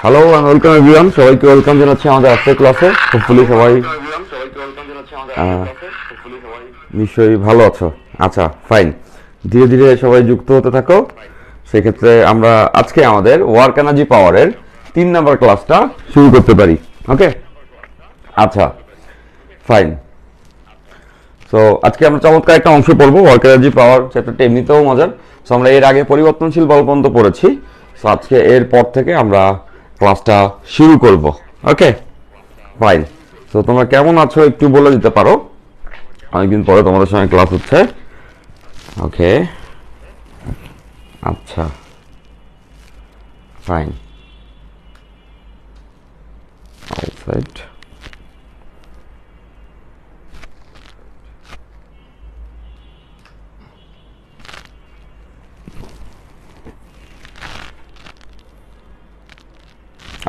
Hello and welcome everyone, সবাইকে welcome জানাচ্ছি আমাদের আজকের ক্লাসে। হোপফুলি সবাই নিশ্চয়ই ভালো আছো। আচ্ছা, ফাইন, ধীরে ধীরে সবাই যুক্ত হতে থাকো। সেক্ষেত্রে আমরা আজকে আমাদের ওয়ার্ক এনার্জি পাওয়ারের 3 নাম্বার ক্লাসটা শুরু করতে পারি। ওকে, আচ্ছা ফাইন। সো আজকে আমরা চমৎকার একটা অংশ পড়বো। ওয়ার্ক এনার্জি পাওয়ার চ্যাপ্টারটা এমনিতেও মজার। সো আমরা এর আগে পরিবর্তনশীল বল পর্যন্ত পড়েছি। সো আজকে এর পর থেকে আমরা ক্লাসটা শুরু করব। Okay fine. তো তোমরা কেমন আছো একটু বলে দিতে পারো, অনেকদিন পরে তোমাদের সঙ্গে ক্লাস হচ্ছে। ওকে আচ্ছা ফাইন, অলরাইট।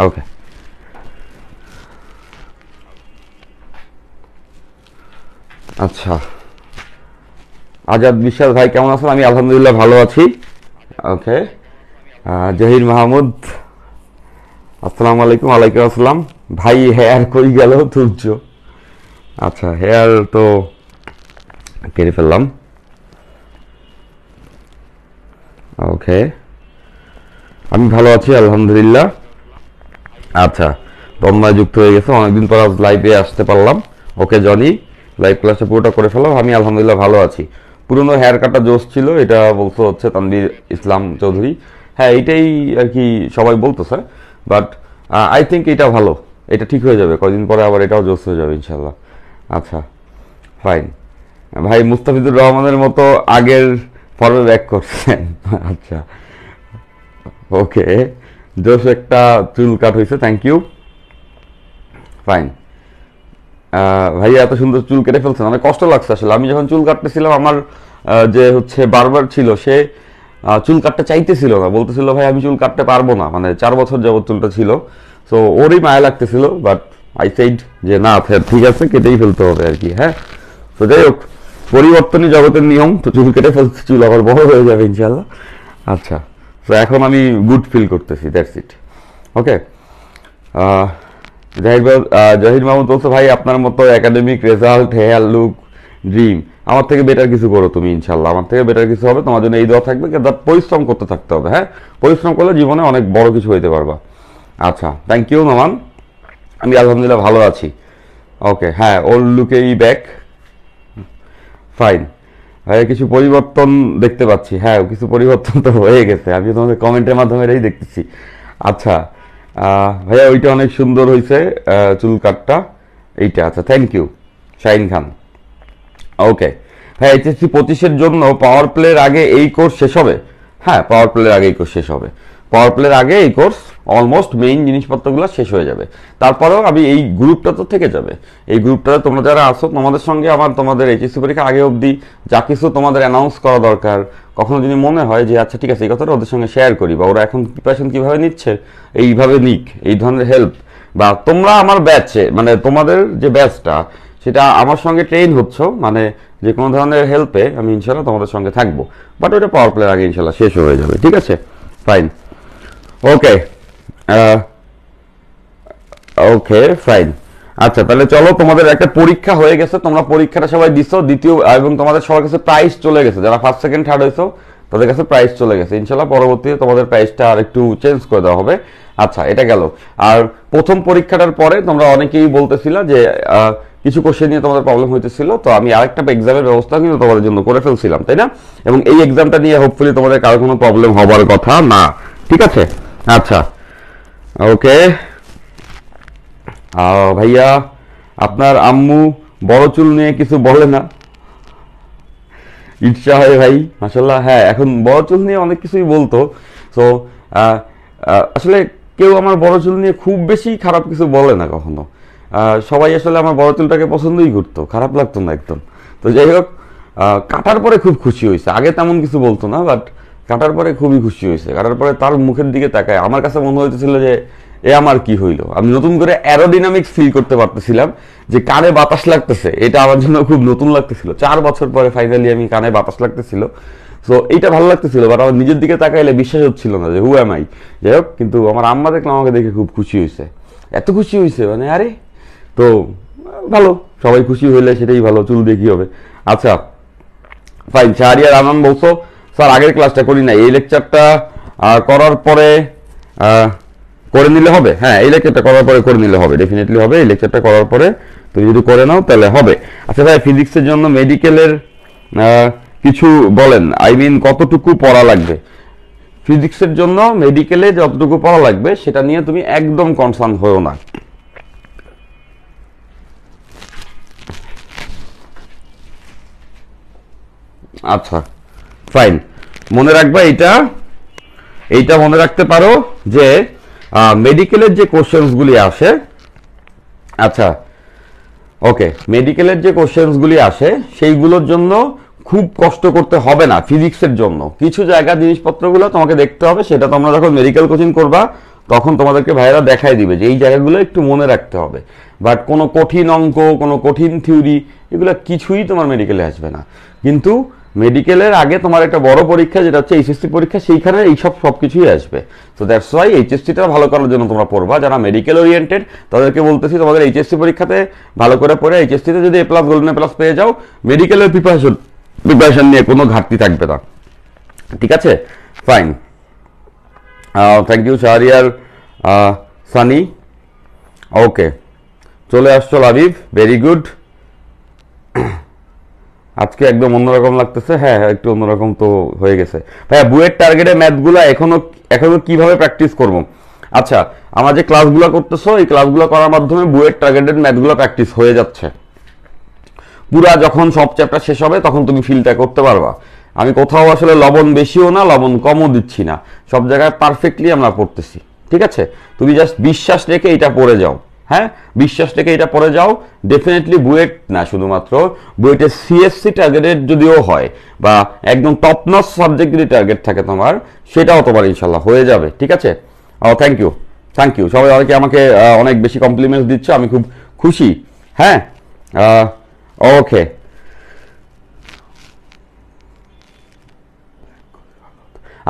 ওকে, আচ্ছা আজাদ বিশ্বাস ভাই কেমন আছেন? আমি আলহামদুলিল্লাহ ভালো আছি। ওকে, জহির মাহমুদ আসসালামু আলাইকুম। ওয়ালাইকুম আসসালাম। ভাই হেয়ার কই গেল তুর্য? আচ্ছা, হেয়ার তো কেটে ফেললাম। ওকে, আমি ভালো আছি আলহামদুলিল্লাহ। আচ্ছা, তোমরা যুক্ত হয়ে গেছো, অনেকদিন পর লাইভে আসতে পারলাম। ওকে জনি, লাইভ ক্লাসটা পুরোটা করে ফেলো। আমি আলহামদুলিল্লাহ ভালো আছি। পুরনো হেয়ার কাটটা জোশ ছিল, এটা বলতে হচ্ছে তানভীর ইসলাম চৌধুরী। হ্যাঁ, এটাই আর কি সবাই বলতেছে, বাট আই থিঙ্ক এটা ভালো, এটা ঠিক হয়ে যাবে কয়দিন পরে, আবার এটাও জোশ হয়ে যাবে ইনশাল্লাহ। আচ্ছা ফাইন। ভাই মুস্তাফিজুর রহমানের মতো আগের ফর্মে ব্যাক করছেন। আচ্ছা ওকে, জোশ একটা চুল কাট হয়েছে, থ্যাংক ইউ। ফাইন। ভাইয়া এত সুন্দর চুল কেটে ফেলছেন, অনেক কষ্ট লাগছে আসলে। আমি যখন চুল কাটতেছিলাম, আমার যে হচ্ছে বারবার ছিল, সে চুল কাটতে চাইতেছিল না, বলতেছিল ভাই আমি চুল কাটতে পারবো না, মানে 4 বছর যাবত চুলটা ছিল। সো ওরই মায়া লাগতেছিল, বাট আই সেইড যে না ঠিক আছে, কেটেই ফেলতে হবে আর কি। হ্যাঁ, তো যাই হোক, পরিবর্তনই জগতের নিয়ম। তো চুল কেটে ফেলতে, চুল আবার বড় হয়ে যাবে ইনশাল্লাহ। আচ্ছা, তো এখন আমি গুড ফিল করতেছি, that's it. Okay, Zahir Mahmud বলছো ভাই আপনার মতো academic result, hair look, dream. আমার থেকে বেটার কিছু করো তুমি ইনশাল্লাহ, আমার থেকে বেটার কিছু হবে। তোমার জন্য এই দোয়া থাকবে, পরিশ্রম করতে থাকতে হবে। হ্যাঁ, পরিশ্রম করলে জীবনে অনেক বড় কিছু হইতে পারবা। আচ্ছা, থ্যাংক ইউ মামান। আমি আলহামদুলিল্লাহ ভালো আছি। ওকে, হ্যাঁ ওল্ড লুকেই ব্যাক। ফাইন ভাইয়া, কিছু পরিবর্তন দেখতে পাচ্ছি। হ্যাঁ, কিছু পরিবর্তন তো হয়ে গেছে, আমি তোমাদের কমেন্টের মাধ্যমে এটাই দেখতেছি। আচ্ছা ভাইয়া, ওইটা অনেক সুন্দর হয়েছে চুল কাটটা, এইটা। আচ্ছা, থ্যাংক ইউ শাহিন খান। ওকে ভাই, এইচএসসি 25-এর জন্য পাওয়ার প্লের আগে এই কোর্স শেষ হবে? হ্যাঁ, পাওয়ার প্লের আগে এই কোর্স শেষ হবে। পাওয়ার প্লের আগে এই কোর্স অলমোস্ট মেইন জিনিসপত্রগুলো শেষ হয়ে যাবে। তারপরেও আমি এই গ্রুপটা তো থেকে যাবে। এই গ্রুপটাতে তোমরা যারা আসো, তোমাদের সঙ্গে আমার তোমাদের এইচএসসি পরীক্ষা আগে অবধি যা কিছু তোমাদের অ্যানাউন্স করা দরকার, কখনো যদি মনে হয় যে আচ্ছা ঠিক আছে এই কথাটা ওদের সঙ্গে শেয়ার করি, বা ওরা এখন প্রিপারেশন কীভাবে নিচ্ছে এইভাবে নিক, এই ধরনের হেল্প, বা তোমরা আমার ব্যাচে, মানে তোমাদের যে ব্যাচটা সেটা আমার সঙ্গে ট্রেন হচ্ছ, মানে যে কোনো ধরনের হেল্পে আমি ইনশাল্লাহ তোমাদের সঙ্গে থাকবো। বাট ওইটা পাওয়ার প্লের আগে ইনশাল্লাহ শেষ হয়ে যাবে, ঠিক আছে? ফাইন। ওকে ওকে ফাইন। আচ্ছা, তাহলে চলো, তোমাদের একটা পরীক্ষা হয়ে গেছে, তোমরা পরীক্ষাটা সবাই দিছো, দ্বিতীয়, এবং তোমাদের সবার কাছে প্রাইস চলে গেছে। যারা ফার্স্ট সেকেন্ড থার্ড হয়েছো তাদের কাছে প্রাইস চলে গেছে। ইনশাল্লাহ পরবর্তীতে তোমাদের প্রাইসটা আর একটু চেঞ্জ করে দেওয়া হবে। আচ্ছা, এটা গেল। আর প্রথম পরীক্ষাটার পরে তোমরা অনেকেই বলতেছিলা যে কিছু কোশ্চেন নিয়ে তোমাদের প্রবলেম হইতেছিল, তো আমি আরেকটা এক্সামের ব্যবস্থা কিন্তু তোমাদের জন্য করে ফেলছিলাম, তাই না? এবং এই এক্সামটা নিয়ে হোপফুলি তোমাদের কারো কোনো প্রবলেম হবার কথা না, ঠিক আছে? আচ্ছা ওকে ভাইয়া, আপনার আম্মু বড় চুল নিয়ে কিছু বলে না? ইচ্ছা হয় ভাই, মাশাল্লাহ। হ্যাঁ, এখন বড় চুল নিয়ে অনেক কিছুই বলতো। সো আসলে কেউ আমার বড় চুল নিয়ে খুব বেশি খারাপ কিছু বলে না কখনো। সবাই আসলে আমার বড় চুলটাকে পছন্দই করতো, খারাপ লাগতো না একদম। তো যাই হোক, কাটার পরে খুব খুশি হয়েছে। আগে তেমন কিছু বলতো না, বাট কাটার পরে খুবই খুশি হয়েছে। কাটার পরে তার মুখের দিকে তাকায় আমার কাছে মনে হইতেছিল যে এ আমার কি হইলো। আমি নতুন করে অ্যারোডিনামিক্স ফিল করতে পারতেছিলাম, যে কানে বাতাস লাগতেছে, এটা আমার জন্য খুব নতুন লাগতেছিল। 4 বছর পরে ফাইনালি আমি কানে বাতাস লাগতেছিল। সো এইটা ভালো লাগতেছিল, বাট আমার নিজের দিকে তাকাইলে বিশ্বাস হচ্ছিল না যে হু এম আই। যাই হোক, কিন্তু আমার আম্মা দেখলাম আমাকে দেখে খুব খুশি হয়েছে, এত খুশি হয়েছে মানে আরে, তো ভালো, সবাই খুশি হইলে সেটাই ভালো, চুল দিয়ে কি হবে। আচ্ছা ফাইন। শাহরিয়ার আনন্দ বলছো স্যার আগের ক্লাসটা করি না, এই লেকচারটা করার পরে করে নিলে হবে? হ্যাঁ, এই লেকচারটা করার পরে করে নিলে হবে, ডেফিনেটলি হবে। এই লেকচারটা করার পরে তুমি যদি করে নাও তাহলে হবে। আচ্ছা ভাই, ফিজিক্সের জন্য মেডিকেলের কিছু বলেন, আই মিন কতটুকু পড়া লাগবে? ফিজিক্সের জন্য মেডিকেলে যতটুকু পড়া লাগবে সেটা নিয়ে তুমি একদম কনসার্ন হও না। আচ্ছা ফাইন, মনে রাখবা এইটা মনে রাখতে পারো যে মেডিকেলের যে কোশ্চেন্সগুলি আসে, আচ্ছা ওকে, মেডিকেলের যে কোশ্চেন্সগুলি আসে সেইগুলোর জন্য খুব কষ্ট করতে হবে না। ফিজিক্সের জন্য কিছু জায়গা জিনিসপত্রগুলো তোমাকে দেখতে হবে, সেটা তোমরা যখন মেডিকেল কোচিং করবা তখন তোমাদেরকে ভাইয়েরা দেখাই দিবে যে এই জায়গাগুলো একটু মনে রাখতে হবে। বাট কোনো কঠিন অঙ্ক, কোনো কঠিন থিওরি, এগুলো কিছুই তোমার মেডিকেলে আসবে না। কিন্তু মেডিকেলের আগে তোমার একটা বড় পরীক্ষা যেটা হচ্ছে এইচএসসি পরীক্ষা, সেইখানে এইসব সবকিছুই আসবে। তো দ্যাটস ওয়াই এইচএসসিটা ভালো করার জন্য তোমরা পড়বা। যারা মেডিকেল ওরিয়েন্টেড তাদেরকে বলতেছি তোমাদের এইচএসসি পরীক্ষাতে ভালো করে পড়ে এইচএসসিতে যদি A+ গোল্ডেন A+ পেয়ে যাও, মেডিকেলের প্রিপারেশন নিয়ে কোনো ঘাটতি থাকবে না। ঠিক আছে, fine. Thank you Shahriar Sunny. Okay, চলে আসছো লাবিব, ভেরি গুড। আজকে একদম অন্যরকম লাগতেছে। হ্যাঁ, একটু অন্যরকম তো হয়ে গেছে ভাইয়া। বুয়েট টার্গেটের ম্যাথগুলো এখনো কিভাবে প্র্যাকটিস করব? আচ্ছা, আমার যে ক্লাসগুলো করতেছো এই ক্লাসগুলো করার মাধ্যমে বুয়েট টার্গেটেড ম্যাথগুলো প্র্যাকটিস হয়ে যাচ্ছে। পুরা যখন সব চ্যাপ্টার শেষ হবে তখন তুমি ফিলটা করতে পারবা। আমি কোথাও আসলে লবণ বেশিও না লবণ কমও দিচ্ছি না, সব জায়গায় পারফেক্টলি আমরা পড়তেছি। ঠিক আছে, তুমি জাস্ট বিশ্বাস রেখে এটা পড়ে যাও। হ্যাঁ, বিশ্বাস রেখে এটা পড়ে যাও। ডেফিনেটলি বুয়েট না, শুধুমাত্র বুয়েটের সিএসসি টার্গেটেড যদিও হয় বা একদম টপ নচ সাবজেক্ট যদি টার্গেট থাকে তোমার, সেটাও তোমার ইনশাল্লাহ হয়ে যাবে। ঠিক আছে, থ্যাংক ইউ সবাই, অনেকে আমাকে অনেক বেশি কমপ্লিমেন্টস দিচ্ছ, আমি খুব খুশি। হ্যাঁ, ওকে।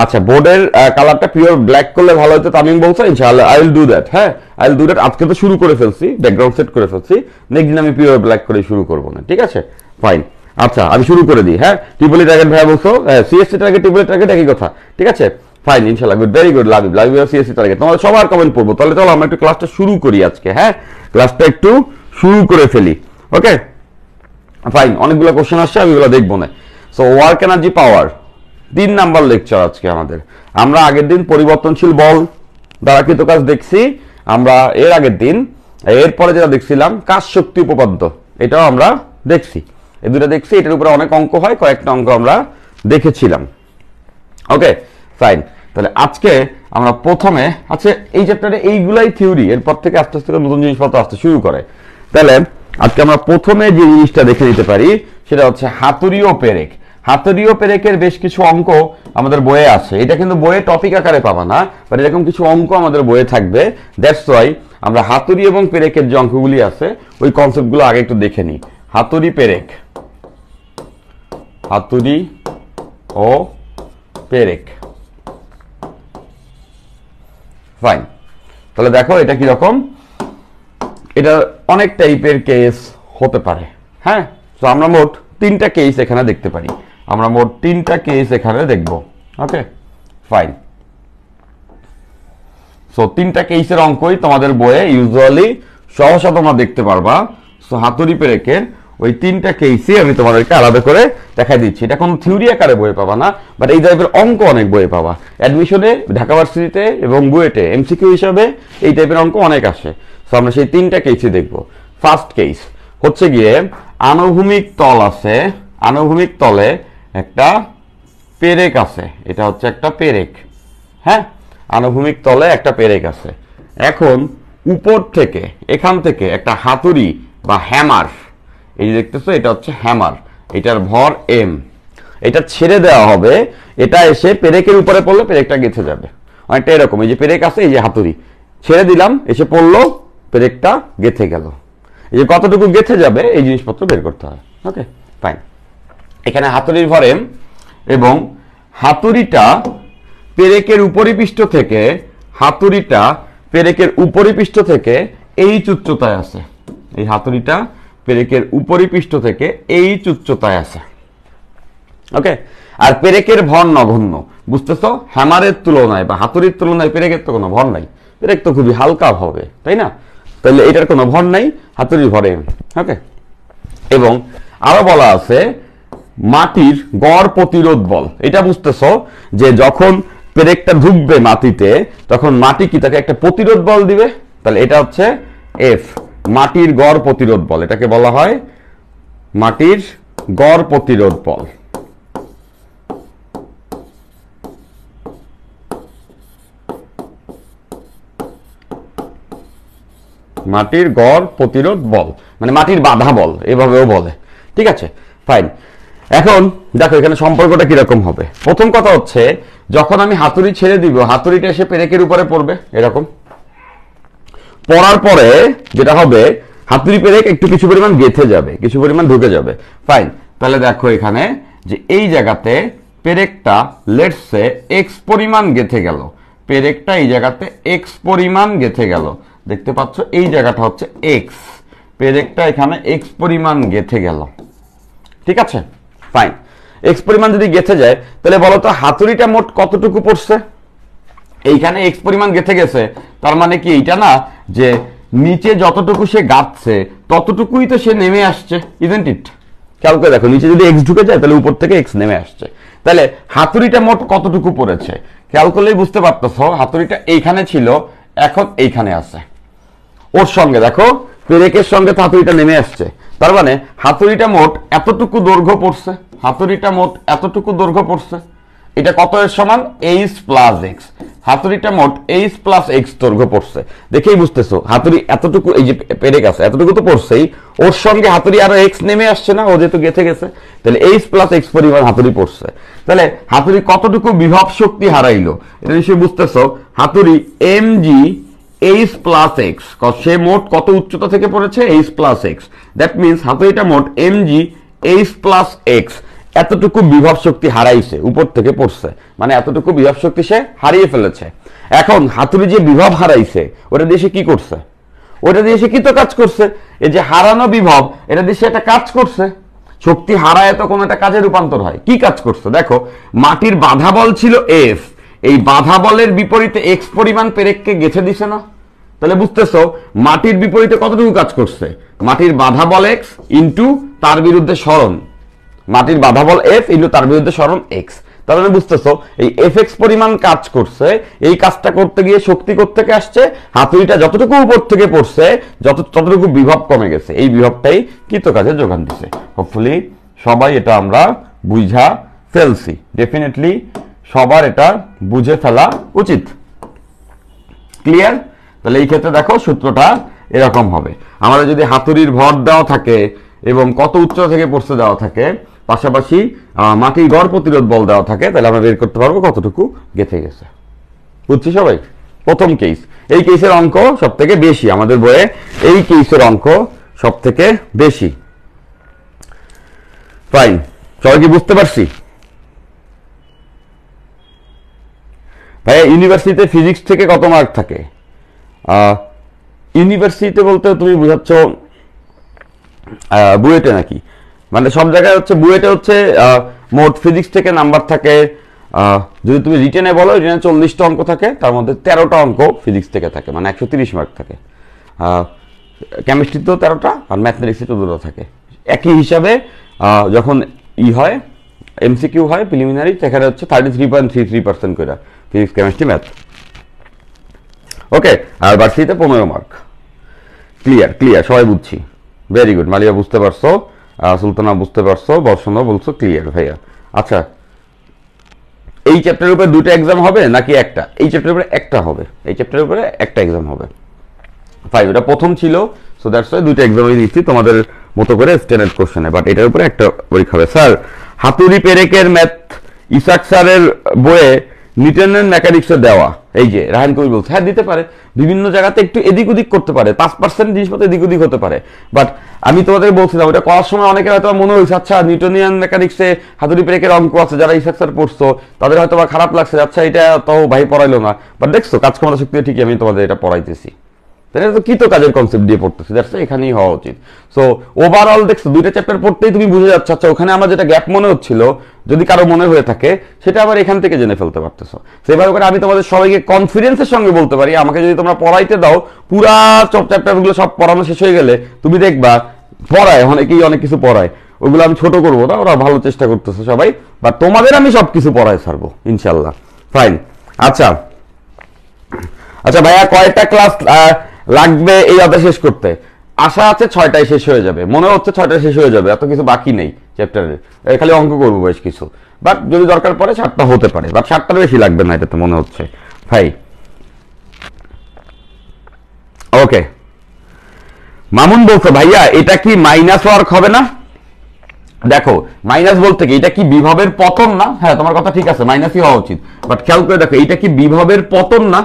আচ্ছা, বোর্ডের কালারটা পিওর ব্ল্যাক করলে ভালো হতো তামিম বলছো, ইনশাআল্লাহ আই উইল ডু দ্যাট। হ্যাঁ, আই উইল ডু দ্যাট। আজকে তো শুরু করে ফেলছি, ব্যাকগ্রাউন্ড সেট করে ফেলছি, নেক্সট দিন আমি পিওর ব্ল্যাক করে শুরু করবো না। ঠিক আছে, ফাইন। আচ্ছা, আমি শুরু করে দিই। হ্যাঁ, ট্রিপল টার্গেট ভাইয়া বলছো, সিএসসি টার্গেট ট্রিপল টার্গেট একই কথা। ঠিক আছে, ফাইন, ইনশাআল্লাহ good, very good. লাভিব CSC target, তোমাদের সবার কমেন্ট পড়বো। তাহলে চলো আমরা একটু ক্লাসটা শুরু করি আজকে। হ্যাঁ, ক্লাসটা একটু শুরু করে ফেলি। ওকে ফাইন, অনেকগুলো কোশ্চেন আসছে, আমি এগুলো দেখবো না। সো ওয়ার্ক এনার্জি পাওয়ার 3 নাম্বার লেকচার আজকে আমাদের। আমরা আগের দিন পরিবর্তনশীল বল দ্বারা কৃত কাজ দেখছি, আমরা এর আগের দিন, এরপরে যেটা দেখছিলাম কাজ শক্তি উপপাদ্য, এটাও আমরা দেখছি। এই দুটো দেখছি, এটার উপরে অনেক অঙ্ক হয়, কয়েকটা অঙ্ক আমরা দেখেছিলাম। ওকে ফাইন, তাহলে আজকে আমরা প্রথমে, আচ্ছা এই চ্যাপ্টারে এইগুলাই থিওরি, এরপর থেকে আস্তে আস্তে নতুন জিনিসপত্র আসতে শুরু করে। তাহলে আজকে আমরা প্রথমে যে জিনিসটা দেখে নিতে পারি সেটা হচ্ছে হাতুড়ি ও পেরেক। হাতুড়ি ও পেরেকের বেশ কিছু অঙ্ক আমাদের বইয়ে আছে। এটা কিন্তু বইয়ে টপিক আকারে পাবা না, বাট এরকম কিছু অঙ্ক আমাদের বইয়ে থাকবে। দ্যাটস ওয়াই আমরা হাতুড়ি এবং পেরেকের যে অঙ্কগুলি আছে ওই কনসেপ্টগুলো আগে একটু দেখে নিই। হাতুড়ি পেরেক, হাতুড়ি ও পেরেক, ফাইন। তাহলে দেখো এটা কি রকম, এটা অনেক টাইপের কেস হতে পারে। হ্যাঁ, তো আমরা মোট 3টা কেস এখানে দেখতে পারি, আমরা মোট 3টা কেস এখানে দেখব। ওকে ফাইন, সো 3টা কেসের অঙ্কই তোমাদের বইয়ে ইউজুয়ালি সহসা তোমরা দেখতে পারবা। সো হাতুড়ি পেরেকের ওই 3টা কেসই আমি তোমাদেরকে আলাদা করে দেখাই দিচ্ছি। এটা কোনো থিওরি আকারে বইয়ে পাবা না, বাট এই টাইপের অঙ্ক অনেক বইয়ে পাবা। অ্যাডমিশনে, ঢাকা ভার্সিটিতে এবং বুয়েটে এমসিকিউ হিসাবে এই টাইপের অঙ্ক অনেক আসে। সো আমরা সেই 3টা কেসই দেখব। ফার্স্ট কেস হচ্ছে গিয়ে আনুভূমিক তল আছে, আনুভূমিক তলে একটা পেরেক আছে, এটা হচ্ছে একটা পেরেক। হ্যাঁ, আনুভূমিক তলে একটা পেরেক আছে। এখন উপর থেকে, এখান থেকে একটা হাতুড়ি বা হ্যামার, এই যে দেখতেছো এটা হচ্ছে হ্যামার, এটার ভর এম, এটা ছেড়ে দেওয়া হবে, এটা এসে পেরেকের উপরে পড়লে পেরেকটা গেঁথে যাবে। অনেকটা এরকম, এই যে পেরেক আছে, এই যে হাতুড়ি ছেড়ে দিলাম, এসে পড়লো, পেরেকটা গেঁথে গেল। এই যে কতটুকু গেঁথে যাবে এই জিনিসপত্র বের করতে হয়। ওকে ফাইন, এখানে হাতুড়ির ভর এম এবং হাতুড়িটা পেরেকের উপরিপৃষ্ঠ থেকে এইচ উচ্চতায় আছে। এই হাতুড়িটা পেরেকের উপরিপৃষ্ঠ থেকে এইচ উচ্চতায় আছে। ওকে, আর পেরেকের ভর নগণ্য, বুঝতেছো? হ্যামারের তুলনায় বা হাতুড়ির তুলনায় পেরেকের তো কোনো ভর নাই, পেরেক তো খুবই হালকা হবে, তাই না? তাহলে এটার কোনো ভর নাই, হাতুড়ির ভরে। ওকে, এবং আরো বলা আছে মাটির গড় প্রতিরোধ বল। এটা বুঝতেছো যে যখন পেরেকটা ঢুকবে মাটিতে, তখন মাটি কি তাকে একটা প্রতিরোধ বল দিবে। তাহলে এটা হচ্ছে এফ, মাটির গড় প্রতিরোধ বল। এটাকে বলা হয় মাটির গড় প্রতিরোধ বল। মাটির গড় প্রতিরোধ বল মানে মাটির বাধা বল, এভাবেও বলে। ঠিক আছে, ফাইন। এখন দেখো এখানে সম্পর্কটা কিরকম হবে। প্রথম কথা হচ্ছে, যখন আমি হাতুড়ি ছেড়ে দিব, হাতুড়িটা এসে পেরেকের উপরে পড়বে, এরকম পড়ার পরে যেটা হবে, হাতুড়ি পেরেক একটু কিছু পরিমাণ গেঁথে যাবে, কিছু পরিমাণ ঢুকে যাবে। ফাইন, তাহলে দেখো এখানে যে এই জায়গাতে পেরেকটা লেটস সে এক্স পরিমাণ গেঁথে গেল, পেরেকটা এই জায়গাতে এক্স পরিমাণ গেঁথে গেল। দেখতে পাচ্ছ এই জায়গাটা হচ্ছে এক্স, পেরেকটা এখানে এক্স পরিমাণ গেঁথে গেল। ঠিক আছে, ফাইন। এক্স পরিমাণ যদি গেঁথে যায়, তাহলে বলো তো হাতুড়িটা মোট কতটুকু পড়ছে? এইখানে এক্স পরিমাণ গেঁথে গেছে, তার মানে কি এইটা না যে নিচে যতটুকু সে গাচ্ছে ততটুকুই তো সে নেমে আসছে, ইজন্ট ইট? খেয়াল করে দেখো, নিচে যদি এক্স ঢুকে যায় তাহলে উপর থেকে এক্স নেমে আসছে। তাহলে হাতুড়িটা মোট কতটুকু পড়েছে খেয়াল করলেই বুঝতে পারতেছ। হাতুড়িটা এইখানে ছিল, এখন এইখানে আছে। ওর সঙ্গে দেখো পেরেকের সঙ্গে হাতুড়িটা নেমে আসছে, তার মানে হাতুড়িটা মোট এতটুকু দৈর্ঘ্য পড়ছে, হাতুড়িটা মোট এতটুকু দৈর্ঘ্য পড়ছে। এটা কত এর সমান? H plus x. হাতুড়িটা মোট এইচ প্লাস এক্স দৈর্ঘ্য পড়ছে। দেখেই বুঝতেছো হাতুড়ি এতটুকু, এই যে পেরেক আছে এতটুকু তো পড়ছেই, ওর সঙ্গে হাতুড়ি আরো এক্স নেমে আসছে না, ও যেহেতু গেঁথে গেছে, তাহলে এইচ প্লাস এক্স পরিমাণ হাতুড়ি পড়ছে। তাহলে হাতুড়ি কতটুকু বিভব শক্তি হারাইলো এটা নিশ্চয়ই বুঝতেছো। হাতুড়ি M G H plus X, সে মোট কত উচ্চতা থেকে পড়েছে? H plus X. That means হাতুড়িটা মোট M G H plus X এতটুকু বিভব শক্তি হারাইছে, উপর থেকে পড়ছে, মানে এতটুকু বিভব শক্তি সে হারিয়ে ফেলেছে। এখন হাতুড়ি যে বিভব হারাইছে, ওটা দিয়ে সে কি করছে? ওটা দিয়ে সে কি তো কাজ করছে? এই যে হারানো বিভব, এটা দিয়ে সে একটা কাজ করছে। শক্তি হারায় তো কোনো একটা কাজে রূপান্তর হয়। কি কাজ করছে দেখো, মাটির বাধা বল ছিল এফ, এই বাধা বলের বিপরীতে এক্স পরিমাণ পেরেককে গেঁথে দিছে না? তাহলে বুঝতেছো মাটির বিপরীতে কতটুকু কাজ করছে? মাটির বাধা বল এক্স ইন্টু তার বিরুদ্ধে সরণ, মাটির বাধা বল এফ ইন্টু তার বিরুদ্ধে সরণ এক্স। তার মানে বুঝতেছো এই এফ এক্স পরিমাণ কাজ করছে। এই কাজটা করতে গিয়ে শক্তি কোত্থেকে আসছে? হাতুড়িটা যতটুকু উপর থেকে পড়ছে ততটুকু বিভব কমে গেছে, এই বিভবটাই কৃত কাজে যোগান দিছে। হোপফুলি সবাই এটা আমরা বুঝা ফেলছি। ডেফিনেটলি সবার এটা বুঝে ফেলা উচিত। ক্লিয়ার? তাহলে এই ক্ষেত্রে দেখো সূত্রটা এরকম হবে। আমাদের যদি হাতুড়ির ভর দেওয়া থাকে এবং কত উচ্চতা থেকে পড়ছে দেওয়া থাকে, পাশাপাশি মাটির গড় প্রতিরোধ বল দেওয়া থাকে, তাহলে আমরা বের করতে পারবো কতটুকু গেঁথে গেছে। বুঝছি সবাই? প্রথম কেস, এই কেসের অঙ্ক সব থেকে বেশি আমাদের বইয়ে, এই কেসের অঙ্ক সব থেকে বেশি। ফাইন, সবাই কি বুঝতে পারছি? ভাই ইউনিভার্সিটিতে ফিজিক্স থেকে কত মার্ক থাকে? ইউনিভার্সিটিতে বলতে তুমি বুঝাচ্ছ বুয়েটে নাকি? মানে সব জায়গায় হচ্ছে বুয়েটে হচ্ছে মোট ফিজিক্স থেকে নাম্বার থাকে, যদি তুমি রিটেনে বলো রিটেনে 40টা অঙ্ক থাকে, তার মধ্যে 13টা অঙ্ক ফিজিক্স থেকে থাকে, মানে 130 মার্ক থাকে। কেমিস্ট্রিতেও 13টা আর ম্যাথমেটিক্সে 14টা থাকে। একই হিসাবে যখন হয় এমসিকিউ হয় প্রিলিমিনারি, সেখানে হচ্ছে 33.33% করে ফিজিক্স কেমিস্ট্রি ম্যাথ। ওকে, আর ভার্সিটিতে 15 মার্ক। ক্লিয়ার? ক্লিয়ার, সবাই বুঝছি। Very good. মালিয়া বুঝতে পারছো, সুলতানা বুঝতে পারছো, বর্ষণও বলছো ক্লিয়ার ভাইয়া। আচ্ছা, এই চ্যাপ্টারের উপরে দুটো এক্সাম হবে নাকি একটা? এই চ্যাপ্টারের উপরে একটা হবে, এই চ্যাপ্টারের উপরে একটা এক্সাম হবে। ফাইভ, এটা প্রথম ছিল, সো দ্যাটস ওয়াই দুটো এক্সামই দিচ্ছি তোমাদের মতো করে স্ট্যান্ডার্ড কোশ্চেনে, বাট এটার উপরে একটা পরীক্ষা হবে। স্যার হাতুড়ি পেরেকের ম্যাথ ইসাক স্যারের বইয়ে নিউটনের মেকানিক্সে দেওয়া, এই যে রাহান কবির বলছে, হ্যাঁ দিতে পারে, বিভিন্ন জায়গাতে একটু এদিক ওদিক করতে পারে, 5% জিনিসপত্র এদিক ওদিক হতে পারে। বাট আমি তোমাদের বলছিলাম ওটা করার সময় অনেকের হয়তো মনে হয়েছে আচ্ছা নিউটনিয়ান মেকানিক্সে হাতুড়ি পেরেকের অঙ্ক আছে, যারা স্ট্রাকচার পড়ছো তাদের হয়তো বা খারাপ লাগছে, আচ্ছা এটা তো ভাই পড়াইলো না। বাট দেখছো কাজ ক্ষমতা শক্তি ঠিকই আমি তোমাদের এটা পড়াইতেছি, তাহলে তো কি তো কাজের কনসেপ্ট দিয়ে পড়তেছি, দ্যাটস এখানেই হওয়া উচিত। সো ওভারঅল দেখছো দুইটা চ্যাপ্টার পড়তেই তুমি বুঝে যাচ্ছ আচ্ছা ওখানে আমার যেটা গ্যাপ মনে হচ্ছিল, যদি কারো মনে হয়ে থাকে সেটা আবার এখান থেকে জেনে ফেলতে পারতেছো। সেভাবে করে আমি তোমাদের সবাইকে কনফিডেন্সের সঙ্গে বলতে পারি, আমাকে যদি তোমরা পড়াইতে দাও পুরা চ্যাপ্টারগুলো সব পড়ানো শেষ হয়ে গেলে তুমি দেখবা পড়ায় অনেকেই অনেক কিছু পড়ায়, ওগুলো আমি ছোট করবো না, ওরা ভালো চেষ্টা করতেছে সবাই, বা তোমাদের আমি সবকিছু পড়ায় ছাড়বো ইনশাল্লাহ। ফাইন। আচ্ছা আচ্ছা ভাইয়া কয়টা ক্লাস লাগবে এই অধ্যায় শেষ করতে? আশা আছে 6টায় শেষ হয়ে যাবে, মনে হচ্ছে 6টায় শেষ হয়ে যাবে, এত কিছু বাকি নেই চ্যাপ্টারের, খালি অঙ্ক করবো বেশ কিছু, বাট যদি দরকার পড়ে 7টা হতে পারে, বাট 7টার বেশি লাগবে না এটা তো মনে হচ্ছে ভাই। ওকে, মামুন বলছো ভাইয়া এটা কি মাইনাস ওয়ার্ক হবে না? দেখো মাইনাস বলতে কি এটা কি বিভবের পতন না? হ্যাঁ তোমার কথা ঠিক আছে, মাইনাসই হওয়া উচিত, বাট খেয়াল করে দেখো এটা কি বিভবের পতন না?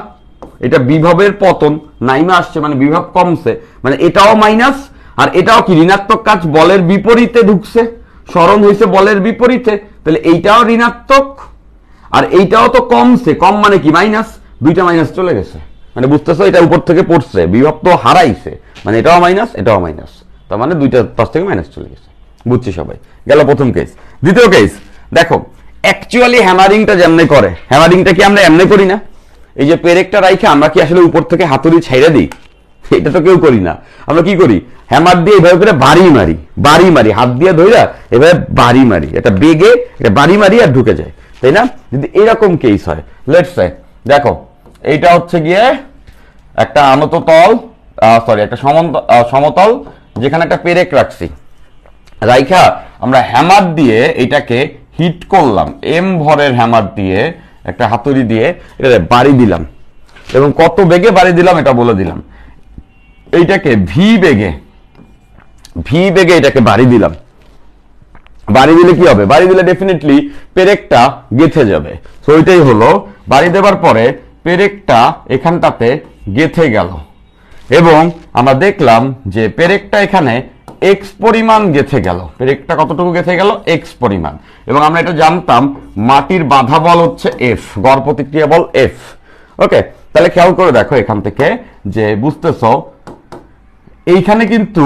এটা বিভবের পতন, নাইমা আসছে মানে বিভব কমছে, মানে এটাও মাইনাস আর এটাও কি ঋণাত্মক কাজ বলের বিপরীতে ঢুকছে, স্মরণ হয়েছে বলের বিপরীতে, তাহলে এইটাও ঋণাত্মক আর এইটাও তো কমছে, কম মানে কি মাইনাস, দুইটা মাইনাস চলে গেছে, মানে বুঝতেছো এটা উপর থেকে পড়ছে, বিভব তো হারাইছে, মানে এটাও মাইনাস এটাও মাইনাস, তার মানে দুইটা পাশ থেকে মাইনাস চলে গেছে, বুঝছি সবাই। গেল প্রথম কেস। দ্বিতীয় কেস দেখো, অ্যাকচুয়ালি হ্যামারিংটা যেমনে করে, হ্যামারিংটা কি আমরা এমনি করি না? এই যে পেরেকটা রাইখে আমরা কি আসলে উপর থেকে হাতুড়ি ছাইড়া দিই? এটা তো কেউ করি না, আমরা কি করি হ্যামার দিয়ে এভাবে করে বাড়ি মারি, বাড়ি মারি, হাত দিয়ে ধইরা এভাবে বাড়ি মারি, এটা বেগে এটা বাড়ি মারি আর ঢুকে যায়, তাই না? যদি এরকম কেস হয়, লেটস সে দেখো এইটা হচ্ছে গিয়ে একটা আনত তল, সরি একটা সমতল, যেখানে একটা পেরেক রাখছি, রাইখা আমরা হ্যামার দিয়ে এটাকে হিট করলাম, এম ভরের হ্যামার দিয়ে একটা হাতুড়ি দিয়ে এটা বাড়ি দিলাম, এবং কত বেগে বাড়ি দিলাম এটা বলে দিলাম, এইটাকে ভি বেগে এটাকে বাড়ি দিলাম। বাড়ি দিলে কি হবে? বাড়ি দিলে ডেফিনেটলি পেরেকটা গেথে যাবে, তো ওইটাই হলো বাড়ি দেবার পরে পেরেকটা এখানটাতে গেথে গেল, এবং আমরা দেখলাম যে পেরেকটা এখানে এক্স পরিমাণ গেথে গেল, পেরেকটা কতটুকু গেথে গেল? এক্স পরিমাণ, এবং আমরা এটা জানতাম মাটির বাধা বল হচ্ছে এফ, গড় প্রতিক্রিয়া বল এফ। ওকে, তাহলে খেয়াল করে দেখো এখান থেকে যে বুঝতেছ এইখানে কিন্তু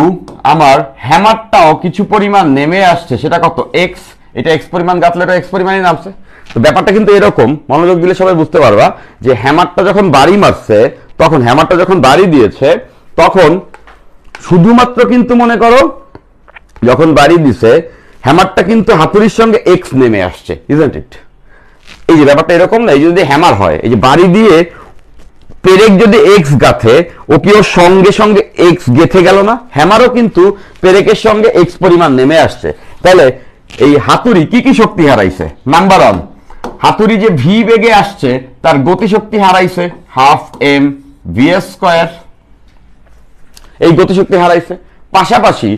আমার হ্যামারটাও কিছু পরিমাণ নেমে আসছে, সেটা কত? এক্স, এটা এক্স পরিমাণ গাঁথলে এটা এক্স পরিমাণই নামছে। তো ব্যাপারটা কিন্তু এরকম, মনোযোগ দিলে সবাই বুঝতে পারবা যে হ্যামারটা যখন বাড়ি মারছে, তখন হ্যামারটা যখন বাড়ি দিয়েছে তখন শুধুমাত্র কিন্তু মনে করো যখন বাড়ি দিছে হ্যামারটা কিন্তু হাতুড়ির সঙ্গে এক্স নেমে আসছে, ইজন্ট ইট? এই যে ব্যাপারটা এরকম না, এই যদি হ্যামার হয়, এই যে বাড়ি দিয়ে পেরেক যদি এক্স গাথে, ও কি ওর সঙ্গে সঙ্গে এক্স গেথে গেল না? হ্যামারও কিন্তু পেরেকের সঙ্গে এক্স পরিমাণ নেমে আসছে, তাহলে এই হাতুড়ি কি কি শক্তি হারাইছে? নাম্বার 1, হাতুড়ি যে ভি বেগে আসছে তার গতিশক্তি হারাইছে হাফ এম ভিএস স্কয়ার, এই গতিশক্তি হারাইছে। পাশাপাশি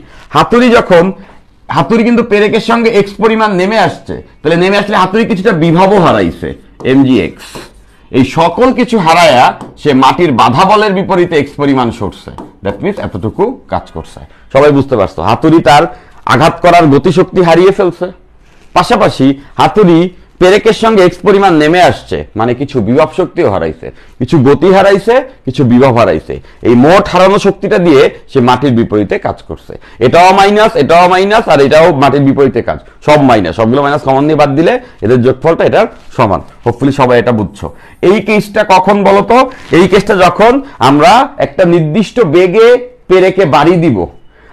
হাতুড়ি কিন্তু পেরেকের সঙ্গে এক্স পরিমাণ নেমে আসছে, তাহলে নেমে আসলে হাতুড়ি কিছুটা বিভবও হারাইছে এম জি এক্স, এই সকল কিছু হারায়া সে মাটির বাধা বলের বিপরীতে এক্স পরিমাণ সরছে, দ্যাট মিনস এতটুকু কাজ করছে। সবাই বুঝতে পারছো হাতুড়ি তার আঘাত করার গতিশক্তি হারিয়ে ফেলছে, পাশাপাশি হাতুড়ি পেরেকের সঙ্গে এক্স পরিমাণ নেমে আসছে, মানে কিছু বিভব শক্তিও হারাইছে, কিছু গতি হারাইছে, কিছু বিভব হারাইছে, এই মোট হারানো শক্তিটা দিয়ে সে মাটির বিপরীতে কাজ করছে। এটাও মাইনাস এটাও মাইনাস আর এটাও মাটির বিপরীতে কাজ, সব মাইনাস, সবগুলো মাইনাস কমন দিয়ে বাদ দিলে এদের যোগফলটা এটার সমান। হোপফুলি সবাই এটা বুঝছো। এই কেসটা কখন বলতো? এই কেসটা যখন আমরা একটা নির্দিষ্ট বেগে পেরেকে বাড়ি দিব,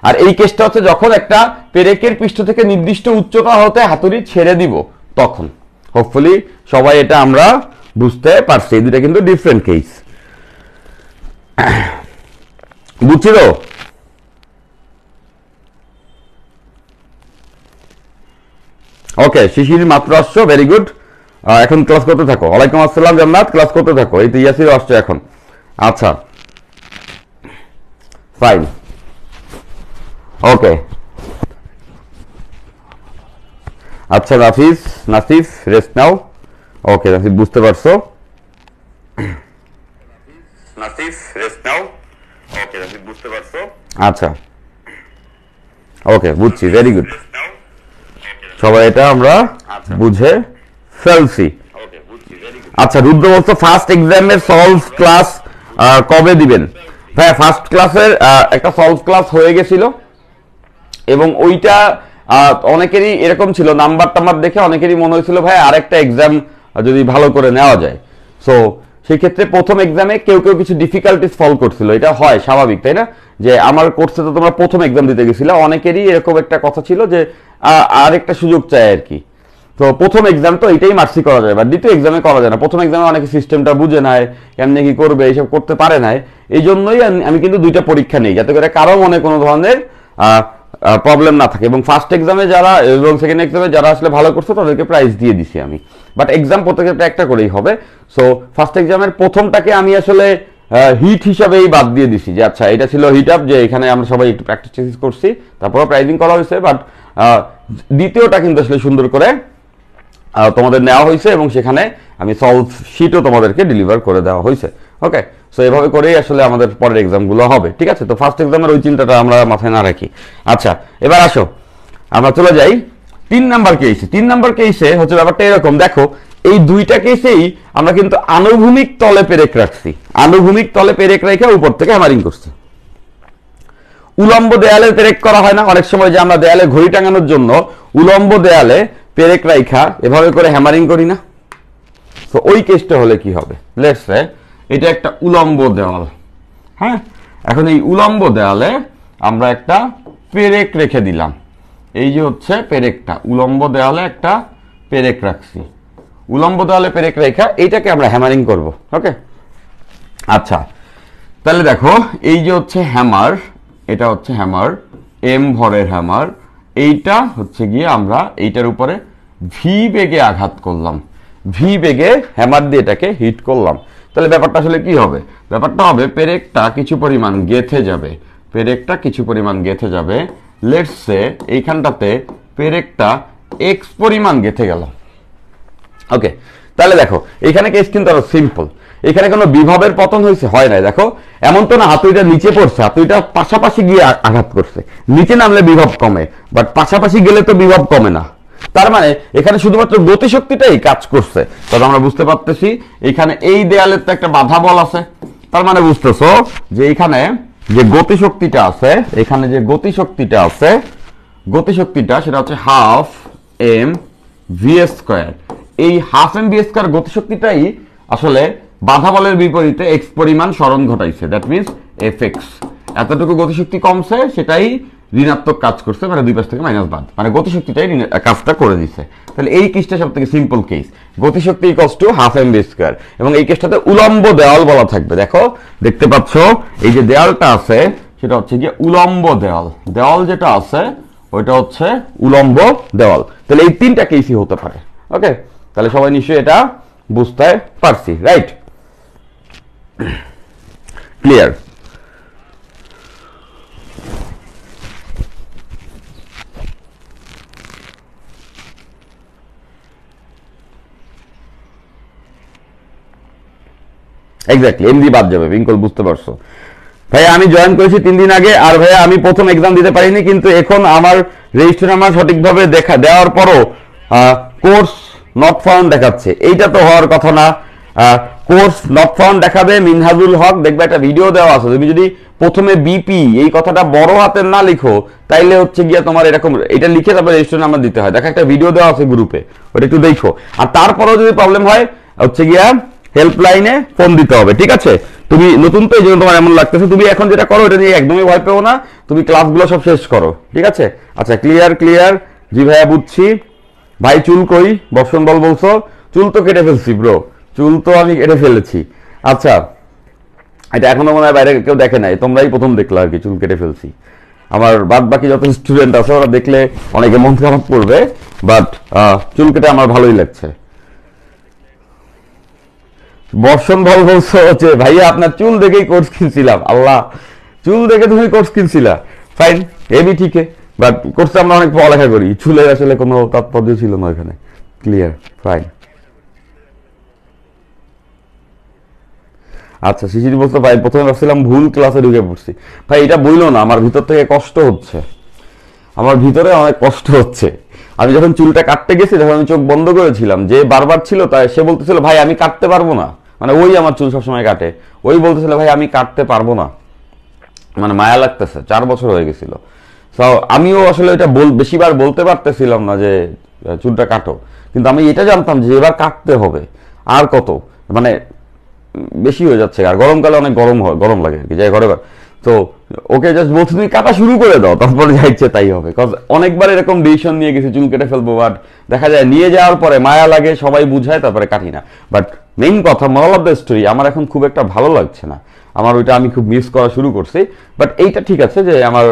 আর এই কেসটা হচ্ছে যখন একটা পেরেকের পৃষ্ঠ থেকে নির্দিষ্ট উচ্চতা হতে হাতুড়ি ছেড়ে দিব তখন। হোপফুলি সবাই এটা আমরা বুঝতে পারছি, এই দুটা কিন্তু ডিফারেন্ট কেস, বুঝছি তো? ওকে, শিশির মাত্র আসছো, ভেরি গুড। এখন ক্লাস করতে থাকো। ওয়ালাইকুম আসসালাম জান্নাত, ক্লাস করতে থাকো। এই তো ইয়াসির আসছে এখন। আচ্ছা ফাইন, ওকে। আচ্ছা নাসিফ রেস্ট নাও। ওকে নাসিফ বুঝতে পারছো? নাসিফ রেস্ট নাও। ওকে নাসিফ বুঝতে পারছো? আচ্ছা ওকে বুঝছি, ভেরি গুড। সবাই এটা আমরা বুঝে ফেলছি। আচ্ছা রুদ্র বলছো ফার্স্ট এক্সামের সলভ ক্লাস কবে দিবেন? ভাই ফার্স্ট ক্লাসের একটা সলভ ক্লাস হয়ে গেছিল এবং ওইটা অনেকেরই এরকম ছিল, নাম্বার টাম্বার দেখে অনেকেরই মনে হয়েছিল ভাই আরেকটা এক্সাম যদি ভালো করে নেওয়া যায়। সো সেই ক্ষেত্রে প্রথম এক্সামে কেউ কেউ কিছু ডিফিকাল্টিস ফল করছিল, এটা হয় স্বাভাবিক তাই না, যে আমার কোর্সে তো তোমরা প্রথম এক্সাম দিতে গেছিলে, অনেকেরই এরকম একটা কথা ছিল যে আরেকটা সুযোগ চাই আর কি। তো প্রথম এক্সাম তো এটাই মার্সি করা যায়, বা দ্বিতীয় এক্সামে করা যায় না। প্রথম এক্সামে অনেকে সিস্টেমটা বুঝে নেয়, কেমনে কি করবে এইসব করতে পারে না। এই জন্যই আমি কিন্তু দুইটা পরীক্ষা নেই, যাতে করে কারো মনে কোনো ধরনের প্রবলেম না থাকে। এবং ফার্স্ট এক্সামে যারা এবং সেকেন্ড এক্সামে যারা আসলে ভালো করছে তাদেরকে প্রাইজ দিয়ে দিছি আমি, বাট এক্সাম প্রত্যেকটা একটা করেই হবে। সো ফার্স্ট এক্সামের প্রথমটাকে আমি আসলে হিট হিসাবেই বাদ দিয়ে দিছি, যে আচ্ছা এটা ছিল হিট আপ, যে এখানে আমরা সবাই একটু প্র্যাকটিস করছি, তারপরে প্রাইজিং করা হয়েছে। বাট দ্বিতীয়টা কিন্তু আসলে সুন্দর করে তোমাদের নেওয়া হয়েছে এবং সেখানে আমি সলভ শিটও তোমাদেরকে ডেলিভার করে দেওয়া হয়েছে। ওকে, সো এভাবে করেই আসলে আমাদের পরের এক্সামগুলো হবে, ঠিক আছে? তো ফার্স্ট এক্সামের ওই চিন্তাটা আমরা মাথায় না রাখি। আচ্ছা এবার আসো আমরা চলে যাই 3 নাম্বার কেসে। 3 নাম্বার কেসে হচ্ছে ব্যাপারটা এরকম, দেখো এই দুইটা কেসেই আমরা কিন্তু আনুভূমিক তলে পেরেক রাখছি, আনুভূমিক তলে পেরেক রেখে উপর থেকে হ্যামারিং করছি। উলম্ব দেয়ালে পেরেক করা হয় না অনেক সময়, যে আমরা দেয়ালে ঘড়ি টাঙানোর জন্য উলম্ব দেয়ালে পেরেক রাইখা এভাবে করে হ্যামারিং করি না? তো ওই কেসটা হলে কি হবে? লেটস সে এটা একটা উলম্ব দেওয়াল, হ্যাঁ, এখন এই উলম্ব দেয়ালে আমরা একটা পেরেক রেখে দিলাম। এই যে হচ্ছে পেরেকটা, উলম্ব দেওয়ালে একটা পেরেক রাখছি, উলম্ব দেওয়ালে পেরেক রেখা এইটাকে আমরা হ্যামারিং করব। ওকে, আচ্ছা তাহলে দেখো এই যে হচ্ছে হ্যামার, এটা হচ্ছে হ্যামার, এম ভরের হ্যামার, এইটা হচ্ছে গিয়ে আমরা এইটার উপরে ভি বেগে আঘাত করলাম, ভি বেগে হ্যামার দিয়ে এটাকে হিট করলাম। তাহলে ব্যাপারটা আসলে কি হবে? ব্যাপারটা হবে পেরেকটা কিছু পরিমাণ গেথে যাবে, পেরেকটা কিছু পরিমাণ গেথে যাবে। লেটস সে এইখানটাতে পেরেকটা এক্স পরিমাণ গেথে গেল। ওকে, তাহলে দেখো এখানে কেস কিন্তু আরো সিম্পল, এখানে কোনো বিভবের পতন হয়েছে হয় নাই। দেখো এমন তো না হাতুড়িটা নিচে পড়ছে, হাতুড়িটা পাশাপাশি গিয়ে আঘাত করছে, নিচে নামলে বিভব কমে, বাট পাশাপাশি গেলে তো বিভব কমে না। তার মানে এখানে শুধুমাত্র গতিশক্তিটাই কাজ করছে। তবে আমরা বুঝতে পারতেছি এখানে এই দেয়ালের তো একটা বাধা বল আছে, তার মানে বুঝতেছো যে এখানে যে গতিশক্তিটা আছে, এখানে যে গতিশক্তিটা আছে, গতিশক্তিটা সেটা হচ্ছে হাফ এম ভি স্কোয়ার। এই হাফ এম ভি স্কোয়ার গতিশক্তিটাই আসলে বাধা বলের বিপরীতে এক্স পরিমাণ সরণ ঘটাইছে, দ্যাট মিনস এফ এক্স। এতটুকু গতিশক্তি কমছে, সেটাই ঋণাত্মক কাজ করছে, মানে দুই পাশ থেকে মাইনাস বাদ, মানে গতিশক্তিটাই কাজটা করে দিচ্ছে। তাহলে এই কেসটা সব থেকে সিম্পল কেস, গতিশক্তি equals to half M V square, এবং এই কেসটাতে উলম্ব দেওয়াল বলা থাকবে। দেখো দেখতে পাচ্ছ এই যে দেওয়ালটা আছে সেটা হচ্ছে গিয়ে উলম্ব দেওয়াল, দেওয়াল যেটা আছে ওইটা হচ্ছে উলম্ব দেওয়াল। তাহলে এই তিনটা কেসই হতে পারে। ওকে, তাহলে সবাই নিশ্চয়ই এটা বুঝতে পারছি, রাইট? ক্লিয়ার? এক্স্যাক্টলি, এমডি বাদ যাবে। বিঙ্কল বুঝতে পারছো? ভাইয়া আমি জয়েন করেছি 3 দিন আগে, আর ভাইয়া আমি প্রথম এক্সাম দিতে পারিনি, কিন্তু এখন আমার রেজিস্ট্রেশন নাম্বার সঠিকভাবে দেওয়ার পরও কোর্স নট ফাউন্ড দেখাচ্ছে। এইটা তো হওয়ার কথা না। কোর্স নট ফাউন্ড দেখাবে মিনহাজুল হক, দেখবে একটা ভিডিও দেওয়া আছে, তুমি যদি প্রথমে বিপি এই কথাটা বড় হাতের না লিখো তাইলে হচ্ছে গিয়া তোমার এরকম এটা লিখে তারপরে রেজিস্ট্রেশন নাম্বার দিতে হয়। দেখো একটা ভিডিও দেওয়া আছে গ্রুপে, ওটা একটু দেখো। আর তারপরেও যদি প্রবলেম হয় হচ্ছে গিয়া হেল্পলাইনে ফোন দিতে হবে, ঠিক আছে? তুমি নতুন তো এই জন্য তোমার এমন লাগতেছে, তুমি এখন যেটা করো এটা নিয়ে একদমই ভয় পেও না, তুমি ক্লাসগুলো সব শেষ করো, ঠিক আছে? আচ্ছা ক্লিয়ার ক্লিয়ার, জি ভাইয়া বুঝছি। ভাই চুল কই? বর্ষণ বল বলছো, চুল তো কেটে ফেলছি ব্রো, চুল তো আমি কেটে ফেলেছি। আচ্ছা এটা এখনো মনে হয় বাইরে কেউ দেখে নাই, তোমরাই প্রথম দেখলে আর কি চুল কেটে ফেলছি। আমার বাদ বাকি যত স্টুডেন্ট আছে ওরা দেখলে অনেকে মন খারাপ করবে, বাট চুল কেটে আমার ভালোই লাগছে। বর্ষণ বল বলছো যে ভাইয়া আপনার চুল দেখেই কোর্স কিনছিলাম। আল্লাহ, চুল দেখে তুমি কোর্স কিনছিলা, ফাইন, হেভি, ঠিক, বাট কোর্সে আমরা অনেক পড়ালেখা করি, চুলের আসলে কোনো তাৎপর্য ছিল না ওখানে। Clear, fine. আচ্ছা, শিশির বলতে ভাই প্রথমে ভাবছিলাম ভুল ক্লাসে ঢুকে পড়ছি। ভাই এটা বইলো না, আমার ভিতর থেকে কষ্ট হচ্ছে, আমার ভিতরে অনেক কষ্ট হচ্ছে। আমি যখন চুলটা কাটতে গেছি তখন আমি চোখ বন্ধ করেছিলাম, যে বারবার ছিল তাই সে বলতেছিল ভাই আমি কাটতে পারবো না, মানে ওই আমার চুল সবসময় কাটে, ওই বলতেছিল ভাই আমি কাটতে পারবো না, মানে মায়া লাগতেছে, 4 বছর হয়ে গেছিল। তো আমিও আসলে এটা বেশিবার বলতে পারতেছিলাম না যে চুলটা কাটো, কিন্তু আমি এটা জানতাম যে এবার কাটতে হবে। আর কত, মানে বেশি হয়ে যাচ্ছে, আর গরমকালে অনেক গরম লাগে আর কি, যাই ঘরে। তো ওকে জাস্ট বলছি তুমি কাটা শুরু করে দাও, তারপরে যা ইচ্ছে তাই হবে। কজ অনেকবার এরকম ডিসিশন নিয়ে গেছি চুল কেটে ফেলবো, বাট দেখা যায় নিয়ে যাওয়ার পরে মায়া লাগে, সবাই বুঝায়, তারপরে কাটি না। বাট মেইন কথা, মোরাল অফ দ্য স্টোরি, আমার এখন খুব একটা ভালো লাগছে না, আমার ওইটা আমি খুব মিস করা শুরু করছি। বাট এইটা ঠিক আছে যে আমার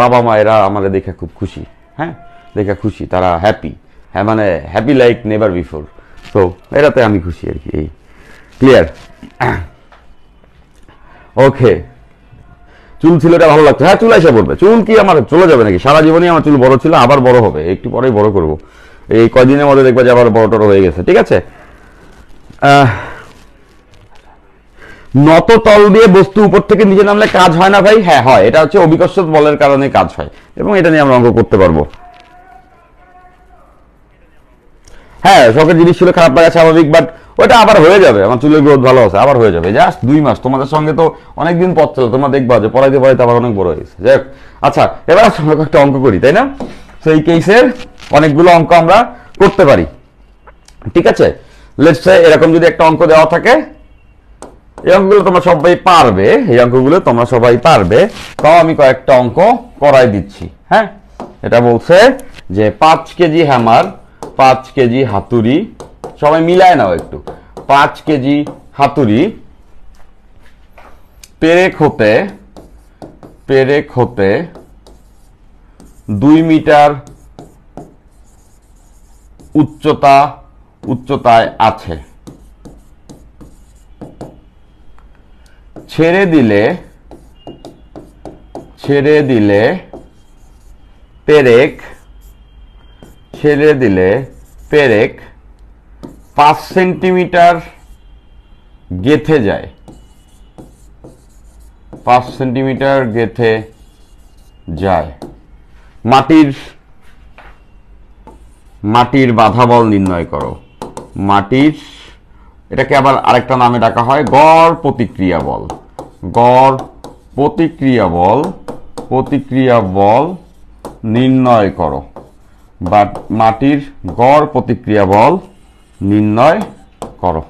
বাবা মায়েরা আমাদের দেখে খুব খুশি, হ্যাঁ দেখে খুশি, তারা হ্যাপি, হ্যাঁ মানে হ্যাপি লাইক নেভার বিফোর। তো এটাতে আমি খুশি আর কি, এই ক্লিয়ার। ওকে, চুল ছিল এটা ভালো লাগতো, হ্যাঁ চুল এসে পড়বে, চুল কি আমার চলে যাবে নাকি? সারা জীবনই আমার চুল বড় ছিল, আবার বড় হবে, একটু পরেই বড় করব, এই কয়দিনের মধ্যে দেখবা যে আবার বড় টড় হয়ে গেছে, ঠিক আছে। নত তল দিয়ে বস্তু উপর থেকে নিচে নামলে কাজ হয় না ভাই? হ্যাঁ হয়, এটা হচ্ছে অভিকর্ষজ বলের কারণে কাজ হয়, এবং এটা নিয়ে আমরা অঙ্ক করতে পারবো। হ্যাঁ শখের জিনিস ছিল, খারাপ লাগা স্বাভাবিক, বাট ওটা আবার হয়ে যাবে, আমার চুলের গ্রোথ ভালো আছে, আবার হয়ে যাবে। জাস্ট 2 মাস তোমাদের সঙ্গে তো অনেকদিন পথ চলো, তোমরা দেখবা যে পড়াইতে পড়াইতে আবার অনেক বড় হয়ে গেছে। যাই হোক, আচ্ছা এবার আমরা একটা অঙ্ক করি, তাই না? তো এই কেসের অনেকগুলো অঙ্ক আমরা করতে পারি, ঠিক আছে। লেটস সে এরকম যদি একটা অঙ্ক দেওয়া থাকে, এই অঙ্কগুলো তোমরা সবাই পারবে, এই অঙ্কগুলো তোমরা সবাই পারবে, তাও আমি কয়েকটা অঙ্ক করাই দিচ্ছি। হ্যাঁ, এটা বলছে যে 5 কেজি হ্যামার, 5 কেজি হাতুড়ি, সবাই মিলায় নাও একটু, 5 কেজি হাতুড়ি পেরেক হতে 2 মিটার উচ্চতায় আছে, ছেড়ে দিলে পেরেক 5 সেন্টিমিটার গেথে যায়, 5 সেন্টিমিটার গেথে যায়। মাটির বাধা বল নির্ণয় করো। এটাকে আবার আরেকটা নামে ডাকা হয় গড় প্রতিক্রিয়া বল নির্ণয় করো, বা মাটির গড় প্রতিক্রিয়া বল নির্ণয় করো।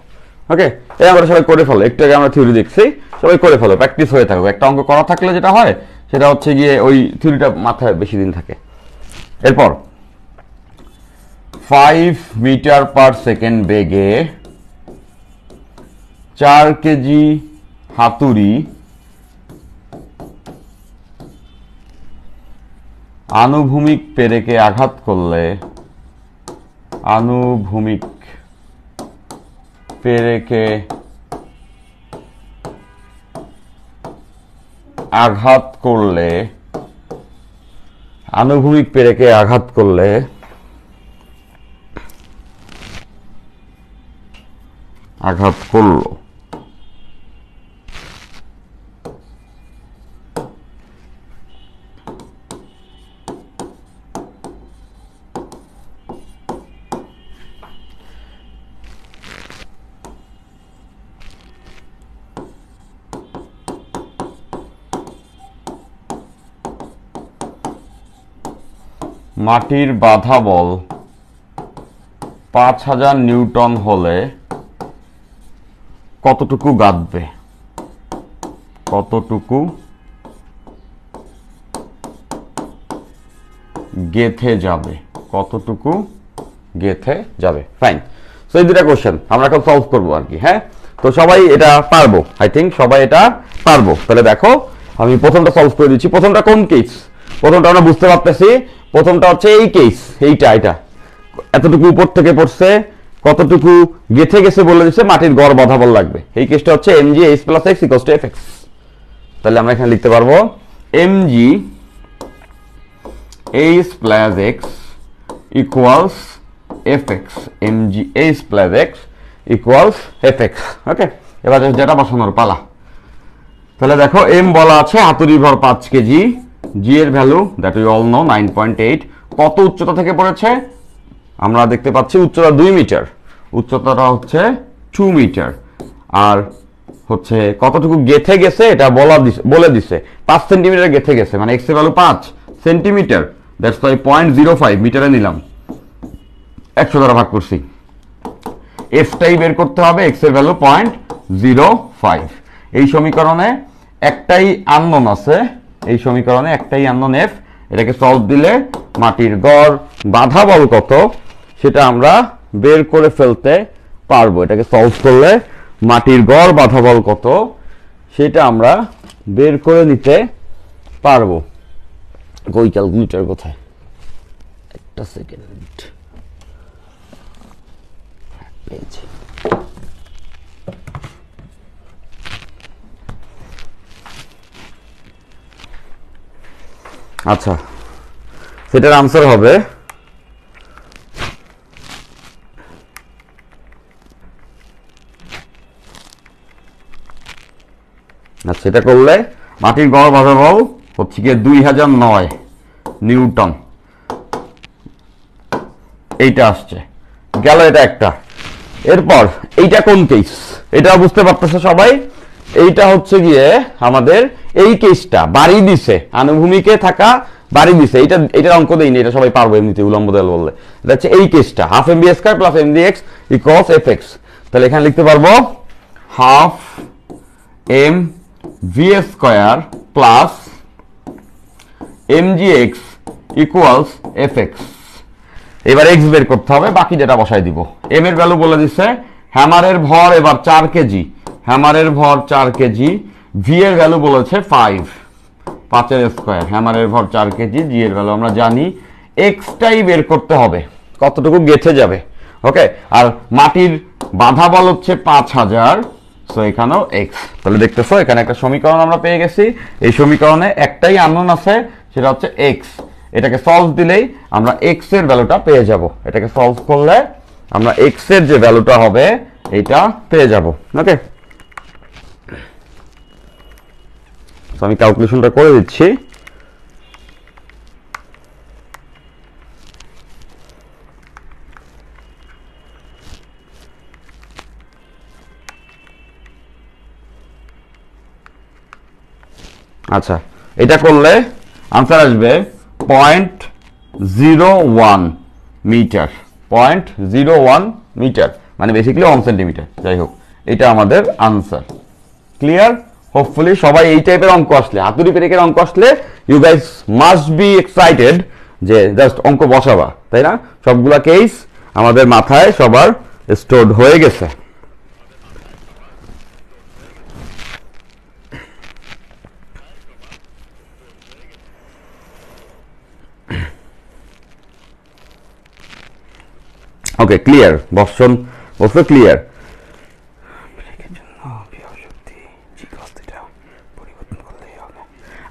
ওকে, এই আমরা সবাই করে ফেলো, একটু আগে আমরা থিওরি দেখছি, সবাই করে ফেলো, প্র্যাকটিস হয়ে থাকবে। একটা অঙ্ক করা থাকলে যেটা হয় সেটা হচ্ছে গিয়ে ওই থিওরিটা মাথায় বেশি দিন থাকে। এরপর 5 মিটার পার সেকেন্ড বেগে 4 কেজি হাতুড়ি আনুভূমিক পেরেকে আঘাত করলে আনুভূমিক পেরেকে আঘাত করলে আঘাত করলো মাটির বাধা বল 5000 নিউটন হলে কতটুকু গাঁথবে? গেথে যাবে? ফাইন। সো এই দুটা কোশ্চেন আমরা এখন সলভ করবো আর কি। হ্যাঁ, তো সবাই এটা পারবো, আই থিঙ্ক সবাই এটা পারবো। তাহলে দেখো আমি প্রথমটা সলভ করে দিচ্ছি। প্রথমটা কোন কেস? প্রথমটা আমরা বুঝতে পারতেছি, প্রথমটা হচ্ছে এই কেস, এটা এতটুকু উপর থেকে পড়ছে, কতটুকু গেথে গেছে বলে দিচ্ছে, মাটির গড় বাধা বল লাগবে। এই কেসটা হচ্ছে mg h + x = fx। তাহলে আমরা এখানে লিখতে পারবো mg h + x equals fx, mg h + x equals fx। ওকে, এবার যেটা বসানোর পালা। তাহলে দেখো এম বলা আছে হাতুড়ি ভর 5 কেজি, জি এর value that we all know 9.8। কত উচ্চতা থেকে পড়েছে আমরা দেখতে পাচ্ছি, উচ্চতা 2 মিটার, উচ্চতাটা হচ্ছে 2 মিটার। আর হচ্ছে কতটুকু গেথে গেছে এটা বলে দিছে 5 সেন্টিমিটার গেথে গেছে, মানে এক্স এর ভ্যালু 5 সেন্টিমিটার, দ্যাটস ওয়াই 0.05 মিটারে নিলাম, 100 দ্বারা ভাগ করছি। এফটাই বের করতে হবে, এক্স এর ভ্যালু 0.05। এই সমীকরণে একটাই আননোন আছে, এই সমীকরণে একটাই আননোন এফ। এটাকে সলভ দিলে মাটির গড় বাধা বল কত সেটা আমরা বের করে ফেলতে পারবো। এটাকে সলভ করলে মাটির গড় বাধা বল কত সেটা আমরা বের করে নিতে পারবো। কই ক্যালকুলেটর কোথায়, একটা সেকেন্ড। আচ্ছা, সেটার আনসার হবে আচ্ছা, এটা করলে মাটির গড় বাধা বল হচ্ছে গিয়ে 2009 নিউটন, এইটা আসছে গেল, এটা একটা। এরপর এইটা কোন কেস এটা বুঝতে পারতেছে সবাই। এইটা হচ্ছে গিয়ে আমাদের এই কেসটা বাড়ি দিছে, আনুভূমিকে থাকা বাড়ি দিছে, এটার অঙ্ক দেয়নি, এটা সবাই পারবো এমনিতে উলম্ব দেয়াল বললে। এটা হচ্ছে এই কেসটা half M B square plus M D X equals F X. তাহলে এখানে লিখতে পারবো half M V square plus M G X equals F X. এবার এক্স বের করতে হবে, বাকি যেটা বসাই দিব। এম এর ভ্যালু বলে দিচ্ছে, হ্যামারের ভর এবার 4 কেজি, হ্যামারের ভর 4 কেজি, ভি এর ভ্যালু বলেছে 5, 5 এর স্কয়ার, হ্যামারের ভর 4 কেজি, জি এর ভ্যালু আমরা জানি, এক্সটাই বের করতে হবে কতটুকু গেথে যাবে। ওকে, আর মাটির বাধা বল হচ্ছে 5000, সো এখানেও এক্স। তাহলে দেখতেছো এখানে একটা সমীকরণ আমরা পেয়ে গেছি। এই সমীকরণে একটাই আননোন আছে, সেটা হচ্ছে এক্স। এটাকে সলভ দিলেই আমরা এক্স এর ভ্যালুটা পেয়ে যাব। এটাকে সলভ করলে আমরা এক্স এর যে ভ্যালুটা হবে এটা পেয়ে যাব। ওকে, তো আমি ক্যালকুলেশনটা করে দিচ্ছি। আচ্ছা, এটা করলে আনসার আসবে 0.01 মিটার, 0.01 মিটার, মানে বেসিক্যালি 1 সেন্টিমিটার। যাই হোক, এটা আমাদের আনসার। ক্লিয়ার? হোপফুলি সবাই এই টাইপের অঙ্ক আসলে, হাতুড়ি পেরেকের অঙ্ক আসলে you guys must be excited যে জাস্ট অঙ্ক বসাবা, তাই না? সবগুলা কেস আমাদের মাথায় সবার স্টোরড হয়ে গেছে। ওকে, ক্লিয়ার? বর্ষণ বলছে ক্লিয়ার।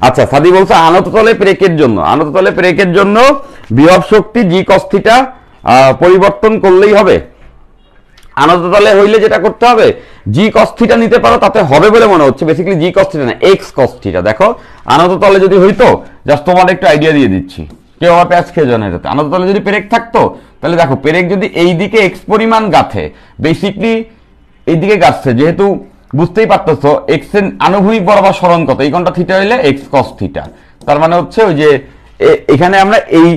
আচ্ছা, সাদি বলছে আনত তলে প্রেকের জন্য, আনত তলে প্রেকের জন্য বিভব শক্তি জি কস থিটা পরিবর্তন করলেই হবে। আনত তলে হইলে যেটা করতে হবে, জি কস থিটা নিতে পারো, তাতে হবে বলে মনে হচ্ছে। বেসিক্যালি জি কস থিটা না, এক্স কস থিটা। দেখো আনত তলে যদি হইতো, জাস্ট তোমার একটু আইডিয়া দিয়ে দিচ্ছি, কেউ আবার প্যাচ খেয়ে জানে এটাতে। আনত তলে যদি পেরেক থাকতো, তাহলে দেখো পেরেক যদি এই দিকে এক্স পরিমাণ গাঁথে, বেসিকলি এইদিকে গাছছে, যেহেতু বুঝতেই পারতেছো এক্স এর আনুভূমিক বরাবর সরণ কত, এই কোণটা থিটা হইলে এক্স কস থিটা। তার মানে হচ্ছে ওই যে এখানে আমরা এই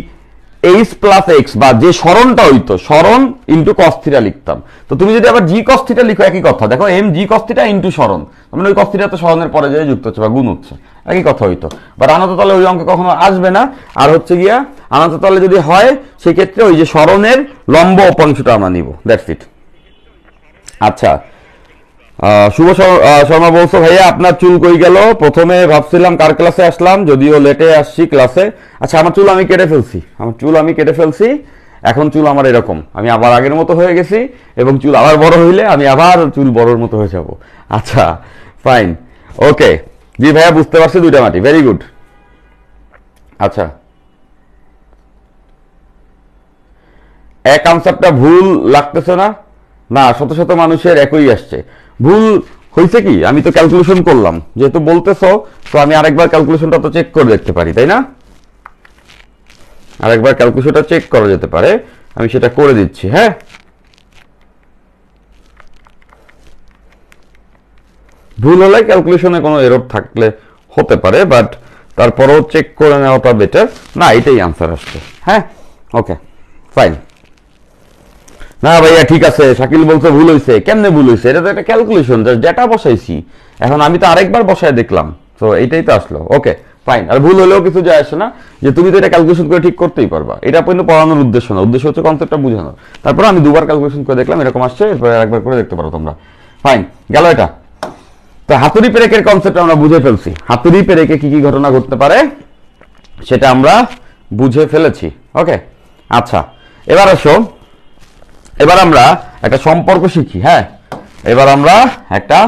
এইচ প্লাস এক্স বা যে সরণটা হইতো, সরণ ইন্টু কস থিটা লিখতাম। তো তুমি যদি আবার জি কস থিটা লিখো, একই কথা। দেখো M G cos theta into সরণ, মানে ওই কস থিটা তো সরণের পরে যে যুক্ত হচ্ছে বা গুণ হচ্ছে, একই কথা হইতো। বাট আনত তলে ওই অঙ্ক কখনো আসবে না। আর হচ্ছে গিয়া আনত তলে যদি হয়, সেক্ষেত্রে ওই যে সরণের লম্ব অপাংশটা আমরা নিব, দ্যাটস ইট। আচ্ছা, শুভ শর্মা বলছো ভাইয়া আপনার চুল কই গেল? প্রথমে ভাবছিলাম কার ক্লাসে আসলাম, যদিও লেটে আসছি ক্লাসে। আচ্ছা, আমার চুল আমি কেটে ফেলছি, এখন চুল আমার এরকম, আমি আবার আগের মতো হয়ে গেছি, এবং চুল আবার বড় হইলে আমি আবার চুল বড়র মতো হয়ে যাব। আচ্ছা, ফাইন, ওকে। জি ভাইয়া, বুঝতে পারছি, দুইটা মাটি, ভেরি গুড। আচ্ছা, এক আনসারটা ভুল লাগতেছে না? না, শত শত মানুষের একই আসছে। ভুল হয়েছে কি, আমি তো ক্যালকুলেশন করলাম, যেহেতু বলতেছো তো আমি আরেকবার ক্যালকুলেশনটা তো চেক করে দেখতে পারি, তাই না? আরেকবার ক্যালকুলেশনটা চেক করা যেতে পারে, আমি সেটা করে দিচ্ছি। হ্যাঁ, ভুল হলে ক্যালকুলেশনে কোনো এরর থাকলে হতে পারে, বাট তারপরেও চেক করে নেওয়াটা বেটার। না, এটাই আনসার আসছে। হ্যাঁ, ওকে, ফাইন। না ভাইয়া ঠিক আছে, শাকিল বলছে ভুল হয়েছে। কেমনে ভুল হয়েছে? এটা তো একটা ক্যালকুলেশন, ডেটা বসাইছি, এখন আমি তো আরেকবার বসায় দেখলাম, তো এইটাই তো আসলো। ওকে, ফাইন। আর ভুল হলেও কিছু যায় আসে না, যে তুমি তো এটা ক্যালকুলেশন করে ঠিক করতেই পারবা। এটা কিন্তু পড়ানোর উদ্দেশ্য না, উদ্দেশ্য হচ্ছে কনসেপ্টটা বোঝানো। তারপর আমি দুবার ক্যালকুলেশন করে দেখলাম এরকম আসছে, এরপরে একবার করে দেখতে পারো তোমরা। ফাইন, গেল এটা। তো হাতুড়ি পেরেকের কনসেপ্ট আমরা বুঝে ফেলছি। হাতুড়ি পেরেকে কি কি ঘটনা ঘটতে পারে সেটা আমরা বুঝে ফেলেছি। ওকে, আচ্ছা, এবার আসো, এবার আমরা একটা সম্পর্ক শিখি। হ্যাঁ, এবার আমরা একটা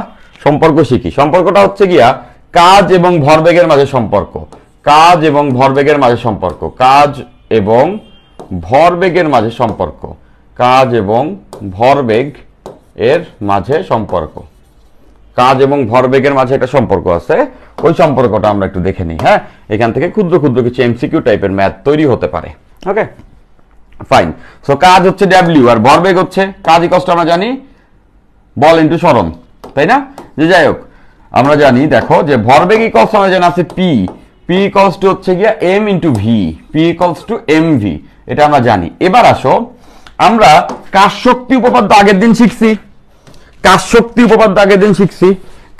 সম্পর্ক শিখি। সম্পর্কটা হচ্ছে গিয়া কাজ এবং ভরবেগের মাঝে সম্পর্ক। কাজ এবং ভরবেগের মাঝে সম্পর্ক। কাজ এবং ভরবেগের মাঝে সম্পর্ক। কাজ এবং ভরবেগ এর মাঝে সম্পর্ক। কাজ এবং ভরবেগের মাঝে একটা সম্পর্ক আছে, ওই সম্পর্কটা আমরা একটু দেখে নিই। হ্যাঁ, এখান থেকে ক্ষুদ্র ক্ষুদ্র কিছু এমসিকিউ টাইপের ম্যাথ তৈরি হতে পারে। ওকে, ফাইন। সো কাজ হচ্ছে ডাব্লিউ আর ভরবেগ হচ্ছে, কাজ ইকুয়ালস টু আমরা জানি বল ইনটু সরণ, তাই না? যে যাই হোক, আমরা জানি, দেখো যে ভরবেগ ইকুয়ালস আমরা জানি আছে পি। পি ইকুয়ালস টু হচ্ছে গিয়া M into V. P equals to M V, এটা আমরা জানি। এবার আসো, আমরা কাজ শক্তি উপপাদ্য আগের দিন শিখছি। কাজ শক্তি উপপাদ্য আগের দিন শিখছি।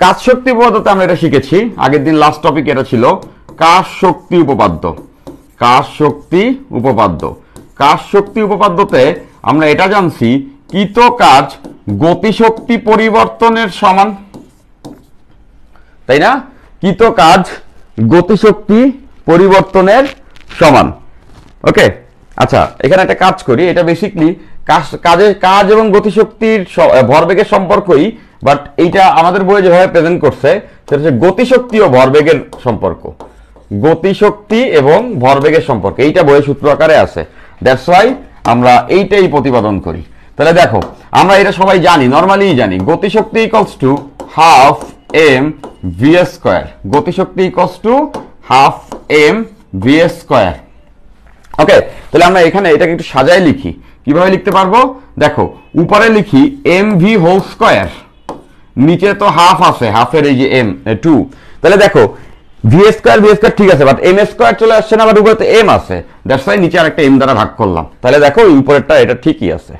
কাজ শক্তি উপপাদ্যতে আমরা এটা শিখেছি আগের দিন, লাস্ট টপিক এটা ছিল কাজ শক্তি উপপাদ্য। কাজ শক্তি উপপাদ্য। কাজ শক্তি উপপাদ্যতে আমরা এটা জানছি, কৃত কাজ গতিশক্তি পরিবর্তনের সমান, তাই না? কৃত কাজ গতিশক্তি পরিবর্তনের সমান। ওকে, আচ্ছা, এখানে একটা কাজ করি। এটা বেসিকলি কাজ এবং গতিশক্তির ভরবেগের সম্পর্কই, বাট এইটা আমাদের বইয়ে যেভাবে প্রেজেন্ট করছে সেটা হচ্ছে গতিশক্তি ও ভরবেগের সম্পর্ক। গতিশক্তি এবং ভরবেগের সম্পর্ক, এইটা বইয়ের সূত্র আকারে আছে। দ্যাটস ওয়াই আমরা এইটাই প্রতিপাদন করি। তাহলে দেখো, আমরা এটা সবাই জানি, নর্মালি জানি, গতিশক্তি equals to half M V square. গতিশক্তি equals to half M V square. Okay, তাহলে আমরা এখানে এটাকে একটু সাজায় লিখি। কিভাবে লিখতে পারবো? দেখো, উপরে লিখি এম ভি হোল স্কয়ার, নিচে তো হাফ আছে, হাফের এই যে এম 2। তাহলে দেখো ভি স্কয়ার ঠিক আছে, বাট এম স্কয়ার চলে আসছে না, বাট উপরে তো এম আছে, দ্যাটস ওয়াই নিচে আরেকটা এম দ্বারা ভাগ করলাম। তাহলে দেখো এই উপরেরটা এটা ঠিকই আছে,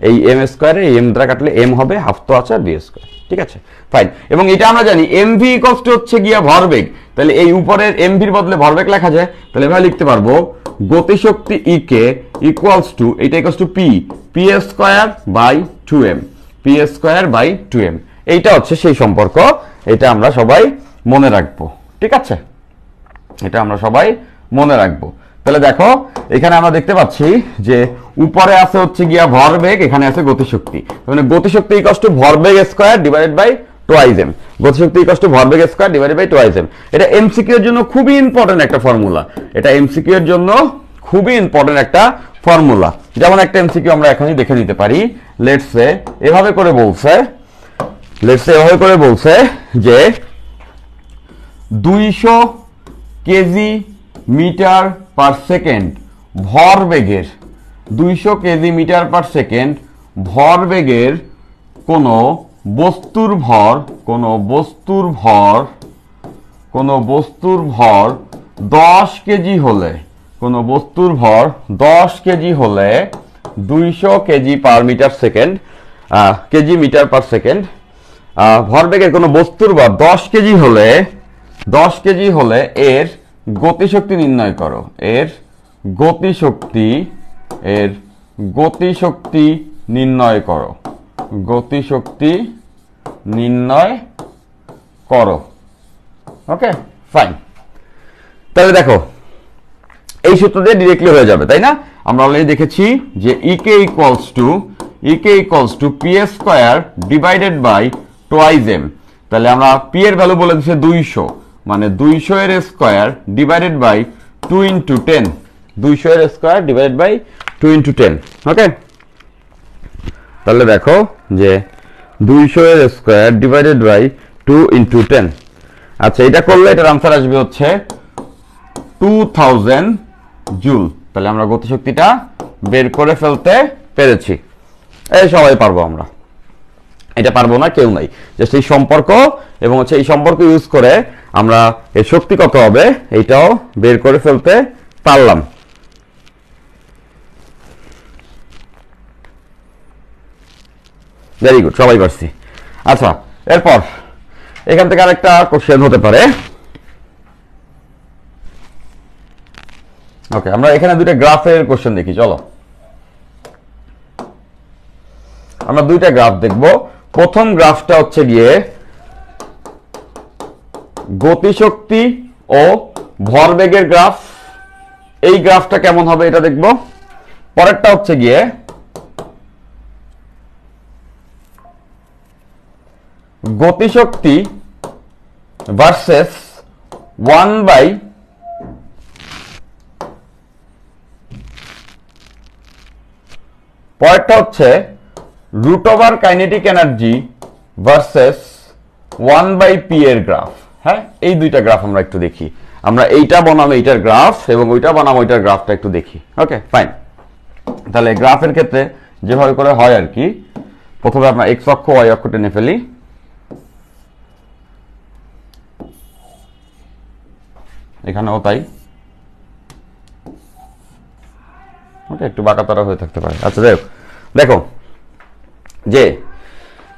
এই এম স্কয়ারে এই এম দ্বারা কাটলে এম হবে, হাফ তো আছে, আর ভি স্কয়ার, ঠিক আছে, ফাইন। এবং এটা আমরা জানি এম ভি ইকুয়ালস টু হচ্ছে গিয়া ভরবেগ। তাহলে এই উপরের এম ভির বদলে ভরবেগ লেখা যায়। তাহলে এভাবে লিখতে পারবো, গতিশক্তি ই কে ইকুয়ালস টু, এটা equals to P, P square by 2m, P square by 2m। এইটা হচ্ছে সেই সম্পর্ক, এটা আমরা সবাই মনে রাখবো, ঠিক আছে? এটা আমরা সবাই মনে রাখবো। তাহলে দেখো, এখানে আমরা দেখতে পাচ্ছি যে উপরে আছে হচ্ছে গিয়া ভরবেগ, এখানে আছে গতিশক্তি। মানে গতিশক্তি ইকুয়ালস টু ভরবেগ square divided by twice M. গতিশক্তি ইকুয়ালস টু ভরবেগ square divided by twice M. এটা এমসিকিউ এর জন্য খুবই ইম্পর্টেন্ট একটা ফর্মুলা। এটা এমসিকিউ এর জন্য খুবই ইম্পর্টেন্ট একটা ফর্মুলা। যেমন একটা এমসিকিউ আমরা এখনই দেখে নিতে পারি। লেটস সে এভাবে করে বলছে, যে 200 কেজি মিটার পার সেকেন্ড ভরবেগের, 200 কেজি মিটার পার সেকেন্ড ভরবেগের কোনো বস্তুর ভর 10 কেজি হলে, কোনো বস্তুর ভর 10 কেজি হলে 200 KG per metre second, KG metre per second ভরবেগের কোনো বস্তুর ভর 10 কেজি হলে এর গতিশক্তি নির্ণয় করো। এর গতিশক্তি নির্ণয় করো। গতিশক্তি নির্ণয় করো। ওকে, ফাইন। তাহলে দেখো, এই সূত্র দিয়ে ডিরেক্টলি হয়ে যাবে, তাই না? আমরা অলরেডি দেখেছি যে E K equals to P square divided by twice M. তাহলে আমরা পি এর ভ্যালু বলে দিচ্ছে 200, মানে 200 এর স্কয়ার ডিভাইডেড বাই 2 ইন্টু 10। 200 এর স্কয়ার ডিভাইডেড বাই 2 ইন্টু 10। ওকে, তাহলে দেখো যে 200 এর স্কয়ার ডিভাইডেড বাই 2 ইনটু 10। আচ্ছা, এটা করলে এটার आंसर আসবে হচ্ছে 2000 জুল। তাহলে আমরা গতিশক্তিটা বের করে ফেলতে পেরেছি। এই সবাই পারবো আমরা, এটা পারবো না কেউ নাই। জাস্ট এই সম্পর্ক এবং হচ্ছে এই সম্পর্ক ইউজ করে আমরা এর শক্তি কত হবে এইটাও বের করে ফেলতে পারলাম। ভেরি গুড, সবাই পারছি। আচ্ছা, এরপর এখান থেকে আরেকটা কোশ্চেন হতে পারে। ওকে, আমরা এখানে দুইটা গ্রাফের কোশ্চেন দেখি। চলো আমরা দুইটা গ্রাফ দেখব। প্রথম গ্রাফটা হচ্ছে গিয়ে গতিশক্তি ও ভরবেগের গ্রাফ। এই গ্রাফটা কেমন হবে এটা দেখব। পরেরটা হচ্ছে গিয়ে গতিশক্তি ভার্সেস 1 বাই পরেরটা হচ্ছে root over kinetic energy versus 1 by P এর গ্রাফ। হ্যাঁ, এই দুইটা গ্রাফ আমরা একটু দেখি। আমরা এইটা বানাবো এইটার গ্রাফ এবং ওইটা বানাবো ওইটার গ্রাফটা একটু দেখি। ওকে, ফাইন। তাহলে গ্রাফের ক্ষেত্রে যেভাবে করে হয় আর কি, প্রথমে আমরা এক্স অক্ষ ওয়াই অক্ষ টেনে ফেলি। এখানেও তাই, ওটা একটু বাঁকাতারা হয়ে থাকতে পারে। আচ্ছা, দেখো যে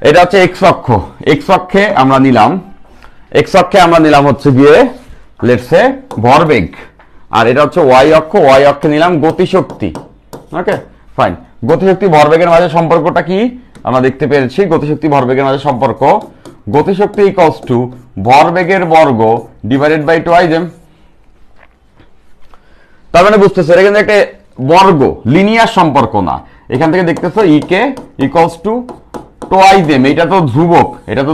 এটা হচ্ছে এক্স অক্ষ। এক্স অক্ষে আমরা নিলাম হচ্ছে গিয়ে লেটস সে ভরবেগ, আর এটা হচ্ছে ওয়াই অক্ষ। ওয়াই অক্ষে নিলাম গতিশক্তি। ওকে, ফাইন। গতিশক্তি ভরবেগের মাঝে সম্পর্কটা কি আমরা দেখতে পেরেছি। গতিশক্তি ভরবেগের মাঝে সম্পর্ক, গতিশক্তি ইকুয়ালস টু ভরবেগের বর্গ ডিভাইডেড বাই টুয়াইজ এম। তার মানে বুঝতেছো এটা কিন্তু একটা বর্গ, লিনিয়ার সম্পর্ক না। এখান থেকে দেখতেছো ই K equals two twice M. এটা তো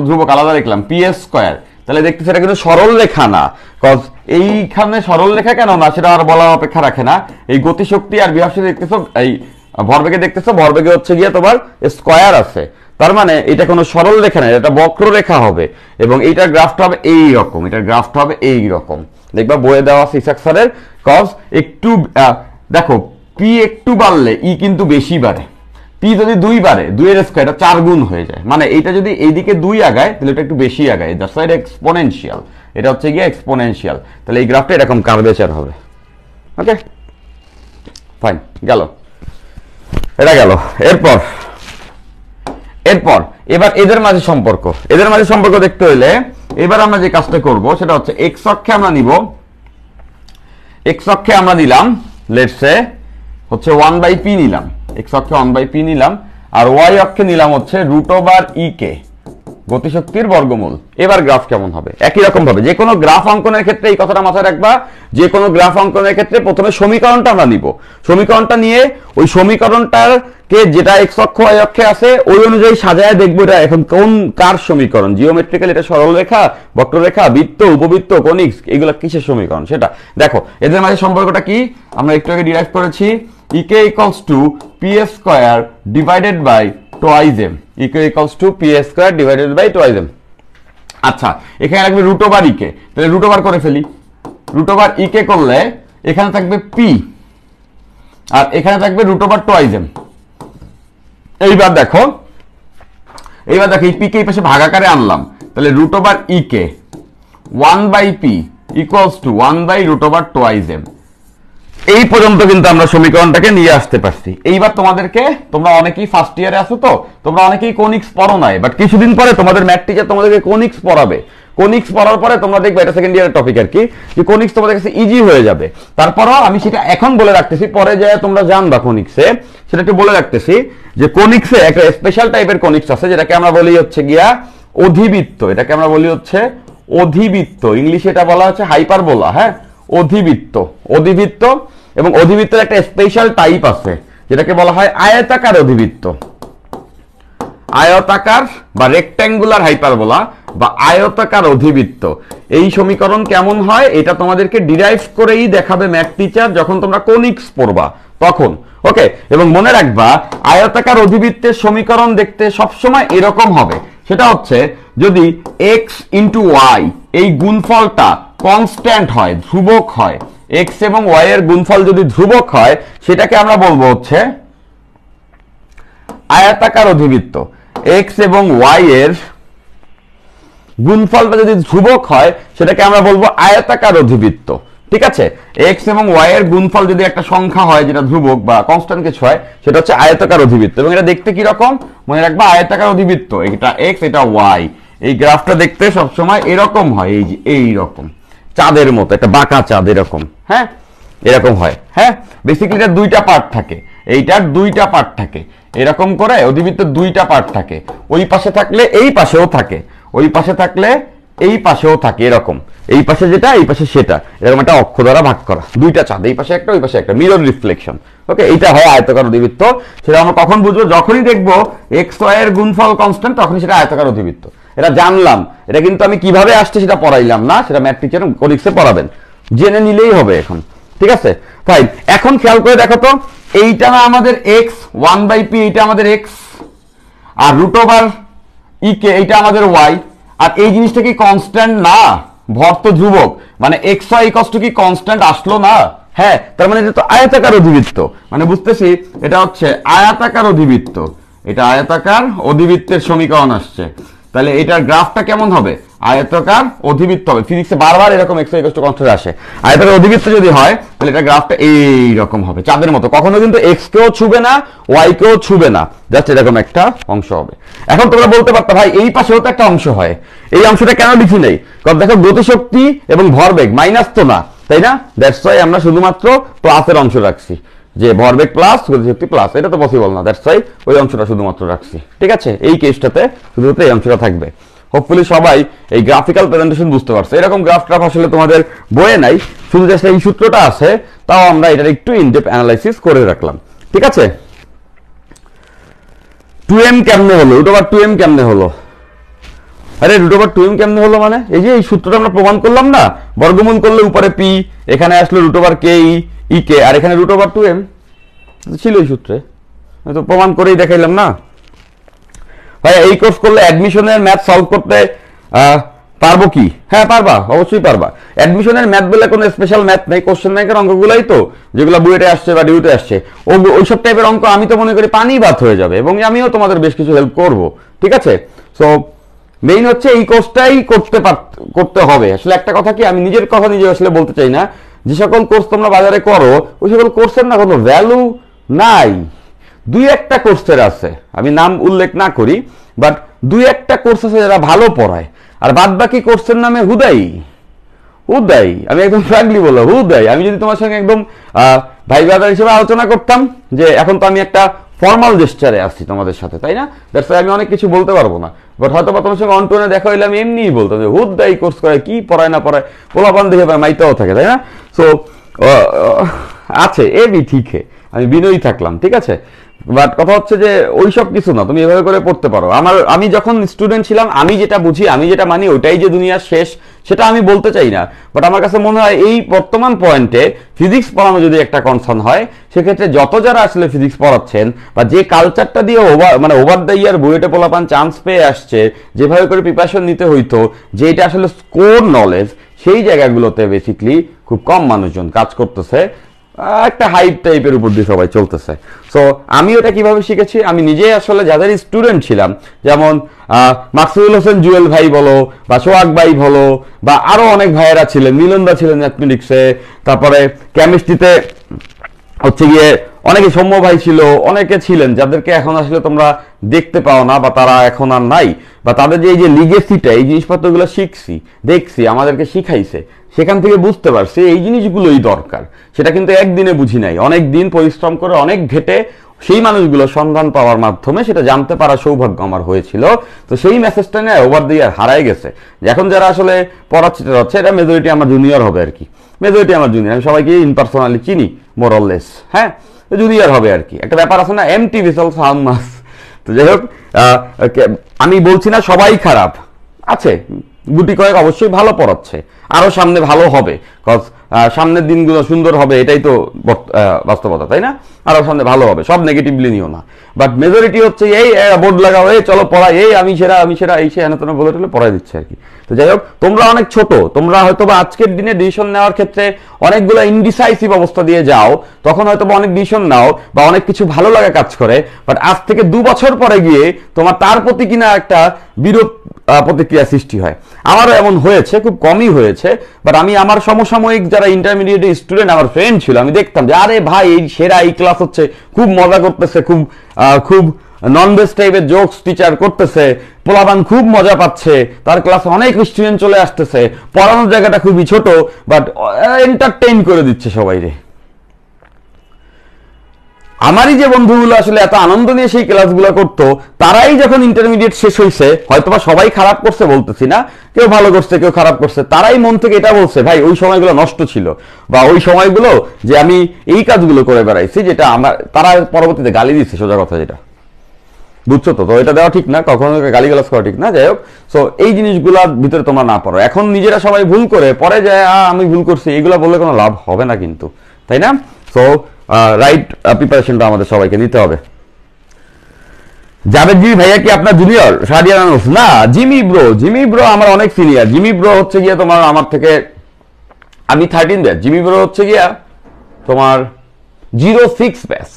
ধ্রুবক, আলাদা লিখলাম পি এস স্কয়ার। তাহলে দেখতেছো এটা কিন্তু সরল রেখা না। কজ এইখানে সরল রেখা কেন না সেটা আর বলার অপেক্ষা রাখে না। এই গতিশক্তি আর বিভব শক্তি দেখতেছো, এই ভরবেগে দেখতেছো, ভরবেগে হচ্ছে গিয়ে তোমার স্কয়ার আছে। তার মানে এটা কোনো সরল রেখা না, এটা বক্ররেখা হবে। এবং এইটার গ্রাফটা হবে এই রকম, দেখবা বইয়ে দেওয়া আছে ইসাক স্যারের। কজ একটু দেখো, পি একটু বাড়লে ই কিন্তু বেশি বাড়ে। পি যদি 2 বাড়ে, 2 এর স্কয়ার, এটা 4 গুণ হয়ে যায়। মানে এইটা যদি এইদিকে 2 আগায় তাহলে এটা একটু বেশি আগায়। That's why exponential. এটা হচ্ছে গিয়ে এক্সপোনেনশিয়াল। তাহলে এই গ্রাফটা এরকম কার্ভেচার হবে। ওকে, ফাইন, গেল, এটা গেল। এরপর এবার এদের মাঝে সম্পর্ক দেখতে হইলে এবার আমরা যে কাজটা করব সেটা হচ্ছে এক্স অক্ষে আমরা নিলাম লেটস সে হচ্ছে 1 বাই পি নিলাম। এক্স অক্ষে 1 বাই পি নিলাম, আর ওয়াই অক্ষে নিলাম হচ্ছে রুট ওভার ই কে, গতিশক্তির বর্গমূল। এবার গ্রাফ কেমন হবে? একই রকম ভাবে যে কোনো গ্রাফ অঙ্কনের ক্ষেত্রে এই কথাটা মাথায় রাখবা, যে কোনো গ্রাফ অঙ্কনের ক্ষেত্রে প্রথমে সমীকরণটা আমরা নিব। সমীকরণটা নিয়ে ওই সমীকরণটাকে যেটা এক্স অক্ষ ওয়াই অক্ষে আছে ওই অনুযায়ী সাজায় দেখবো এটা এখন কার সমীকরণ। জিওমেট্রিক্যাল এটা সরল রেখা, বক্ররেখা, বৃত্ত, উপবৃত্ত, কনিক্স, এগুলো কিসের সমীকরণ সেটা দেখো। এদের মাঝে সম্পর্কটা কি আমরা একটু আগে ডিরাইভ করেছি। E K equals to P square divided by twice M. E K equals to P square divided by twice M. আচ্ছা, এখানে রাখবে রুট ওভার ইকে। তাহলে রুট ওভার করে ফেলি। রুট ওভার ইকে করলে এখানে থাকবে পি আর এখানে থাকবে রুট ওভার টুয়াইজ এম। এইবার দেখো এই পি কে এই পাশে ভাগাকারে আনলাম। তাহলে root over E K 1 by P equals to 1 by root over twice M. এই পর্যন্ত কিন্তু আমরা সমীকরণটাকে নিয়ে আসতে পারছি। এইবার তোমরা অনেকেই ফার্স্ট ইয়ারে আছো, তো তোমরা অনেকেই কোনিক্স পড়ো নাই, বাট কিছুদিন পরে তোমাদের ম্যাথ টিচার তোমাদেরকে কোনিক্স পড়াবে। কোনিক্স পড়ার পরে তোমরা দেখবে এটা সেকেন্ড ইয়ারের টপিক আর কি, যে কোনিক্স তোমাদের কাছে ইজি হয়ে যাবে। তারপরও আমি সেটা এখন বলে রাখতেছি, পরে যায় তোমরা জানবা কোনিক্সে, সেটা একটু বলে রাখতেছি যে কোনিক্সে একটা স্পেশাল টাইপের কোনিক্স আছে যেটাকে আমরা বলি হচ্ছে গিয়া অধিবৃত্ত। এটাকে আমরা বলি হচ্ছে অধিবৃত্ত, ইংলিশে এটা বলা হচ্ছে হাইপারবোলা। হ্যাঁ, অধিবৃত্ত এবং অধিবৃত্তের একটা স্পেশাল টাইপ আছে যেটাকে বলা হয় আয়তাকার অধিবৃত্ত, আয়তাকার বা রেক্ট্যাঙ্গুলার হাইপারবোলা, বা আয়তাকার অধিবৃত্ত। এই সমীকরণ কেমন হয় এটা তোমাদেরকে ডিরাইভ করেই দেখাবে ম্যাথ টিচার যখন তোমরা কোনিক্স পড়বা তখন। ওকে, এবং মনে রাখবা আয়তাকার অধিবৃত্তের সমীকরণ দেখতে সবসময় এরকম হবে। সেটা হচ্ছে যদি x ইন্টু ওয়াই এই গুণফলটা কনস্ট্যান্ট হয়, ধ্রুবক হয়, x এবং y এর গুণফল যদি ধ্রুবক হয় সেটাকে আমরা বলবো হচ্ছে আয়তাকার অধিবৃত্ত। x এবং y এর গুণফলটা যদি ধ্রুবক হয় সেটাকে আমরা বলবো আয়তাকার অধিবৃত্ত। ঠিক আছে, x এবং y এর গুণফল যদি একটা সংখ্যা হয় যেটা ধ্রুবক বা কনস্ট্যান্ট কিছু হয় সেটা হচ্ছে আয়তাকার অধিবৃত্ত। এবং এটা দেখতে কি রকম মনে রাখবা, আয়তাকার অধিবৃত্ত, এটা x এটা y, এই গ্রাফটা দেখতে সবসময় এরকম হয়, এই যে এইরকম চাঁদের মতো একটা বাঁকা চাঁদ এরকম, হ্যাঁ এরকম হয়। হ্যাঁ, বেসিক্যালি এটা দুইটা পার্ট থাকে, এইটার দুইটা পার্ট থাকে, এরকম করে অধিবৃত্তের দুইটা পার্ট থাকে, ওই পাশে থাকলে এই পাশেও থাকে, ওই পাশে থাকলে এই পাশেও থাকে, এরকম এই পাশে যেটা এই পাশে সেটা, এরকম একটা অক্ষ দ্বারা ভাগ করা, দুইটা চাঁদ, এই পাশে একটা ওই পাশে একটা, মিরর রিফ্লেকশন। ওকে, এটা হয় আয়তাকার অধিবৃত্ত। সেটা আমরা কখন বুঝবো, যখনই দেখবো এক্স ওয়াই এর গুণফল কনস্ট্যান্ট তখনই সেটা আয়তাকার অধিবৃত্ত। এটা জানলাম, এটা কিন্তু আমি কিভাবে আসছে সেটা পড়াইলাম না, সেটা ম্যাথ টিচার কোনিক্সে পড়াবেন, জেনে নিলেই হবে এখন। ঠিক আছে ফাইন, এখন খেয়াল করে দেখো তো, এইটা না আমাদের x 1/p, এইটা আমাদের x, আর রুট ওভার ই কে এইটা আমাদের y, আর এই জিনিসটা কি কনস্ট্যান্ট না, ভর তো ধ্রুবক, মানে x y ইকুয়ালস টু কি কনস্ট্যান্ট আসলো না? হ্যাঁ, তার মানে এটা তো আয়তাকার অধিবৃত্ত, মানে বুঝতেছি এটা হচ্ছে আয়তাকার অধিবৃত্ত, এটা আয়তাকার অধিবৃত্তের সমীকরণ আসছে। তাহলে এটার গ্রাফটা কেমন হবে, আয়তাকার অধিবৃত্ত হবে। ফিজিক্সে বারবার এরকম x y equals to constant আসে, আয়তাকার অধিবৃত্ত যদি হয় তাহলে এটা গ্রাফটা এই রকম হবে, চাঁদের মতো, কখনো কিন্তু x কেও ছুবে না y কেও ছুবে না, জাস্ট এরকম একটা অংশ হবে। এখন তোমরা বলতে পারতো ভাই এই পাশেও তো একটা অংশ হয়, এই অংশটা কেন লিখি নেই? কারণ দেখো গতিশক্তি এবং ভরবেগ মাইনাস তো না, তাই না? দ্যাটস ওয়াই আমরা শুধুমাত্র প্লাসের অংশ রাখছি, যে ভরবেগ প্লাস গতিশক্তি প্লাস, এটা তো পসিবল না, দ্যাটস ওয়াই ওই অংশটা শুধুমাত্র রাখছি। ঠিক আছে, এই কেসটাতে শুধুমাত্র এই অংশটা থাকবে। হোপফুলি সবাই এই গ্রাফিক্যাল প্রেজেন্টেশন বুঝতে পারছে। এরকম গ্রাফ আসলে তোমাদের বইয়ে নাই, শুধু জাস্ট এই সূত্রটা আছে, তাও আমরা এটার একটু ইনডেপথ অ্যানালাইসিস করে রাখলাম। ঠিক আছে, 2m কেমনে হলো, √2m কেমনে হলো? আরে √2m কেমনে হলো মানে এই যে এই সূত্রটা আমরা প্রমাণ করলাম না, বর্গমূল করলে উপরে p, এখানে আসলো √k ই কে, আর এখানে √2m ছিল এই সূত্রে, তো প্রমাণ করেই দেখাইলাম না। ভাই এই কোর্স করলে অ্যাডমিশনের ম্যাথ সলভ করতে পারবো কি? হ্যাঁ পারবা, অবশ্যই পারবা। অ্যাডমিশনের ম্যাথ বলে কোনো স্পেশাল ম্যাথ নেই, কোশ্চেন ব্যাংকের অঙ্কগুলাই তো যেগুলো বুয়েটে আসছে বা ডিউতে আসছে, ওইসব টাইপের অঙ্ক আমি তো মনে করি পানি ভাত হয়ে যাবে, এবং আমিও তোমাদের বেশ কিছু হেল্প করব। ঠিক আছে, সো মেইন হচ্ছে এই কোর্সটাই করতে হবে। আসলে একটা কথা কি, আমি নিজের কথা নিজে আসলে বলতে চাই না, যে সকল কোর্স তোমরা বাজারে করো ওই সকল কোর্সের না কোনো ভ্যালু নাই। দুই একটা কোর্সের আছে, আমি নাম উল্লেখ না করি, বাট দুই একটা কোর্স আছে যারা ভালো পড়ায়, আর বাদ বাকি কোর্সের নামে হুদাই, আমি একদম ফ্র্যাঙ্কলি বললাম হুদাই। আমি যদি তোমার সঙ্গে একদম ভাই ব্রাদার হিসেবে আলোচনা করতাম, যে এখন তো আমি একটা ফর্মাল জেস্টারে আসছি তোমাদের সাথে, তাই না? দ্যাটস আমি অনেক কিছু বলতে পারবো না, বাট হয়তো বা তোমার সঙ্গে অনটোনে দেখা হইলে আমি এমনিই বলতাম যে হুদাই কোর্স করে, কি পড়ায় না পড়ায়, পোলাপান দেখে মাইতেও থাকে, তাই না? সো আছে এবি ঠিক, আমি বিনয়ী থাকলাম। ঠিক আছে, বাট কথা হচ্ছে যে ওইসব কিছু না, তুমি এভাবে করে পড়তে পারো। আমি যখন স্টুডেন্ট ছিলাম আমি যেটা বুঝি, আমি যেটা মানি, ওইটাই যে দুনিয়ার শেষ সেটা আমি বলতে চাই না, বাট আমার কাছে মনে হয় এই বর্তমান পয়েন্টে ফিজিক্স পড়ানো যদি একটা কনসার্ন হয়, সেক্ষেত্রে যত যারা আসলে ফিজিক্স পড়াচ্ছেন বা যে কালচারটা দিয়ে ওভার দ্য ইয়ার বুয়েটে পোলাপান চান্স পেয়ে আসছে, যেভাবে করে প্রিপারেশন নিতে হইতো, যেটা আসলে স্কোর নলেজ, সেই জায়গাগুলোতে বেসিকলি খুব কম মানুষজন কাজ করতেছে, একটা হাইপ টাইপের উপর দিয়ে সবাই চলতেছে। সো আমি ওটা কিভাবে শিখেছি, আমি নিজে আসলে যাদের স্টুডেন্ট ছিলাম, যেমন মাকসুদুল হোসেন জুয়েল ভাই বলো, বা সোহাগ ভাই বলো, বা আরো অনেক ভাইয়েরা ছিলেন, মিলনদা ছিলেন ম্যাথমেটিক্সে, তারপরে কেমিস্ট্রিতে হচ্ছে গিয়ে অনেকে, সৌম্য ভাই ছিল, অনেকে ছিলেন যাদেরকে এখন আসলে তোমরা দেখতে পাও না, বা তারা এখন আর নাই, বা তাদের যে এই যে লিগেসিটা, এই জিনিসপত্রগুলো শিখছি, দেখছি, আমাদেরকে শিখাইছে, সেখান থেকে বুঝতে পারছি এই জিনিসগুলোই দরকার। সেটা কিন্তু একদিনে বুঝি নাই, অনেক দিন পরিশ্রম করে, অনেক ঘেটে সেই মানুষগুলো সন্ধান পাওয়ার মাধ্যমে সেটা জানতে পারা সৌভাগ্য আমার হয়েছিল। তো সেই মেসেজটা নিয়ে ওভার দ্য ইয়ার হারাই গেছে। এখন যারা আসলে পড়াচ্ছে এটা মেজরিটি আমার জুনিয়র হবে আর কি, মেজরিটি আমার জুনিয়র, আমি সবাইকে ইনপার্সোনালি চিনি মোরলেস, হ্যাঁ জুনিয়র হবে আর কি। একটা ব্যাপার আছে না, এমটি ভিসেলস হাম মাস। তো যাই হোক, আমি বলছি না সবাই খারাপ, আছে, গুটি কয়েক অবশ্যই ভালো পড়াচ্ছে, আরো সামনে ভালো হবে, কজ সামনের দিনগুলো সুন্দর হবে, এটাই তো বাস্তবতা, তাই না? আরো সামনে ভালো হবে, সব নেগেটিভলি নিও না। বাট মেজরিটি হচ্ছে এই বোর্ড লাগাও, এই চলো পড়াই, এই আমি সেরা এই সে এনে বলে টলে পড়াই দিচ্ছে আর কি। তো যাই হোক, তোমরা অনেক ছোট, তোমরা হয়তো বা আজকের দিনে ডিসিশন নেওয়ার ক্ষেত্রে অনেকগুলো ইনডিসাইসিভ অবস্থা দিয়ে যাও, তখন হয়তো বা অনেক ডিসিশন নাও বা অনেক কিছু ভালো লাগা কাজ করে, বাট আজ থেকে 2 বছর পরে গিয়ে তোমার তার প্রতি কিনা একটা বিরূপ প্রতিক্রিয়া সৃষ্টি হয়। আমারও এমন হয়েছে, খুব কমই হয়েছে, বাট আমি আমার সমসাময়িক যারা ইন্টারমিডিয়েট স্টুডেন্ট আমার ফ্রেন্ড ছিল, আমি দেখতাম যে আরে ভাই এই সেরা, এই ক্লাস হচ্ছে, খুব মজা করতেছে, খুব নন বেস টাইপের জোকস টিচার করতেছে, পোলাপান খুব মজা পাচ্ছে, তার ক্লাসে অনেক স্টুডেন্ট চলে আসতেছে, পড়ানোর জায়গাটা খুবই ছোট, বাট এন্টারটেইন করে দিচ্ছে সবাই রে। আমারই যে বন্ধুগুলো আসলে এত আনন্দ নিয়ে সেই ক্লাসগুলো করতো, তারাই যখন ইন্টারমিডিয়েট শেষ হয়েছে, হয়তোবা সবাই খারাপ করছে বলতেছি না, কেউ ভালো করছে কেউ খারাপ করছে, তারাই মন থেকে এটা বলছে ভাই ওই সময়গুলো নষ্ট ছিল, বা ওই সময়গুলো যে আমি এই কাজগুলো করে বেড়াইছি, যেটা আমার তারা পরবর্তীতে গালি দিচ্ছে, সোজা কথা যেটা, বুঝছো তো? তো এটা দেওয়া ঠিক না, কখনো গালিগালাজ করা ঠিক না। যাই হোক, সো এই জিনিসগুলোর ভিতরে তোমরা না পড়ো। এখন নিজেরা সবাই ভুল করে পরে যায় আমি ভুল করছি, এগুলো বললে কোনো লাভ হবে না কিন্তু, তাই না? সো রাইট প্রিপারেশনটা আমাদের সবাইকে নিতে হবে। জাভেদ জি ভাইয়া কি আপনার জুনিয়র? শাহরিয়ার আনুস না, জিমি ব্রো আমার অনেক সিনিয়র। জিমি ব্রো হচ্ছে গিয়ে তোমার আমার থেকে, আমি 13 ব্যাচ, জিমি ব্রো হচ্ছে গিয়া তোমার 06 ব্যাচ,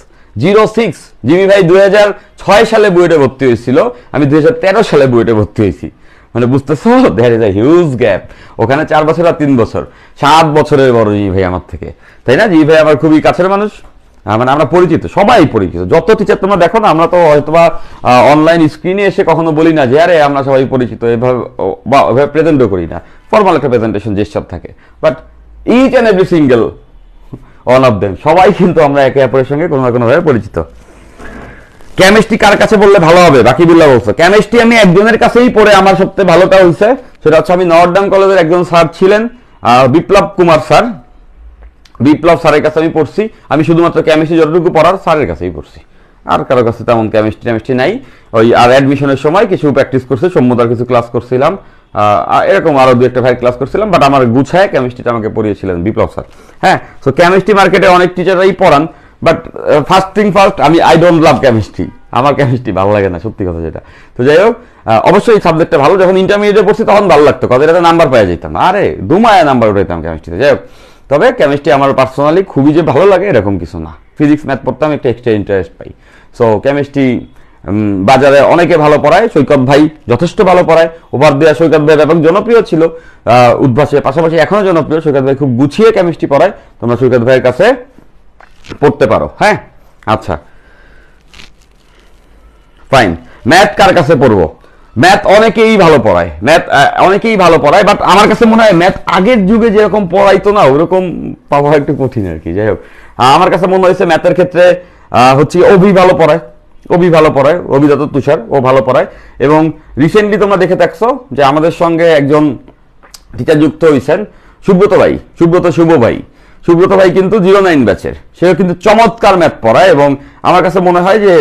06। জিমি ভাই 2006 সালে বুয়েটে ভর্তি হয়েছিল, আমি 2013 সালে বুয়েটে ভর্তি হয়েছি। মানে বুঝতেছো, there is a huge gap. ওখানে 4 বছর আর 3 বছর, 7 বছরের বড় জিমি ভাই আমার থেকে, তাই না? জিমি ভাই আমার খুবই কাছের মানুষ, মানে আমরা পরিচিত, সবাই পরিচিত, যত টিচার তোমরা দেখো না, আমরা তো হয়তোবা অনলাইন স্ক্রিনে এসে কখনো বলি না যে আরে আমরা সবাই পরিচিত, এভাবে বা ওভাবে প্রেজেন্টও করি না, ফর্মাল একটা প্রেজেন্টেশন জেস্টার থাকে, but each and every single one of them, সবাই কিন্তু আমরা একে অপরের সঙ্গে কোনো না কোনো ভাবে পরিচিত। কেমিস্ট্রি কার কাছে বললে ভালো হবে? বাকিবুল্লাহ বলছে কেমিস্ট্রি আমি একজনের কাছেই পড়ে আমার সবচেয়ে ভালোটা হয়েছে, সেটা হচ্ছে আমি নর্থডাউন কলেজের একজন স্যার ছিলেন, বিপ্লব কুমার স্যার, বিপ্লব স্যারের কাছে আমি পড়ছি। আমি শুধুমাত্র কেমিস্ট্রি যতটুকু পড়ার স্যারের কাছেই পড়ছি, আর কারো কাছে তেমন কেমিস্ট্রি নাই। ওই আর অ্যাডমিশনের সময় কিছু প্র্যাকটিস করছি, সম্মতার কিছু ক্লাস করছিলাম, এরকম আরো 2-1 ভাই ক্লাস করছিলাম, বাট আমার গুছায় কেমিস্ট্রিটা আমাকে পড়িয়েছিলেন বিপ্লব স্যার। হ্যাঁ, সো কেমিস্ট্রি মার্কেটে অনেক টিচাররাই পড়ান, but first I don't love chemistry, আমার কেমিস্ট্রি ভালো লাগে না, সত্যি কথা যেটা। তো যাই হোক, অবশ্যই এই সাবজেক্টটা ভালো, যখন ইন্টারমিডিয়েটে পড়ছি তখন ভালো লাগতো, কত এটা নাম্বার পেয়ে যেতাম, আরে দুমায় নাম্বার উঠাইতাম কেমিস্ট্রিতে। যাই হোক, তবে কেমিস্ট্রি আমার পার্সোনালি খুবই যে ভালো লাগে এরকম কিছু না, ফিজিক্স ম্যাথ পড়তাম, একটু এক্সট্রা ইন্টারেস্ট পাই। সো কেমিস্ট্রি বাজারে অনেকে ভালো পড়ায়, সৈকত ভাই যথেষ্ট ভালো পড়ায়, ওভার দেওয়া সৈকত ভাই ব্যাপক জনপ্রিয় ছিল উদ্ভাসের পাশাপাশি, এখনো জনপ্রিয়। সৈকত ভাই খুব গুছিয়ে কেমিস্ট্রি পড়ায়, তোমরা সৈকত ভাইয়ের কাছে পড়তে পারো। হ্যাঁ, আচ্ছা ফাইন। ম্যাথ কার কাছে পড়বো? ম্যাথ অনেকেই ভালো পড়ায়, বাট আমার কাছে মনে হয় ম্যাথ আগের যুগে যেরকম পড়াইতো না ওরকম পাওয়া একটু কঠিন আর কি। যাই হোক, আমার কাছে মনে হয়েছে ম্যাথের ক্ষেত্রে হচ্ছে অভি ভালো পড়ায়, অভিজাত তুষার, ও ভালো পড়ায়। এবং রিসেন্টলি তোমরা দেখে থাকছো যে আমাদের সঙ্গে একজন টিচার যুক্ত হয়েছেন, সুব্রত ভাই কিন্তু 09 ব্যাচের, সেও কিন্তু চমৎকার ম্যাথ পড়ায়। এবং আমার কাছে মনে হয় যে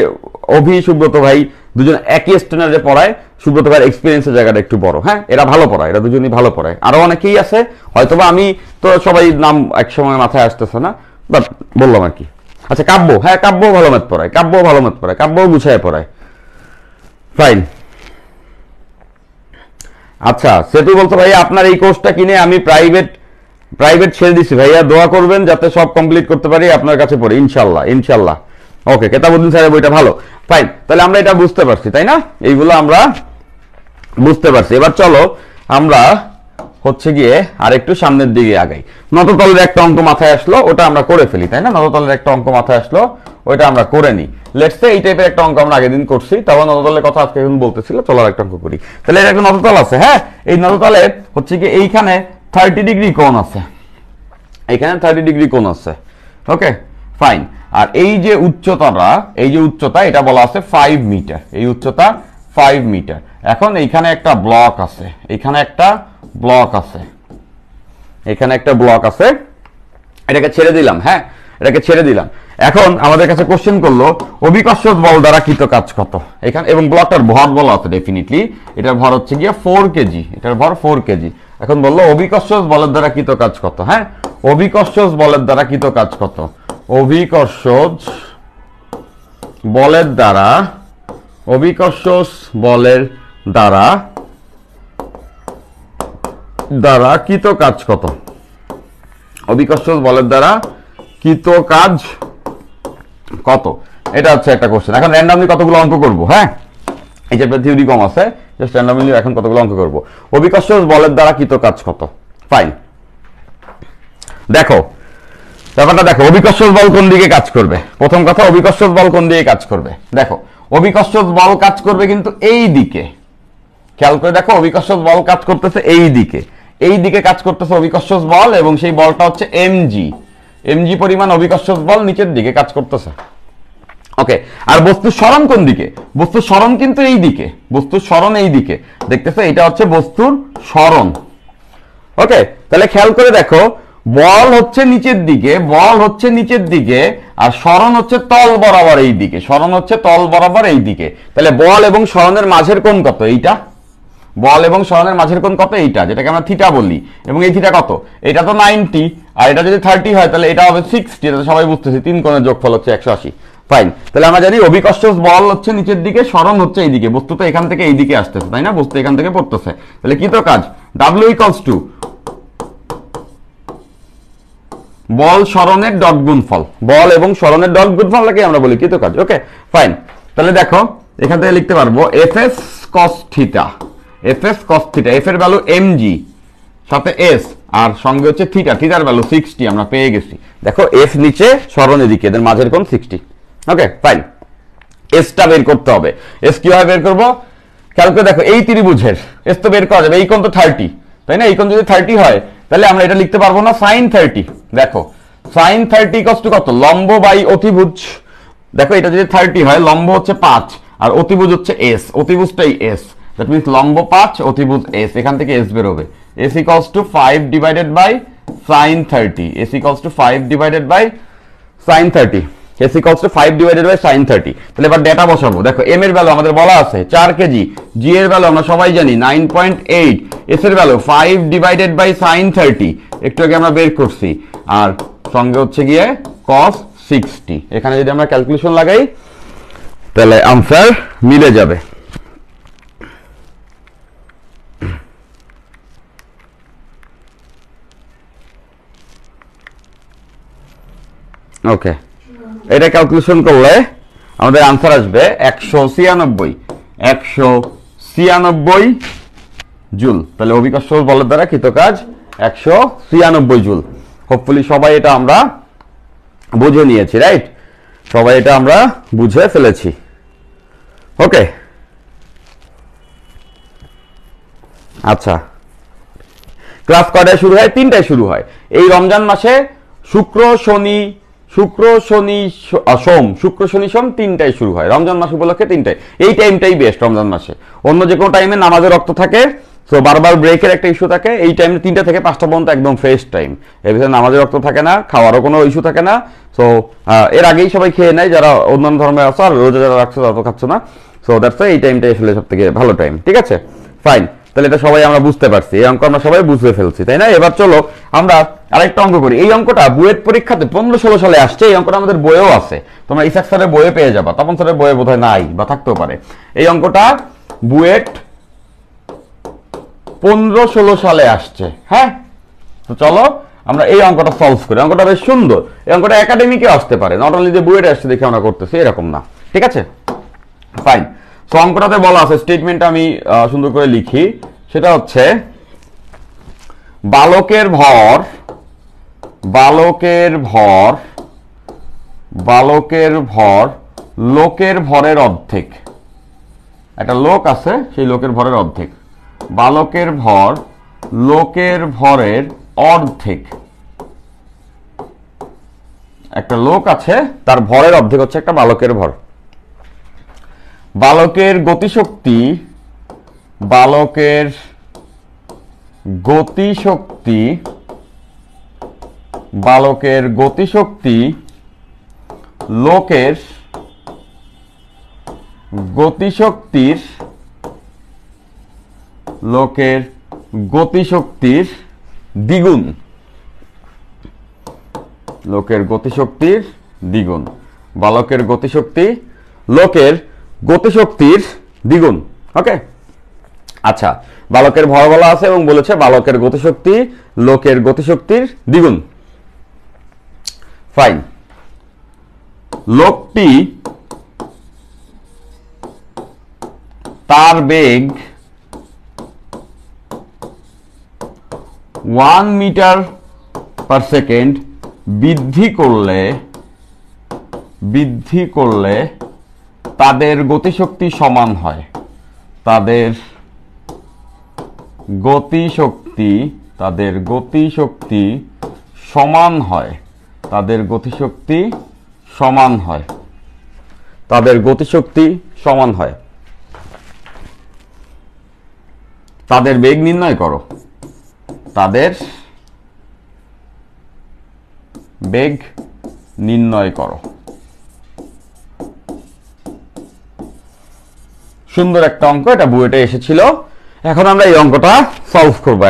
সুব্রত ভাই দুজন একই স্ট্যান্ডার্ডে পড়ায়, সুব্রত ভাইয়ের এক্সপিরিয়েন্সের জায়গাটা একটু বড়। হ্যাঁ, এরা ভালো পড়ায়, এরা দুজনই ভালো পড়ায়, আরো অনেকেই আছে হয়তোবা, আমি তো সবাই নাম একসময় মাথায় আসতেছে না, বাট বললাম আর কি। আচ্ছা, কাব্য, হ্যাঁ কাব্য ভালো ম্যাথ পড়ায়, কাব্য গুছায় পড়ায়। ফাইন। আচ্ছা, সেতু বলতো ভাইয়া আপনার এই কোর্সটা কিনে আমি প্রাইভেট ছেড়ে দিছি ভাইয়া, দোয়া করবেন যাতে সব কমপ্লিট করতে পারি, আপনার কাছে পড়ে ইনশাল্লাহ। ওকে, কেতাবুদ্দিন স্যারের বইটা ভালো। ফাইন, তাহলে আমরা এটা বুঝতে পারছি, তাই না? এইগুলো আমরা বুঝতে পারছি। এবার চলো আমরা হচ্ছে গিয়ে আর একটু সামনের দিকে আগাই। নততলের একটা অঙ্ক মাথায় আসলো, ওটা আমরা করে ফেলি, তাই না? নততলের একটা অঙ্ক মাথায় আসলো, ওইটা আমরা করে নিই। লেটস সে এই টাইপের একটা অঙ্ক আমরা আগের দিন করছি, তখন নততলের কথা আজকে এখন বলতেছিল, চলো একটা অঙ্ক করি। তাহলে এটা একটা নততল আছে। হ্যাঁ, এই নততলে হচ্ছে কি এইখানে 30 ডিগ্রি কোণ আছে, এইখানে 30 ডিগ্রি কোণ আছে। Okay fine. আর এই যে উচ্চতা এটা বলা আছে 5 মিটার, এই উচ্চতা 5 মিটার। এখন এইখানে একটা ব্লক আছে, এখানে একটা ব্লক আছে, এটাকে ছেড়ে দিলাম। হ্যাঁ, এটাকে ছেড়ে দিলাম। এখন আমাদের কাছে কোশ্চেন করলো অভিকর্ষজ বল দ্বারা কৃত কাজ কত এখানে, এবং ব্লকটার ভর বলা আছে ডেফিনেটলি, এটার ভর হচ্ছে গিয়ে 4 কেজি, এটার ভর 4 কেজি। এখন বললো অভিকর্ষজ বলের দ্বারা কৃত কাজ কত। হ্যাঁ, অভিকর্ষজ বলের দ্বারা কৃত কাজ কত, অভিকর্ষজ বলের দ্বারা, অভিকর্ষজ বলের দ্বারা কৃত কাজ কত, অভিকর্ষজ বলের দ্বারা কৃত কাজ কত, এটা হচ্ছে একটা কোশ্চেন। এখন র্যান্ডমলি কতগুলো অঙ্ক করব। হ্যাঁ, এই চ্যাপ্টার থিওরি কম আছে, জাস্ট র্যান্ডমলি এখন কতগুলো অঙ্ক করব। অভিকর্ষজ বলের দ্বারা কৃত কাজ কত, ফাইন। দেখো ব্যাপারটা দেখো, অভিকর্ষজ বল কোন দিকে কাজ করবে। প্রথম কথা, অভিকর্ষজ বল কোন দিকে কাজ করবে। দেখো অভিকর্ষজ বল কাজ করবে কিন্তু এই দিকে, খেয়াল করে দেখো, অভিকর্ষজ বল কাজ করতেছে এই দিকে, এই দিকে কাজ করতেছে অভিকর্ষজ বল, এবং সেই বলটা হচ্ছে এমজি, এমজি পরিমাণ অভিকর্ষজ বল নিচের দিকে কাজ করতেছে। ওকে, আর বস্তুর সরণ কোন দিকে, বস্তুর সরণ কিন্তু এই দিকে, বস্তুর সরণ এই দিকে, দেখতেছে এটা হচ্ছে বস্তুর সরণ। ওকে, তাহলে খেয়াল করে দেখো, বল হচ্ছে নিচের দিকে, বল হচ্ছে নিচের দিকে, আর সরণ হচ্ছে তল বরাবর এই দিকে, সরণ হচ্ছে তল বরাবর এই দিকে। তাহলে বল এবং সরণের মাঝের কোণ কত, এইটা, বল এবং সরণের মাঝের কোণ কত, এইটা, যেটাকে আমরা থিটা বলি। এবং এই থিটা কত, এটা তো 90, আর এটা যদি 30 হয় তাহলে এটা হবে 60, এটা সবাই বুঝতেছি, 3 কোণের যোগফল হচ্ছে 180। ফাইন, তাহলে আমরা জানি অভিকর্ষজ বল হচ্ছে নিচের দিকে, সরণ হচ্ছে এইদিকে, বস্তু তো এখান থেকে এইদিকে আসতেছে, তাই না, বস্তু এখান থেকে পড়তেছে। তাহলে কি তো কাজ, W ইকুয়ালস টু বল সরণের ডট গুণফল, বল এবং সরণের ডট গুণফলটাকে আমরা বলি কৃত কাজ। ওকে, ফাইন। তাহলে দেখো এখান থেকে লিখতে পারবো Fs cos theta, Fs cos theta, F এর ভ্যালু mg সাথে s, আর সঙ্গে হচ্ছে থিটা, থিটার ভ্যালু 60 আমরা পেয়ে গেছি। দেখো F নিচে, সরণ এদিকে, এদের মাঝের কোণ 60। ওকে, ফাইন। এসটা বের করতে হবে। এস কিভাবে বের করবো, খেয়াল করে দেখো, এই ত্রিভুজের এস তো বের করা যাবে, এই কোণ তো 30, তাই না, এই কোণ যদি 30 হয় তাহলে আমরা এটা লিখতে পারবো না sin 30। দেখো sin 30 ইকুয়ালস টু কত, লম্ব বাই অতিভুজ। দেখো এটা যদি 30 হয়, লম্ব হচ্ছে 5 আর অতিভুজ হচ্ছে s, অতিভুজটাই s, দ্যাট মিন্স লম্ব 5, অতিভুজ s, এখান থেকে s বের হবে। s equals to 5 divided by sin 30, s equals to 5 divided by sin 30, s equals to 5 divided by sin 30। তাহলে এবার ডেটা বসাবো। দেখো m এর ভ্যালু আমাদের বলা আছে 4 কেজি, g এর ভ্যালু আমরা সবাই জানি 9.8, s এর ভ্যালু 5 ডিভাইডেড বাই sin 30, একটু আগে আমরা বের করছি, আর সঙ্গে হচ্ছে গিয়ে cos 60। এখানে যদি আমরা ক্যালকুলেশন লাগাই তাহলে आंसर মিলে যাবে। ওকে, এটা ক্যালকুলেশন করলে আমাদের आंसर আসবে 196 জুল। তাহলে অভিকর্ষজ বলের দ্বারা কৃত কাজ 196 জুল। হোপফুলি সবাই এটা আমরা বুঝে নিয়েছি, রাইট, সবাই এটা আমরা বুঝে ফেলেছি। ওকে, আচ্ছা, ক্লাস কয়টায় শুরু হয়, 3টায় শুরু হয়। এই রমজান মাসে শুক্র শনি সোম, শুক্র শনি সোম 3টায় শুরু হয়, রমজান মাস উপলক্ষে 3টায়। এই টাইমটাই বেস্ট রমজান মাসে, অন্য যে কোনো টাইমে নামাজের রক্ত থাকে, তো বারবার ব্রেকের একটা ইস্যু থাকে, এই টাইমে 3টা থেকে 5টা পর্যন্ত একদম ফ্রেশ টাইম, এর ভিতরে নামাজের রক্ত থাকে না, খাওয়ারও কোনো ইস্যু থাকে না। সো এর আগেই সবাই খেয়ে নেয় যারা অন্যান্য ধর্মে আছে, আর রোজা যারা রাখছে তারা তো খাচ্ছে না। সো দ্যাটস এই টাইমটাই আসলে সব থেকে ভালো টাইম, ঠিক আছে, ফাইন। তাহলে এটা সবাই আমরা বুঝতে পারছি, এই অঙ্ক আমরা সবাই বুঝতে ফেলছি, তাই না। এবার চলো আমরা আরেকটা অঙ্ক করি। এই অঙ্কটা বুয়েট পরীক্ষাতে 15-16 সালে আসছে, এই অঙ্কটা আমাদের বইয়েও আছে, তোমরা ইসাক স্যারের বইয়ে পেয়ে যাবা, তপন স্যারের বইয়ে বোধহয় নাই বা থাকতেও পারে। এই অঙ্কটা বুয়েট 15-16 সালে আসছে। হ্যাঁ, তো চলো আমরা এই অঙ্কটা সলভ করি। অঙ্কটা বেশ সুন্দর, এই অঙ্কটা একাডেমিকে আসতে পারে, নট অনলি যে বুয়েটে আসছে দেখে আমরা করতেছি এরকম না, ঠিক আছে, ফাইন। তো অঙ্কটাতে বলা আছে, স্টেটমেন্ট আমি সুন্দর করে লিখি, সেটা হচ্ছে বালকের ভর লোকের ভরের অর্ধেক। একটা লোক আছে, সেই লোকের ভরের অর্ধেক, বালকের ভর লোকের ভরের অর্ধেক। একটা লোক আছে, তার ভরের অর্ধেক হচ্ছে একটা বালকের ভর। বালকের গতিশক্তি লোকের গতিশক্তির দ্বিগুণ। লোকের গতিশক্তির দ্বিগুণ। বালকের গতিশক্তি লোকের গতিশক্তির দ্বিগুণ। ওকে, আচ্ছা, বালকের ভর বলা আছে এবং বলেছে বালকের গতিশক্তি লোকের গতিশক্তির দ্বিগুণ। ফাইন। লোকটি তার বেগ 1 মিটার পার সেকেন্ড বৃদ্ধি করলে তাদের গতিশক্তি সমান হয়। তাদের গতিশক্তি সমান হয়। তাদের গতিশক্তি সমান হয়। তাদের গতিশক্তি সমান হয়। তাদের বেগ নির্ণয় করো। তাদের বেগ নির্ণয় করো। সুন্দর একটা অঙ্ক, এটা বুয়েটে এসেছিল। এখন আমরা এই অঙ্কটা সলভ করব।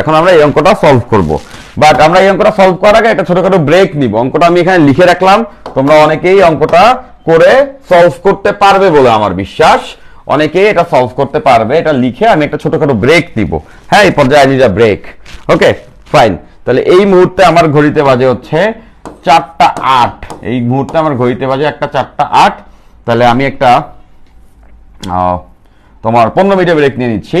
বাট আমরা এই অঙ্কটা সলভ করার আগে একটা ছোটখাটো ব্রেক নিব। অঙ্কটা আমি এখানে লিখে রাখলাম, তোমরা অনেকেই অঙ্কটা করে সলভ করতে পারবে বলে আমার বিশ্বাস। অনেকেই এটা সলভ করতে পারবে। এটা লিখে আমি একটা ছোটখাটো ব্রেক দিব। হ্যাঁ, এই পর্যায়ে আজ ব্রেক। ওকে, ফাইন। তাহলে এই মুহূর্তে আমার ঘড়িতে বাজে হচ্ছে 4:08। এই মুহূর্তে আমার ঘড়িতে বাজে একটা 4:08। তাহলে আমি একটা তোমার 15 মিনিটের ব্রেক নিয়ে নিচ্ছি।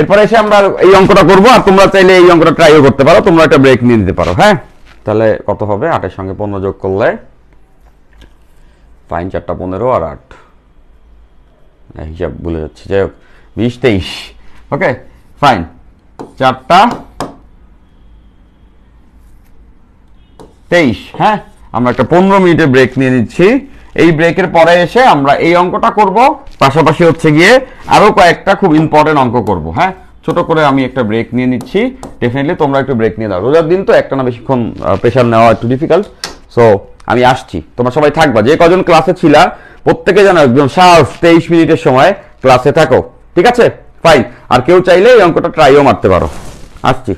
এরপরে এসে আমরা এই অঙ্কটা করবো, আর তোমরা চাইলে এই অঙ্কটা ট্রাইও করতে পারো। তোমরা একটা ব্রেক নিয়ে নিতে পারো। হ্যাঁ, তাহলে কত হবে? 8 এর সঙ্গে 15 যোগ করলে ফাইন 4:15 আর 8, হিসাব ভুলে যাচ্ছে, যাই হোক 20, 23। ওকে, ফাইন। 4:23। হ্যাঁ, আমরা একটা 15 মিনিটের ব্রেক নিয়ে নিচ্ছি। এই ব্রেকের পরে এসে আমরা এই অঙ্কটা করব, পাশাপাশি হচ্ছে গিয়ে আরো কয়েকটা খুব ইম্পর্টেন্ট অঙ্ক করব। হ্যাঁ, ছোট করে আমি একটা ব্রেক নিয়ে নিচ্ছি। ডেফিনেটলি তোমরা একটু ব্রেক নিয়ে দাও। রোজার দিন তো একটা না বেশিক্ষণ প্রেশার নেওয়া একটু ডিফিকাল্ট। সো আমি আসছি, তোমরা সবাই থাকবা। যে কজন ক্লাসে ছিলা প্রত্যেকে যেন একদম শার্প 23 মিনিটের সময় ক্লাসে থাকো। ঠিক আছে, ফাইন। আর কেউ চাইলে এই অঙ্কটা ট্রাইও মারতে পারো। আসছি।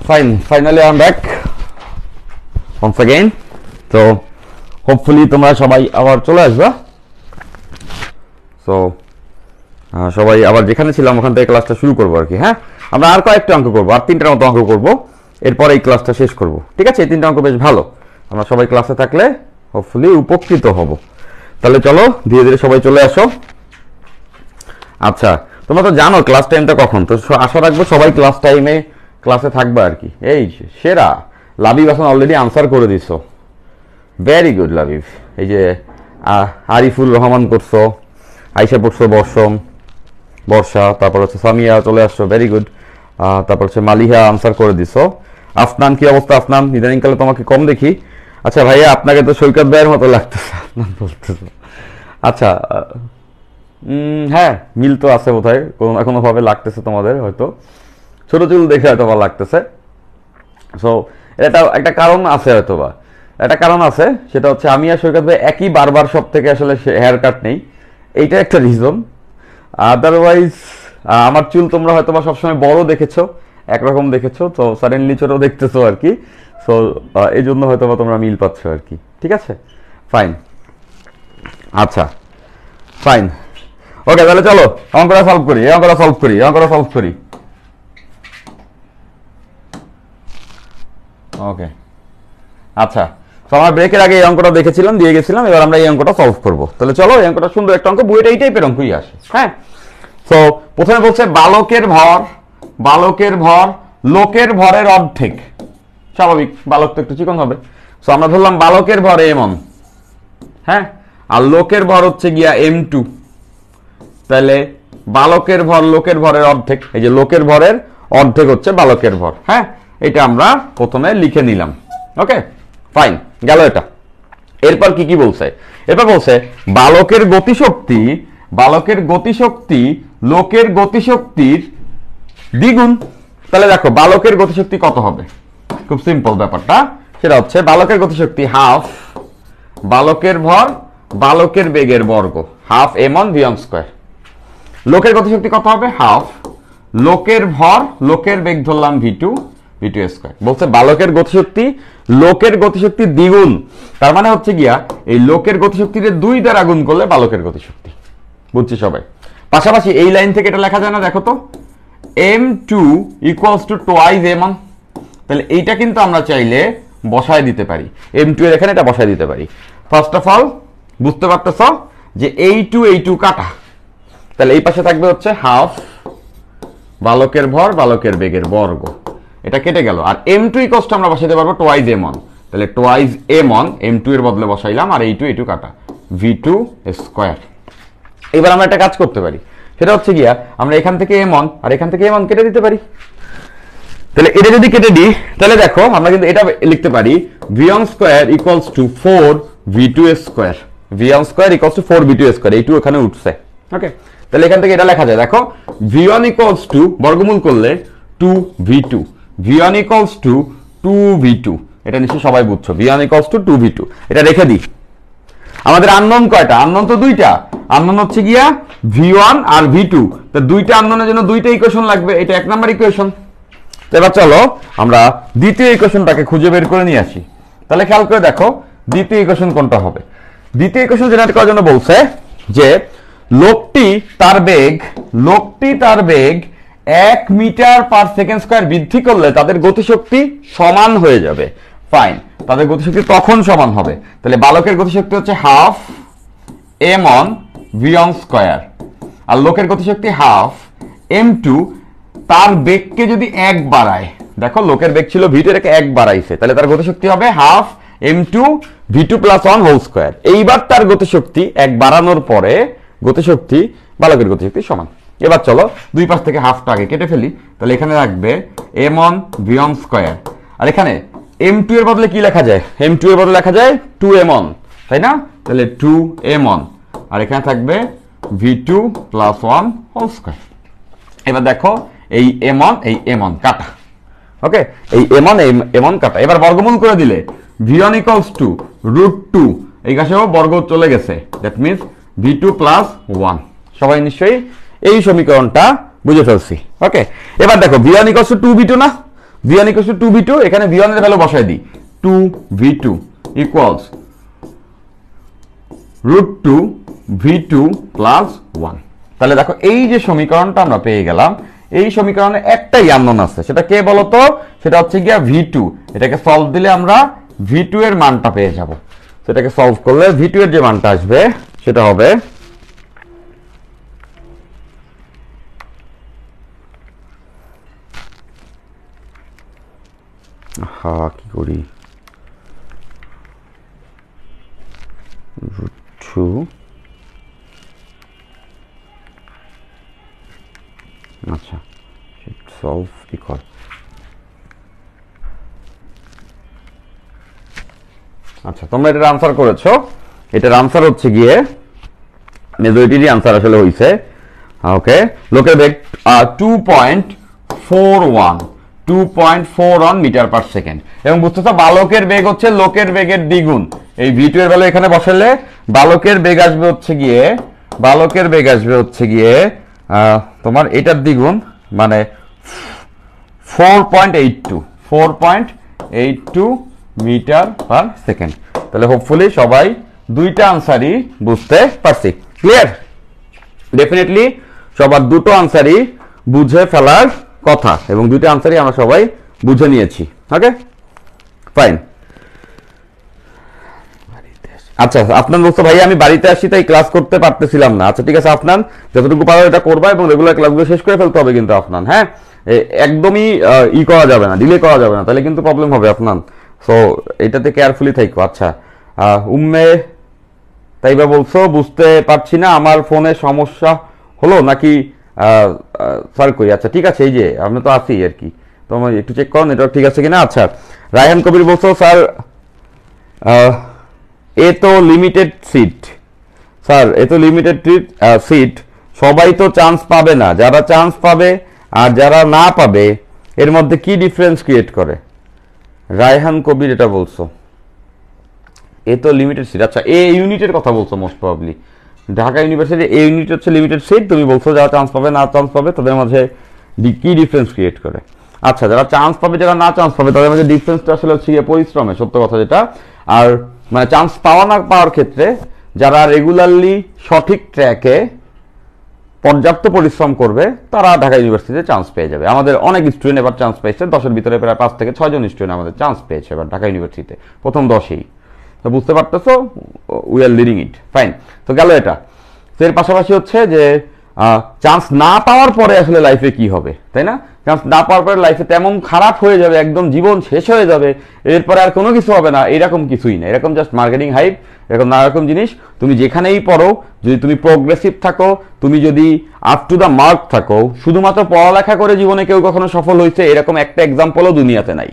Fine, finally I am back once again. তো হোপফুলি তোমরা সবাই আবার চলে আসবে। সো সবাই আবার যেখানে ছিলাম ওখান থেকে ক্লাসটা শুরু করবো আর কি। হ্যাঁ, আমরা আর কয়েকটা অঙ্ক করবো, আর 3টার মতো অঙ্ক করবো, এরপরে এই ক্লাসটা শেষ করব। ঠিক আছে, এই 3টা অঙ্ক বেশ ভালো, আমরা সবাই ক্লাসে থাকলে হোপফুলি উপকৃত হব। তাহলে চলো ধীরে ধীরে সবাই চলে আসো। আচ্ছা, তোমরা তো জানো ক্লাস টাইমটা কখন, তো আশা রাখবো সবাই ক্লাস টাইমে ক্লাসে থাকবে আর কি। এই সেরা লাবিব হাসান অলরেডি আনসার করে দিছো, ভেরি গুড লাবিব। এই যে আরিফুল রহমান করছো, আইসা পড়ছো বর্ষা, তারপর হচ্ছে সামিয়া চলে আসছো, ভেরি গুড। তারপর হচ্ছে মালিহা আনসার করে দিছো। আফনান, কি অবস্থা আফনান? ইদানিংকালে তোমাকে কম দেখি। আচ্ছা ভাইয়া, আপনাকে তো সৈকত ভাইয়ের মতো লাগতেছে আফনান বলতেছো। আচ্ছা, হ্যাঁ মিল তো আছে বোধহয়, কোনো না কোনো ভাবে লাগতেছে তোমাদের, হয়তো ছোট চুল দেখে হয়তো বা লাগতেছে। সো এটা একটা কারণ আছে, হয়তো বা একটা কারণ আছে, সেটা হচ্ছে আমি আর সৈকত ভাই একই বারবার সব থেকে আসলে হেয়ার কাট নেই, এইটা একটা রিজন। আদারওয়াইজ আমার চুল তোমরা হয়তো বা সবসময় বড় দেখেছো, একরকম দেখেছো, তো সাডেনলি ছোট দেখতেছো আর কি। সো এই জন্য হয়তো বা তোমরা মিল পাচ্ছ আর কি। ঠিক আছে, ফাইন। আচ্ছা ফাইন, ওকে, তাহলে চলো অঙ্কটা সলভ করি। ওকে, আচ্ছা, তো আমরা ব্রেকের আগে এই অঙ্কটা দেখেছিলাম, দিয়ে গেছিলাম, এবার আমরা এই অঙ্কটা সলভ করবো। তাহলে চলো, এই অঙ্কটা সুন্দর একটা অঙ্ক, বইটা এই টাইপের অঙ্কই আসে। হ্যাঁ, তো প্রথমে বলছে বালকের ভর লোকের ভরের অর্ধেক। স্বাভাবিক, বালক তো একটু চিকন হবে। সো আমরা ধরলাম বালকের ভর m1, হ্যাঁ, আর লোকের ভর হচ্ছে গিয়া m2। তাহলে বালকের ভর লোকের ভরের অর্ধেক, এই যে লোকের ভরের অর্ধেক হচ্ছে বালকের ভর। হ্যাঁ, এটা আমরা প্রথমে লিখে নিলাম। ওকে, ফাইন, গেল এটা। এরপর কি বলছে? এরপর বলছে বালকের গতিশক্তি লোকের গতিশক্তির দ্বিগুণ। তাহলে দেখো বালকের গতিশক্তি কত হবে, খুব সিম্পল ব্যাপারটা, সেটা হচ্ছে বালকের গতিশক্তি হাফ বালকের ভর বালকের বেগের বর্গ, হাফ m1 v1 স্কয়ার। লোকের গতিশক্তি কত হবে? হাফ লোকের ভর লোকের বেগ ধরলাম v2 স্কয়ার। বলছে বালকের গতিশক্তি লোকের গতিশক্তি দ্বিগুণ, তার মানে হচ্ছে গিয়া এই লোকের গতিশক্তিকে 2 দ্বারা গুণ করলে বালকের গতিশক্তি। বুঝছি সবাই? পাশাপাশি এই লাইন থেকে এটা লেখা যায় না, দেখো তো, m2 equals to twice m1। তাহলে এইটা কিন্তু আমরা চাইলে বসায় দিতে পারি, m2 এর এখানে এটা বসায় দিতে পারি। ফার্স্ট অফ অল বুঝতে পারতেছ যে এই টু কাটা, তাহলে এই পাশে থাকবে হচ্ছে হাফ বালকের ভর বালকের বেগের বর্গ, এটা কেটে গেল। আর m2 ইকুয়ালস টু আমরা বসাইতে পারবো টুয়াইস m1, তাহলে টুয়াইস m1 m2 এর বদলে বসাইলাম, আর এই টু কাটা v2 স্কয়ার। এবার আমরা একটা কাজ করতে পারি, সেটা হচ্ছে গিয়া আমরা এখান থেকে m1 আর এখান থেকে m1 কেটে দিতে পারি। তাহলে এটা যদি কেটে দিই, তাহলে দেখো আমরা কিন্তু এটা লিখতে পারি v1 square equals to 4v2 square, v1 square equals to 4v2 square, এই টু এখানে উঠছে। ওকে, তাহলে এখান থেকে এটা লেখা যায়, দেখো v1 ইকুয়ালস টু বর্গমূল করলে 2v2, v1 equals to 2v2, এটা নিশ্চয়ই সবাই বুঝছো, v1 ইকুয়ালস টু 2v2। এটা রেখে দিই। আমাদের আননোন কয়টা? আননোন তো 2টা, আননোন হচ্ছে গিয়া v1 আর v2, তো 2টা আননোনের জন্য 2টা ইকুয়েশন লাগবে, এটা 1 নাম্বার ইকুয়েশন। এবার চলো আমরা দ্বিতীয় ইকুয়েশনটাকে খুঁজে বের করে নিয়ে আসি। তাহলে খেয়াল করে দেখো দ্বিতীয় ইকুয়েশন কোনটা হবে। দ্বিতীয় ইকুয়েশন জেনারেট করার জন্য বলছে যে লোকটি তার বেগ 1 মিটার পার সেকেন্ড স্কয়ার বৃদ্ধি করলে তাদের গতিশক্তি সমান হয়ে যাবে। ফাইন, তাদের গতিশক্তি তখন সমান হবে। তাহলে বালকের গতিশক্তি হচ্ছে হাফ m1 v1 স্কয়ার, আর লোকের গতিশক্তি হাফ m2। তার বেগকে যদি 1 বাড়ায়, দেখো লোকের বেগ ছিল v2, এটাকে 1 বাড়াইছে, তাহলে তার গতিশক্তি হবে half m2 v2 plus 1 whole square. এইবার তার গতিশক্তি 1 বাড়ানোর পরে গতিশক্তি বালকের গতিশক্তি সমান। এবার চলো দুই পাশ থেকে হাফটা আগে কেটে ফেলি, তাহলে এখানে রাখবে m1 v1 স্কয়ার, আর এখানে m2 এর বদলে কি লেখা যায়? m2 এর বদলে লেখা যায় 2m1, তাই না? তাহলে 2m1, আর এখানে থাকবে v2 প্লাস 1 হোল স্কয়ার। এবার দেখো এই m1 কাটা, ওকে, এই m1 কাটা। এবার বর্গমূল করে দিলে v1 ইকুয়ালস টু √2, এই কাছেও বর্গ চলে গেছে, দ্যাট মিন্স v2 প্লাস 1। সবাই নিশ্চয়ই এই সমীকরণটা বুঝে ফেলছি। ওকে, এবার দেখো v1 ইকুয়ালস টু 2v2 না, v1 ইকুয়ালস টু 2v2, এখানে v1 এর ভ্যালু বসাই দিই, 2v2 ইকুয়ালস √2v2 প্লাস 1। তাহলে দেখো এই যে সমীকরণটা আমরা পেয়ে গেলাম, এই সমীকরণে একটাই আননোন আছে, সেটা কে বলতো? সেটা হচ্ছে গিয়া v2। এটাকে সলভ দিলে আমরা v2 এর মানটা পেয়ে যাব। সেটাকে সলভ করলে v2 এর যে মানটা আসবে সেটা হবে কি করি, √2 আচ্ছা সলভ ইকুয়াল, আচ্ছা তোমরা এটার আনসার করেছো। এটার আনসার হচ্ছে গিয়ে মেজরিটির আনসার আসলে হইছে ওকে, লোকের বেগ 2.41 মিটার পার সেকেন্ড। এবং বুঝতেছো বালকের বেগ হচ্ছে লোকের বেগের দ্বিগুণ। এই v2 এর ভ্যালু এখানে বসালে বালকের বেগ আসবে হচ্ছে গিয়ে তোমার এটার দ্বিগুণ, মানে 4.82 মিটার পার সেকেন্ড। তাহলে হোপফুলি সবাই দুইটা আনসারই বুঝতে পারছি। ক্লিয়ার? ডেফিনেটলি সবার দুটো আনসারই বুঝে ফেলার কথা, এবং দুইটা আনসারই আমরা সবাই বুঝে নিয়েছি। Okay fine. আচ্ছা আপনার বলছো ভাই আমি বাড়িতে আসি তাই ক্লাস করতে পারতেছিলাম না। আচ্ছা ঠিক আছে, আপনার যতটুকু পারো এটা করবা এবং রেগুলার ক্লাসগুলো শেষ করে ফেলতে হবে কিন্তু আপনার, হ্যাঁ একদমই করা যাবে না, ডিলে করা যাবে না, তাহলে কিন্তু প্রবলেম হবে আপনার। সো এটাতে কেয়ারফুলি থাকো। আচ্ছা উম্মে তাইবা বলছো বুঝতে পারছি না, আমার ফোনে সমস্যা হলো নাকি স্যার কই? আচ্ছা ঠিক আছে, এই যে আমি তো আছি আর কি, তোমার একটু চেক করো নেটওয়ার্ক ঠিক আছে কিনা। আচ্ছা রায়হান কবির বলছো স্যার এ তো লিমিটেড সিট, স্যার এ তো লিমিটেড সিট, সবাই তো চান্স পাবে না, যারা চান্স পাবে আর যারা না পাবে এর মধ্যে কি ডিফারেন্স ক্রিয়েট করে? রায়হান কবির এটা বলছো, এ তো লিমিটেড সিট। আচ্ছা এ ইউনিটের কথা বলছো মোস্ট প্রবাবলি, ঢাকা ইউনিভার্সিটি এ ইউনিট হচ্ছে লিমিটেড সিট, তুমি বলছো যারা চান্স পাবে না চান্স পাবে তাদের মাঝে কি ডিফারেন্স ক্রিয়েট করে? আচ্ছা যারা চান্স পাবে যারা না চান্স পাবে তাদের মাঝে ডিফারেন্সটা আসলে হচ্ছে পরিশ্রমে, সত্য কথা যেটা। আর মানে চান্স পাওয়া না পাওয়ার ক্ষেত্রে যারা রেগুলারলি সঠিক ট্র্যাকে পর্যাপ্ত পরিশ্রম করবে তারা ঢাকা ইউনিভার্সিটিতে চান্স পেয়ে যাবে। আমাদের অনেক স্টুডেন্ট এবার চান্স পেয়েছে, 10-এর ভিতরে প্রায় 5 থেকে 6 জন স্টুডেন্ট আমাদের চান্স পেয়েছে এবার ঢাকা ইউনিভার্সিটিতে, প্রথম 10-এই। তো বুঝতে পারতেছো we are leading it, fine. তো গেল এটা। তো এর পাশাপাশি হচ্ছে যে চান্স না পাওয়ার পরে আসলে লাইফে কি হবে, তাই না? চান্স না পাওয়ার পরে লাইফে তেমন খারাপ হয়ে যাবে, একদম জীবন শেষ হয়ে যাবে, এরপরে আর কোনো কিছু হবে না, এরকম কিছুই না। এরকম জাস্ট মার্কেটিং হাইপ, এরকম নানা রকম জিনিস। তুমি যেখানেই পড়ো, যদি তুমি প্রোগ্রেসিভ থাকো, তুমি যদি আপ টু দ্য মার্ক থাকো, শুধুমাত্র পড়ালেখা করে জীবনে কেউ কখনো সফল হয়েছে এরকম একটা এক্সাম্পলও দুনিয়াতে নাই।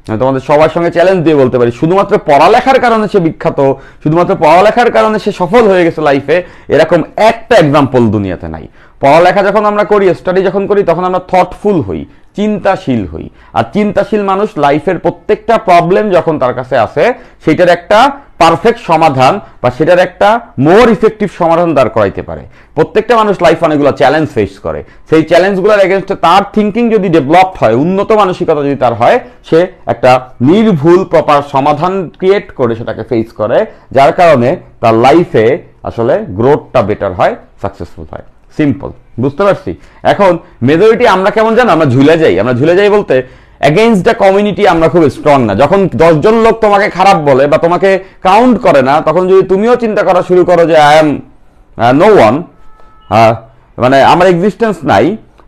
আমি তোমাদের সবার সঙ্গে চ্যালেঞ্জ দিয়ে বলতে পারি, শুধুমাত্র পড়ালেখার কারণে সে বিখ্যাত, শুধুমাত্র পড়ালেখার কারণে সে সফল হয়ে গেছে লাইফে, এরকম একটা এক্সাম্পল দুনিয়াতে নাই। পড়ালেখা যখন আমরা করি, স্টাডি যখন করি, তখন আমরা থটফুল হই, চিন্তাশীল হই। আর চিন্তাশীল মানুষ লাইফের প্রত্যেকটা প্রবলেম যখন তার কাছে আসে সেটার একটা পারফেক্ট সমাধান বা সেটার একটা মোর ইফেক্টিভ সমাধান দাঁড় করাইতে পারে। প্রত্যেকটা মানুষ লাইফ অনেকগুলো চ্যালেঞ্জ ফেস করে, সেই চ্যালেঞ্জগুলোর এগেনস্টে তার থিঙ্কিং যদি ডেভেলপড হয়, উন্নত মানসিকতা যদি তার হয়, সে একটা নির্ভুল প্রপার সমাধান ক্রিয়েট করে সেটাকে ফেস করে, যার কারণে তার লাইফে আসলে গ্রোথটা বেটার হয়, সাকসেসফুল হয়। সিম্পল, বুঝতে পারছি? এখন মেজরিটি আমরা কেমন জানো, আমরা ঝুলে যাই। আমরা ঝুলে যাই বলতে এগেইনস্ট দ্য কমিউনিটি আমরা খুব স্ট্রং না। যখন 10 জন লোক তোমাকে খারাপ বলে বা তোমাকে কাউন্ট করে না, তখন যদি তুমিও চিন্তা করা শুরু করো যে আই এম নো ওয়ান, মানে আমার এক্সিস্টেন্স নাই,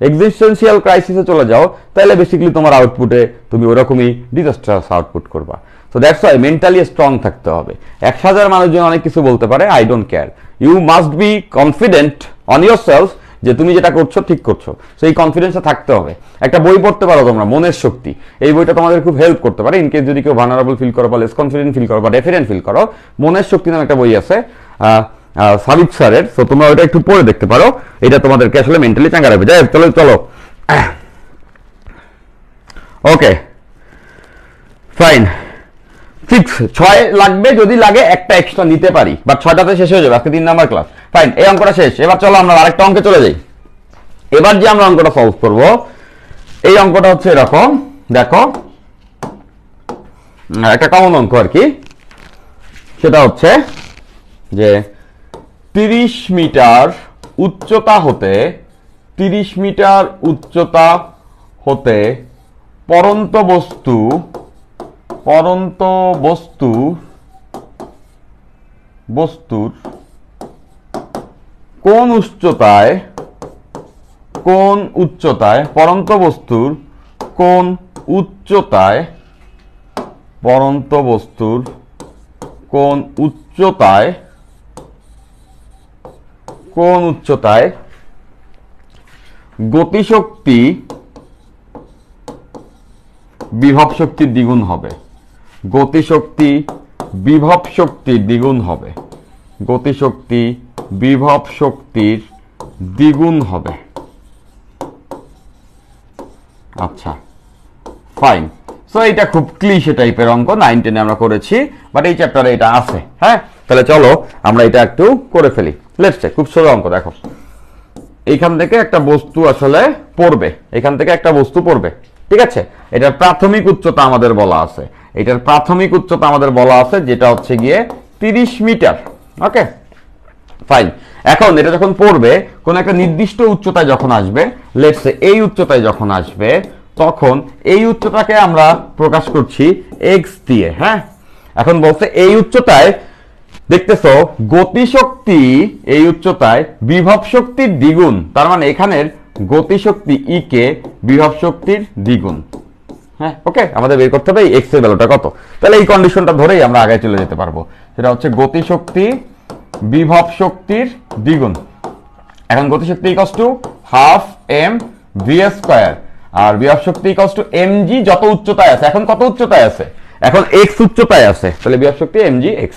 এক্সিস্টেন্সিয়াল ক্রাইসিসে চলে যাও, তাহলে বেসিক্যালি তোমার আউটপুটে তুমি ওরকমই ডিজাস্টারাস আউটপুট করবা। So that's why mentally strong থাকতে হবে। 1000 মানুষজন অনেক কিছু বলতে পারে, I don't care. You must be confident on yourself যে তুমি যেটা করছো ঠিক করছো, সেই কনফিডেন্সটা থাকতে হবে। একটা বই পড়তে পারো তোমরা, মনের শক্তি, এই বইটা তোমাদের খুব হেল্প করতে পারে ইনকেস যদি কেউ ভালনারেবল ফিল করো বা লেস কনফিডেন্ট ফিল করো বা ডেফিডেন্ট ফিল করো। মনের শক্তি নামে একটা বই আছে সাবিক স্যারের, তো তোমরা ওটা একটু পড়ে দেখতে পারো, এটা তোমাদেরকে আসলে মেন্টালি চাঙ্গা রাখবে। যাই চলো চলো ওকে ফাইন। 6 লাগবে, যদি লাগে একটা এক্সট্রা নিতে পারি, বাট 6টাতে শেষ হয়ে যাবে, আজকে 3 নাম্বার ক্লাস। ফাইন, এই অঙ্কটা শেষ। এবার চলো আমরা আরেকটা অঙ্কে চলে যাই। এবার যে আমরা অঙ্কটা সলভ করব, এই অঙ্কটা হচ্ছে এরকম দেখো একটা কমন অঙ্ক আর কি, সেটা হচ্ছে যে 30 মিটার উচ্চতা হতে 30 মিটার উচ্চতা হতে পড়ন্ত বস্তুর কোন উচ্চতায় পড়ন্ত বস্তুর কোন উচ্চতায় গতিশক্তি বিভব শক্তির দ্বিগুণ হবে। গতিশক্তি বিভব শক্তির দ্বিগুণ হবে। আচ্ছা ফাইন। সো এটা খুব ক্লিশে টাইপের অঙ্ক, 9 10 আমরা করেছি, বাট এই চ্যাপ্টারে এটা আছে। হ্যাঁ, তাহলে চলো আমরা এটা একটু করে ফেলি। লেটস সে খুব সোজা অঙ্ক। দেখো এইখান থেকে একটা বস্তু আসলে পড়বে, ঠিক আছে। এটার প্রাথমিক উচ্চতা আমাদের বলা আছে, যেটা হচ্ছে গিয়ে 30 মিটার। Okay fine. এখন এটা যখন পড়বে কোন একটা নির্দিষ্ট উচ্চতায় যখন আসবে, লেটস সে এই উচ্চতায় যখন আসবে, তখন এই উচ্চতাকে আমরা প্রকাশ করছি x দিয়ে। হ্যাঁ, এখন বলছে এই উচ্চতায় দেখতেছো গতিশক্তি এই উচ্চতায় বিভব শক্তির দ্বিগুণ, তার মানে এখানের গতিশক্তি ই কে বিভব শক্তির দ্বিগুণ। হ্যাঁ ওকে, আমাদের বের করতে হবে x এর ভ্যালুটা কত। তাহলে এই কন্ডিশনটা ধরেই আমরা আগে চলে যেতে পারবো, সেটা হচ্ছে গতিশক্তি বিভব শক্তির দ্বিগুণ। এখন গতিশক্তি equals to half M V square, আর বিভব শক্তি ইকুয়ালস টু mg যত উচ্চতায় আছে। এখন কত উচ্চতায় আছে? এখন x উচ্চতায় আছে, তাহলে বিভব শক্তি mg x।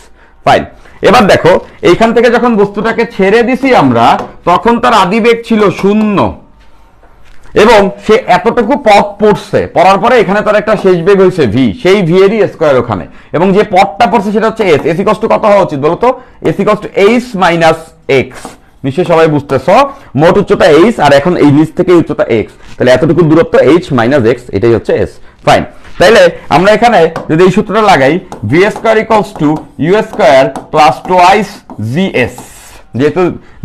ফাইন। এবার দেখো এইখান থেকে যখন বস্তুটাকে ছেড়ে দিছি আমরা, তখন তার আদিবেগ ছিল 0 এবং সে এতটুকু পথ পড়ছে, পড়ার পরে এখানে তার একটা শেষ বেগ হয়েছে v, সেই v এরই স্কয়ার ওখানে, এবং যে পথটা পড়ছে সেটা হচ্ছে s। s ইকুয়ালস টু কত হওয়া উচিত বলো তো? s equals to h minus x। নিশ্চয়ই সবাই বুঝতেছো, মোট উচ্চতা h আর এখন এই নিচ থেকে উচ্চতা x, তাহলে এতটুকু দূরত্ব h মাইনাস x, এটাই হচ্ছে s। ফাইন। তাইলে আমরা এখানে যদি এই সূত্রটা লাগাই, v square equals to u square plus twice gs, যেহেতু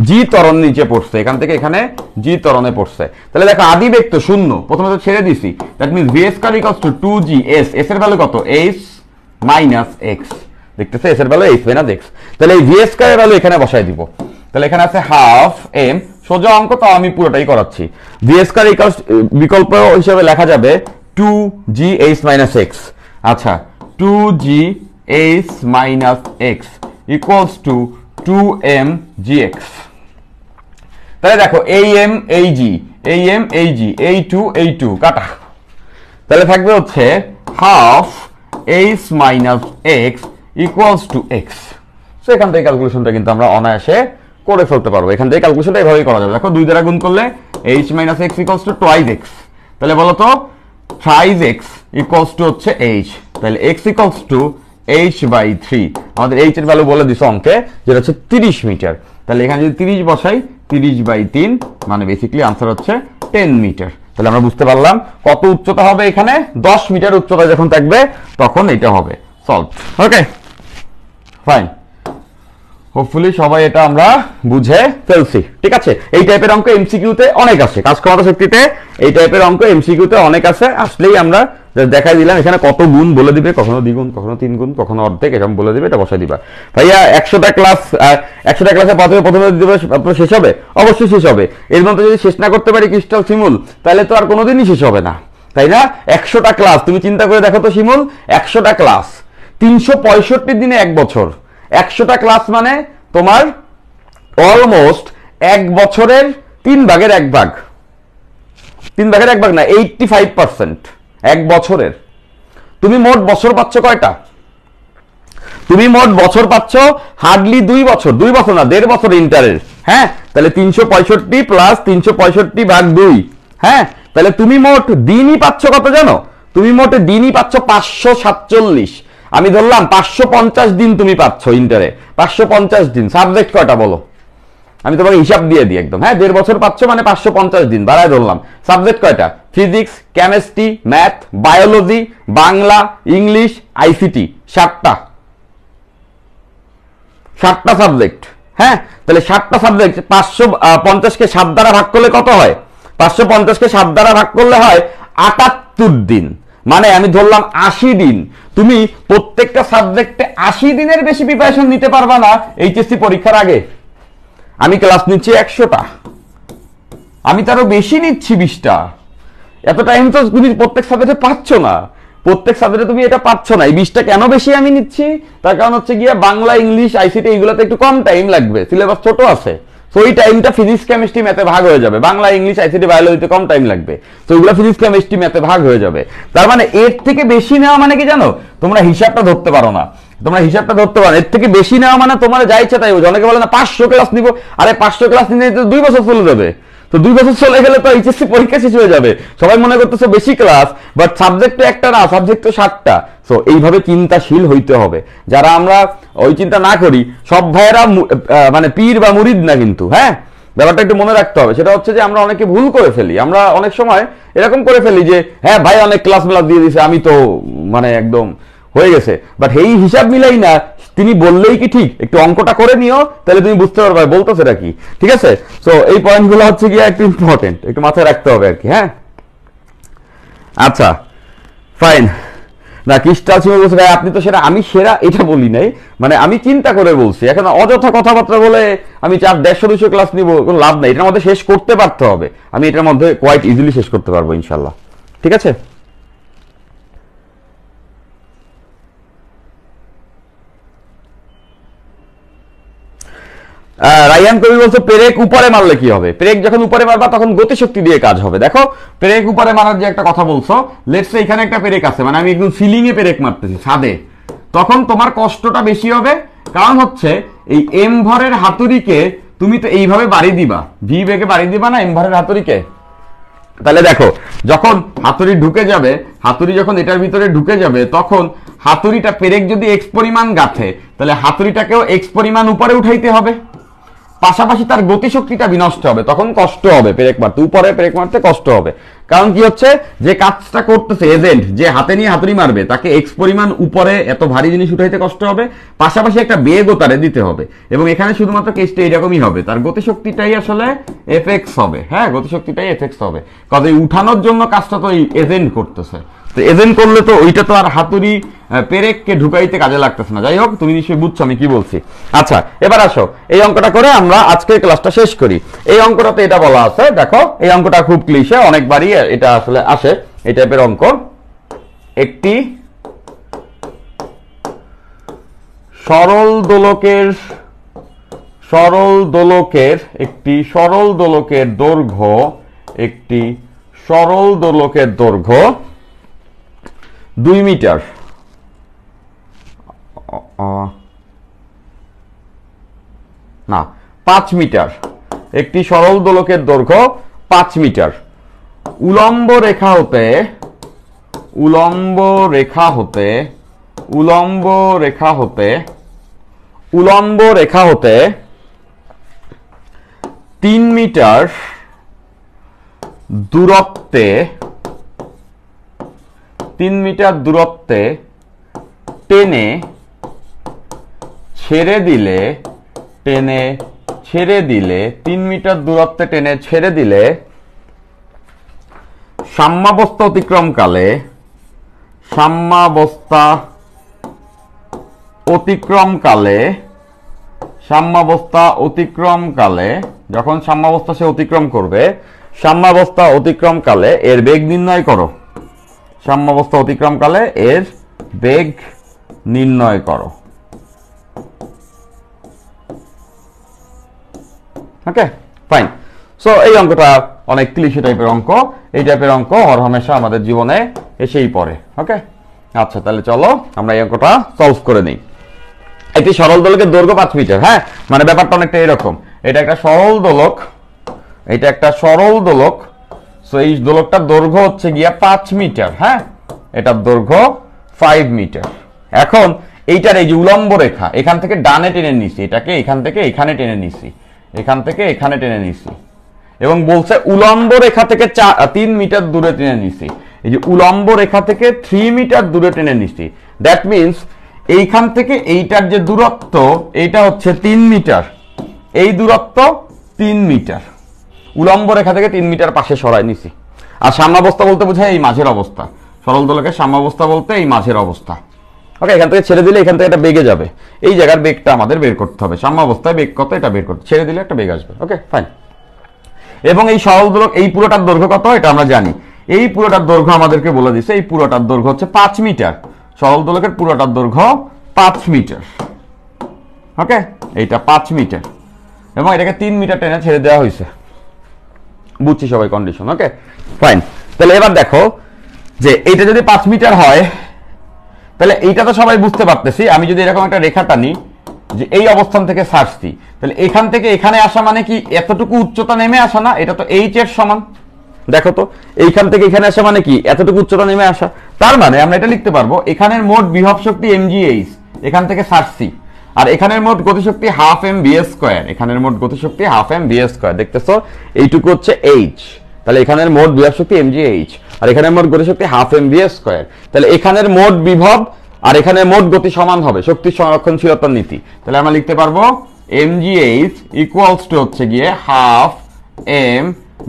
g ত্বরণ নিচে পড়ছে, এখান থেকে এখানে g ত্বরণে পড়ছে, তাহলে দেখো আদিবেগ তো 0, প্রথমে তো ছেড়ে দিছি, that means v square equals to 2gs, s এর ভ্যালু কত? h minus x। দেখতেছে s এর ভ্যালু h মাইনাস x, তাহলে এই v স্কয়ার এর ভ্যালু এখানে বসাই দিব। তাহলে এখানে আছে হাফ m, সোজা অঙ্ক তো আমি পুরোটাই করাচ্ছি। v স্কয়ার ইকুয়ালস বিকল্প হিসেবে লেখা যাবে 2gh মাইনাস x। আচ্ছা 2gh minus x equals two 2mgx। তাহলে দেখো এই m এই g, এই m এই g, এই 2 কাটা, তাহলে থাকবে হচ্ছে half h minus x equals two x। So এখান থেকে ক্যালকুলেশনটা কিন্তু আমরা অনায়াসে করে ফেলতে পারবো। এখান থেকে ক্যালকুলেশনটা এভাবেই করা যাবে। দেখো 2 দ্বারা গুণ করলে h minus x equals to twice x, তাহলে বলো তো থ্রাইস x ইকুয়ালস টু হচ্ছে h, তাহলে x equals to h by 3। আমাদের h এর ভ্যালু বলে দিছে অঙ্কে, যেটা হচ্ছে 30 মিটার। তাহলে এখানে যদি 30 বসাই, 30 বাই 3 মানে বেসিক্যালি आंसर হচ্ছে 10 মিটার। তাহলে আমরা বুঝতে পারলাম কত উচ্চতা হবে এখানে, 10 মিটার উচ্চতা যখন থাকবে তখন এটা হবে সলভ। ওকে ফাইন, হোপফুলি সবাই এটা আমরা বুঝে ফেলছি। ঠিক আছে, এই টাইপের অঙ্ক এমসিকিউতে অনেক আছে, কাজ ক্ষমতা শক্তিতে এই টাইপের অঙ্ক এমসিকিউতে অনেক আছে। আসলেই আমরা দেখাই দিলাম, এখানে কত গুণ বলে দিবে, কখনো দ্বিগুণ, কখনো 3 গুণ, কখনো অর্ধেক, এরকম বলে দিবে, এটা বসাই দিবা। ভাইয়া 100টা ক্লাসে প্রথমে দিবে শেষ হবে? অবশ্যই শেষ হবে। এর মধ্যে যদি শেষ না করতে পারি ক্রিস্টাল শিমুল, তাহলে তো আর কোনোদিনই শেষ হবে না, তাই না? 100টা ক্লাস তুমি চিন্তা করে দেখো তো শিমুল, 100টা ক্লাস 365 দিনে 1 বছর, 100টা ক্লাস মানে তোমার অলমোস্ট 1 বছরের 3 ভাগের 1 ভাগ, 3 ভাগের 1 ভাগ না, 85% 1 বছরের। তুমি মোট বছর পাচ্ছ কয়টা? তুমি মোট বছর পাচ্ছ হার্ডলি 2 বছর, 2 বছর না 1.5 বছর ইন্টারের। হ্যাঁ, তাহলে 365 প্লাস 365 ভাগ 2। হ্যাঁ, তাহলে তুমি মোট দিনই পাচ্ছ কত জানো? তুমি মোট দিনই পাচ্ছ 547। আমি ধরলাম 550 দিন তুমি পাচ্ছ ইন্টারে, 550 দিন। সাবজেক্ট কয়টা বলো? আমি তোমাকে হিসাব দিয়ে দিই একদম, হ্যাঁ 1.5 বছর পাচ্ছ মানে 550 দিন বাড়ায় ধরলাম। সাবজেক্ট কয়টা? Physics, chemistry, math, biology, Bangla, English, ICT, 7টা সাবজেক্ট। হ্যাঁ, তাহলে 7টা সাবজেক্ট 550-কে 7 দ্বারা ভাগ করলে কত হয়? 550-কে 7 দ্বারা ভাগ করলে হয় 78 দিন, মানে আমি ধরলাম 80 দিন। তুমি প্রত্যেকটা সাবজেক্টে 80 দিনের বেশি প্রিপারেশন নিতে পারবা না এইচএসসি পরীক্ষার আগে। আমি ক্লাস নিচ্ছি 100টা, আমি তারও বেশি নিচ্ছি 20টা। এত টাইম তো তুমি প্রত্যেক সাবজেক্টে পাচ্ছ না, প্রত্যেক সাবজেক্টে তুমি এটা পাচ্ছ না। এই 20টা কেন বেশি আমি নিচ্ছি? তার কারণ হচ্ছে গিয়ে বাংলা, ইংলিশ, আইসিটি এইগুলোতে একটু কম টাইম লাগবে, সিলেবাস ছোট আছে। তো ওই টাইমটা ফিজিক্স, কেমিস্ট্রি, ম্যাথে ভাগ হয়ে যাবে। বাংলা, ইংলিশ, আইসিটি, বায়োলজিতে কম টাইম লাগবে, তো ওইগুলো ফিজিক্স, কেমিস্ট্রি, ম্যাথে ভাগ হয়ে যাবে। তার মানে এর থেকে বেশি নেওয়া মানে কি জানো? তোমরা হিসাবটা ধরতে পারো না, এর থেকে বেশি নেওয়া মানে তোমার যা ইচ্ছা তাই বোঝো। অনেকে বলে না 500 ক্লাস নিবো, আরে 500 ক্লাস নিতে তো 2 বছর চলে যাবে। তো 2 বছর চলে গেলে তো এইচএসসি পরীক্ষা শেষ হয়ে যাবে। সবাই মনে করতেছে বেশি ক্লাস, বাট সাবজেক্ট তো একটা না, সাবজেক্ট তো 7টা। সো এইভাবে চিন্তাশীল হইতে হবে। যারা আমরা ওই চিন্তা না করি, সব ভাইয়েরা মানে পীর বা মুরিদ না কিন্তু। হ্যাঁ, ব্যাপারটা একটু মনে রাখতে হবে। সেটা হচ্ছে যে আমরা অনেকে ভুল করে ফেলি, আমরা অনেক সময় এরকম করে ফেলি যে হ্যাঁ ভাই অনেক ক্লাস দিয়ে দিছে, আমি তো মানে একদম হয়ে গেছে। বাট এই হিসাব মিলাই না, তিনি বললেই কি ঠিক? একটু অঙ্কটা করে নিও, তাহলে তুমি বুঝতে পারবে বলতেছে এটা কি। ঠিক আছে, সো এই পয়েন্টগুলো হচ্ছে গিয়ে একটু ইম্পর্টেন্ট, একটু মাথায় রাখতে হবে আর কি। হ্যাঁ, আচ্ছা ফাইন। না ক্রিস্টাল সিমে বলছে ভাই আপনি তো সেরা, আমি সেরা এটা বলি নাই, মানে আমি চিন্তা করে বলছি। এখন অযথা কথাবার্তা বলে আমি 150-200 ক্লাস নিব, কোনো লাভ নাই। এটার মধ্যে শেষ করতে পারতে হবে। আমি এটার মধ্যে কোয়াইট ইজিলি শেষ করতে পারবো ইনশাল্লাহ। ঠিক আছে, রায়ান কবি বলছে পেরেক উপরে মারলে কি হবে? পেরেক যখন উপরে মারবা তখন গতিশক্তি দিয়ে কাজ হবে। দেখো পেরেক উপরে মারার যে একটা কথা বলছো, লেটস সে এখানে একটা পেরেক আছে, মানে আমি একদম সিলিং এ পেরেক মারতেছি, ছাদে, তখন তোমার কষ্টটা বেশি হবে। কারণ হচ্ছে এই এম ভরের হাতুড়িকে তুমি তো এইভাবে বাড়ি দিবা, ভি বেগে বাড়ি দিবা না এম ভরের হাতুড়িকে। তাহলে দেখো যখন হাতুড়ি ঢুকে যাবে, হাতুড়ি যখন এটার ভিতরে ঢুকে যাবে, তখন হাতুড়িটা পেরেক যদি এক্স পরিমাণ গাঁথে, তাহলে হাতুড়িটাকেও এক্স পরিমাণ উপরে উঠাইতে হবে, পাশাপাশি তার গতিশক্তিটা বিনষ্ট হবে, তখন কষ্ট হবে পেরেক মারতে, উপরে পেরেক মারতে কষ্ট হবে। কারণ কি হচ্ছে, যে কাজটা করতেছে এজেন্ট, যে হাতে নিয়ে হাতুড়ি মারবে, তাকে এক্স পরিমাণ উপরে এত ভারী জিনিস উঠাইতে কষ্ট হবে, পাশাপাশি একটা বেগও তারে দিতে হবে। এবং এখানে শুধুমাত্র কেসটা এরকমই হবে, তার গতিশক্তিটাই আসলে এফএক্স হবে। হ্যাঁ, গতিশক্তিটাই এফএক্স হবে, কাজে উঠানোর জন্য কাজটা তো এজেন্ট করতেছে। তো এজেন্ট করলে তো ওইটা তো আর হাতুড়ি পেরেককে ঢুকাইতে কাজে লাগতেছে না। যাই হোক, তুমি নিশ্চয়ই বুঝছো আমি কি বলছি। আচ্ছা, এবার আসো এই অঙ্কটা করে আমরা আজকের ক্লাসটা শেষ করি। এই অঙ্কটাতে এটা বলা আছে, দেখো এই অঙ্কটা খুব ক্লিশে, অনেকবারই এটা আসলে আসে এই টাইপের অঙ্ক। একটি সরল দোলকের দৈর্ঘ্য 2 মিটার, না 5 মিটার। একটি সরল দোলকের দৈর্ঘ্য 5 মিটার। উলম্ব রেখা হতে 3 মিটার দূরত্বে টেনে ছেড়ে দিলে 3 মিটার দূরত্বে টেনে ছেড়ে দিলে সাম্যাবস্থা অতিক্রমকালে যখন সাম্যাবস্থা সে অতিক্রম করবে, সাম্যাবস্থা অতিক্রমকালে এর বেগ নির্ণয় করো। সাম্যাবস্থা অতিক্রমকালে এর বেগ নির্ণয় করো। Okay fine. সো এই অঙ্কটা অনেক ক্লিশে টাইপের অঙ্ক, এই টাইপের অঙ্ক হরহামেশা আমাদের জীবনে এসেই পড়ে। ওকে আচ্ছা, তাহলে চলো আমরা এই অঙ্কটা সলভ করে নিই। একটি সরল দোলকের দৈর্ঘ্য 5 মিটার। হ্যাঁ, মানে ব্যাপারটা অনেকটা এরকম, এটা একটা সরল দোলক, সো এই দোলকটার দৈর্ঘ্য হচ্ছে গিয়া 5 মিটার। হ্যাঁ, এটার দৈর্ঘ্য 5 মিটার। এখন এইটার এই যে উলম্ব রেখা, এখান থেকে ডানে টেনে নিছি, এটাকে এখান থেকে এখানে টেনে নিছি, এখান থেকে এখানে টেনে নিছি এবং বলছে উলম্ব রেখা থেকে 3 মিটার দূরে টেনে নিছি। এই যে উলম্ব রেখা থেকে 3 মিটার দূরে টেনে নিছি, দ্যাট মিনস এইখান থেকে এইটার যে দূরত্ব এইটা হচ্ছে 3 মিটার, এই দূরত্ব 3 মিটার, উলম্ব রেখা থেকে 3 মিটার পাশে সরাই নিছি। আর সাম্যাবস্থা বলতে বোঝায় এই মাঝের অবস্থা, সরল দোলকের সাম্যাবস্থা বলতে এই মাঝের অবস্থা। ওকে, এখান থেকে ছেড়ে দিলে এখান থেকে এটা বেগে যাবে, এই জায়গার বেগটা আমাদের বের করতে হবে, সাম্যাবস্থায় বেগ কত এটা বের করতে, ছেড়ে দিলে একটা বেগ আসবে। Okay fine. এবং এই সরল দোলক এই পুরোটার দৈর্ঘ্য কত এটা আমরা জানি, এই পুরোটার দৈর্ঘ্য আমাদেরকে বলে দিচ্ছে, এই পুরোটার দৈর্ঘ্য হচ্ছে 5 মিটার, সরল দোলকের পুরোটার দৈর্ঘ্য 5 মিটার। ওকে, এইটা 5 মিটার এবং এটাকে 3 মিটার টেনে ছেড়ে দেওয়া হয়েছে, বুঝছি সবাই কন্ডিশন। Okay fine. তাহলে এবার দেখো যে এইটা যদি 5 মিটার হয় তাহলে এইটা তো সবাই বুঝতে পারতেছি, আমি যদি এরকম একটা রেখা টানি যে এই অবস্থান থেকে ছাড়ছি, তাহলে এখান থেকে এখানে আসা মানে কি এতটুকু উচ্চতা নেমে আসা না, এটা তো এইচ এর সমান। দেখো তো এইখান থেকে এখানে আসা মানে কি এতটুকু উচ্চতা নেমে আসা, তার মানে আমরা এটা লিখতে পারবো এখানের মোট বিভব শক্তি mgh, এখান থেকে ছাড়ছি, আর এখানের মোট গতিশক্তি হাফ এম বি স্কয়ার, এখানের মোট গতিশক্তি হাফ এম বি স্কয়ার, দেখতেছো এইটুকু হচ্ছে এইচ, তাহলে এখানের মোট বিভব শক্তি mgh আর এখানের মোট গতিশক্তি হাফ এম বি স্কয়ার, তাহলে এখানের মোট বিভব আর এখানে মোট গতি সমান হবে শক্তি সংরক্ষণশীলতার নীতি। তাহলে আমরা লিখতে পারবো mgh ইকুয়ালস টু হচ্ছে গিয়ে half M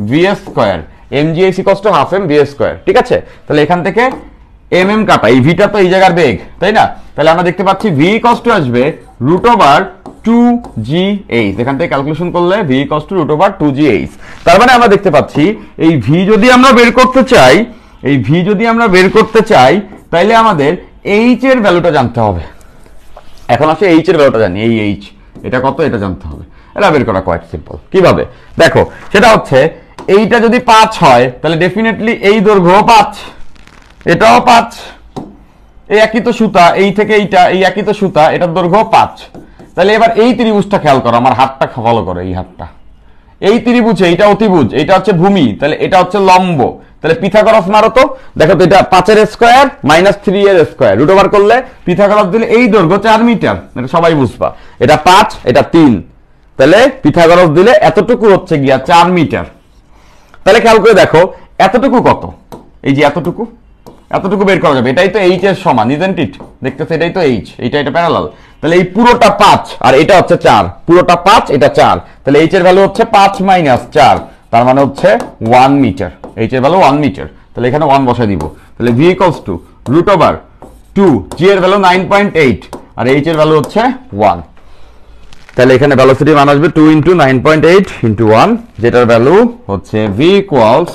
V square, mgh equals to half M V square. ঠিক আছে, তাহলে এখান থেকে mm কাটা, এই ভিটা তো এই জায়গার বেগ তাই না, তাহলে আমরা দেখতে পাচ্ছি v ইকুয়ালস টু আসবে √2gh, এখান থেকে ক্যালকুলেশন করলে v ইকুয়ালস টু √2gh। তার মানে আমরা দেখতে পাচ্ছি এই v যদি আমরা বের করতে চাই, এই v যদি আমরা বের করতে চাই তাইলে আমাদের h এর ভ্যালুটা জানতে হবে। এখন আসে h এর ভ্যালুটা জানি, এই h এটা কত এটা জানতে হবে, এটা বের করা কোয়াইট সিম্পল। কিভাবে দেখো, সেটা হচ্ছে এইটা যদি 5 হয় তাহলে ডেফিনেটলি এই দৈর্ঘ্য 5, এটাও 5, এই একই তো সুতা, এই থেকে এইটা এই একই তো সুতা, এটার দৈর্ঘ্য 5। তাহলে এবার এই ত্রিভুজটা খেয়াল করো, আমার হাতটা ফলো করো, এই হাতটা, এই ত্রিভুজে এইটা অতিভুজ, এটা হচ্ছে ভূমি, তাহলে এটা হচ্ছে লম্ব, তাহলে পিথাগোরাস মারো তো, দেখো তো এটা 5 এর স্কয়ার মাইনাস 3 এর স্কয়ার, রুট ওভার করলে পিথাগোরাস দিলে এই দৈর্ঘ্য 4 মিটার, এটা সবাই বুঝবা, এটা 5 এটা 3, তাহলে পিথাগোরাস দিলে এতটুকু হচ্ছে গিয়া 4 মিটার। তাহলে খেয়াল করে দেখো এতটুকু কত, এই যে এতটুকু, এতটুকু বের করা যাবে, এটাই তো এইচ এর সমান, ইজন্ট ইট, দেখতেছে এটাই তো এইচ, এটা প্যারালাল, তাহলে এই পুরোটা 5 আর এটা হচ্ছে 4, পুরোটা 5 এটা 4, তাহলে এইচ এর ভ্যালু হচ্ছে 5 মাইনাস 4, তার মানে হচ্ছে 1 মিটার, এইচ এর ভ্যালু 1 মিটার, তাহলে এখানে 1 বসাই দিব, তাহলে v ইকুয়ালস টু √2, g এর ভ্যালু 9.8 আর এইচ এর ভ্যালু হচ্ছে 1, তাহলে এখানে ভেলোসিটি মান আসবে 2 × 9.8 × 1, যেটার ভ্যালু হচ্ছে v equals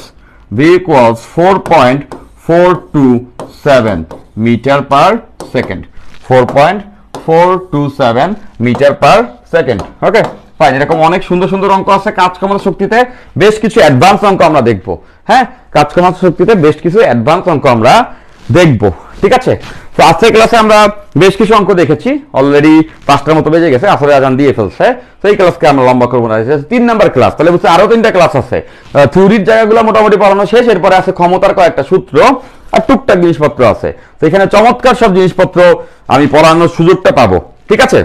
4.427 metre per second, 4.427 metre per second. Okay fine. এরকম অনেক সুন্দর সুন্দর অঙ্ক আছে কাজ ক্ষমতা শক্তিতে, বেশ কিছু অ্যাডভান্স অঙ্ক আমরা দেখব। হ্যাঁ, কাজ ক্ষমতা শক্তিতে বেশ কিছু অ্যাডভান্স অঙ্ক আমরা দেখব, ঠিক আছে। তো আজকের ক্লাসে আমরা বেশ কিছু অঙ্ক দেখেছি, অলরেডি 5টার মতো বেজে গেছে, আসলে আজান দিয়ে ফেলছে, তো এই ক্লাসকে আমরা লম্বা করবো না, 3 নাম্বার ক্লাস, তাহলে বুঝছি আরো 3টা ক্লাস আছে। থিওরির জায়গাগুলো মোটামুটি পড়ানো শেষ, এরপরে আছে ক্ষমতার কয়েকটা সূত্র আর টুকটাক জিনিসপত্র আছে, তো এখানে চমৎকার সব জিনিসপত্র আমি পড়ানোর সুযোগটা পাবো, ঠিক আছে।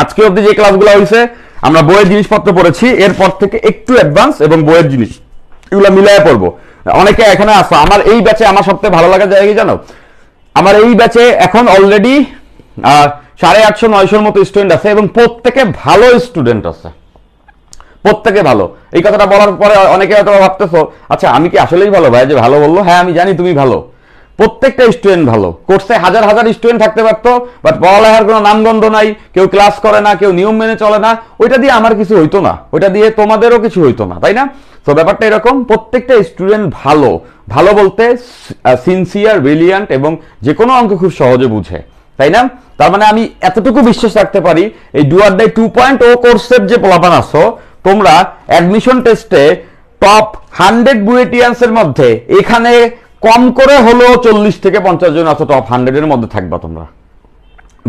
আজকে অবধি যে ক্লাসগুলো হয়েছে আমরা বইয়ের জিনিসপত্র পড়েছি, এরপর থেকে একটু অ্যাডভান্স এবং বইয়ের জিনিস এগুলো মিলায় পড়বো। অনেকে এখানে আসো, আমার এই ব্যাচে আমার সবথেকে ভালো লাগার জায়গা কি জানো, আমার এই ব্যাচে এখন অলরেডি 850-900 মতো স্টুডেন্ট আছে এবং প্রত্যেকে ভালো স্টুডেন্ট আছে, প্রত্যেকে ভালো। এই কথাটা বলার পরে অনেকে হয়তো ভাবতেছো আচ্ছা আমি কি আসলেই ভালো ভাই, যে ভালো বললো, হ্যাঁ আমি জানি তুমি ভালো, প্রত্যেকটা স্টুডেন্ট ভালো। কোর্সে হাজার হাজার স্টুডেন্ট থাকতে পারতো, বাট পড়ালেখার কোনো নামগন্ধ নাই, কেউ ক্লাস করে না, কেউ নিয়ম মেনে চলে না, ওইটা দিয়ে আমার কিছু হইতো না, ওইটা দিয়ে তোমাদেরও কিছু হইতো না, তাই না। তো ব্যাপারটা এরকম, প্রত্যেকটা স্টুডেন্ট ভালো, ভালো বলতে সিনসিয়ার, ব্রিলিয়ান্ট এবং যে কোনো অঙ্ক খুব সহজে বুঝে, তাই না। তার মানে আমি এতটুকু বিশ্বাস রাখতে পারি, এই ডু অর ডাই 2.0 কোর্সের যে পোলাপান আছো তোমরা অ্যাডমিশন টেস্টে টপ 100 বুয়েটিয়ান্সের মধ্যে এখানে কম করে হলো 40 থেকে 50 জন আছো, টপ 100 এর মধ্যে থাকবা তোমরা,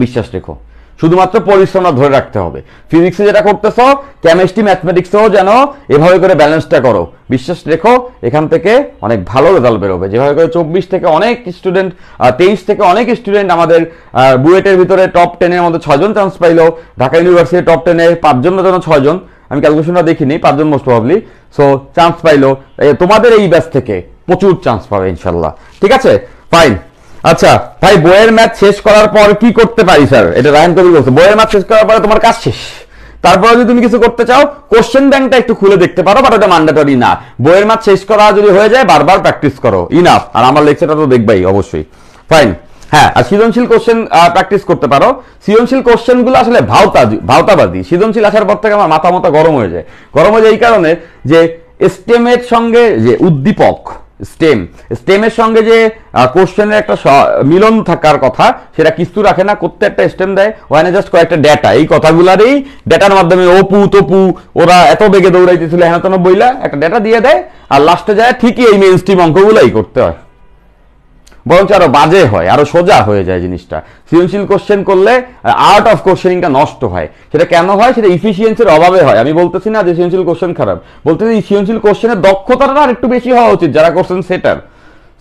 বিশ্বাস রেখো। শুধুমাত্র পরিশ্রমটা ধরে রাখতে হবে। ফিজিক্সে যেটা করতেছো, কেমিস্ট্রি ম্যাথমেটিক্সেও যেন এভাবে করে ব্যালেন্সটা করো, বিশ্বাস রেখো, এখান থেকে অনেক ভালো রেজাল্ট বেরোবে। যেভাবে করে 24 থেকে অনেক স্টুডেন্ট, 23 থেকে অনেক স্টুডেন্ট আমাদের বুয়েটের ভিতরে টপ 10 এর মধ্যে 6 জন চান্স পাইলো, ঢাকা ইউনিভার্সিটি টপ 10 এ 5 জনের জন্য 6 জন, আমি ক্যালকুলেশনটা দেখিনি, 5 জন মোস্ট প্রবাবলি। সো চান্স পাইলো, তোমাদের এই ব্যাচ থেকে প্রচুর চান্স পাবে ইনশাল্লাহ। ঠিক আছে, ফাইন। আচ্ছা ভাই, বইয়ের ম্যাথ শেষ করার পর কি করতে পারি স্যার? এটা রায়হান কবির বলছে, বইয়ের ম্যাথ শেষ করার পরে তোমার কাজ শেষ। তারপরে যদি তুমি কিছু করতে চাও, কোশ্চেন ব্যাংকটা একটু খুলে দেখতে পারো, বাট ওটা ম্যান্ডেটরি না। বইয়ের ম্যাথ শেষ করা যদি হয়ে যায়, বারবার প্র্যাকটিস করো, ইনাফ। আর আমার লেকচারটা তো দেখবাই অবশ্যই, ফাইন। হ্যাঁ, আর সৃজনশীল কোশ্চেন প্র্যাকটিস করতে পারো। সৃজনশীল কোশ্চেন গুলো আসলে ভাওতাবাদী। সৃজনশীল আসার পর থেকে আমার মাথা গরম হয়ে যায়। গরম হয়ে যায় এই কারণে যে স্টেমের সঙ্গে যে উদ্দীপক, স্টেমের সঙ্গে যে কোশ্চেনের একটা মিলন থাকার কথা, সেটা কিছু রাখে না। করতে একটা স্টেম দেয়, ওখানে জাস্ট কয়েকটা ডেটা, এই কথাগুলারই ডেটার মাধ্যমে অপু তপু ওরা এত বেগে দৌড়াইতেছিল হেন তেন বইলা একটা ডেটা দিয়ে দেয়, আর লাস্টে যায় ঠিকই এই মেইন স্ট্রিম অঙ্কগুলাই করতে হয়, বরঞ্চ আরো বাজে হয়, আরো সোজা হয়ে যায় জিনিসটা। সৃজনশীল কোশ্চেন করলে আর্ট অফ কোশ্চেনিংটা নষ্ট হয়। সেটা কেন হয়? সেটা ইফিসিয়েন্সির অভাবে হয়। আমি বলতেছি না যে সৃজনশীল কোশ্চেন খারাপ, বলতেছি সৃজনশীল কোশ্চেনের দক্ষতাটা আর একটু বেশি হওয়া উচিত যারা করছেন সেটার।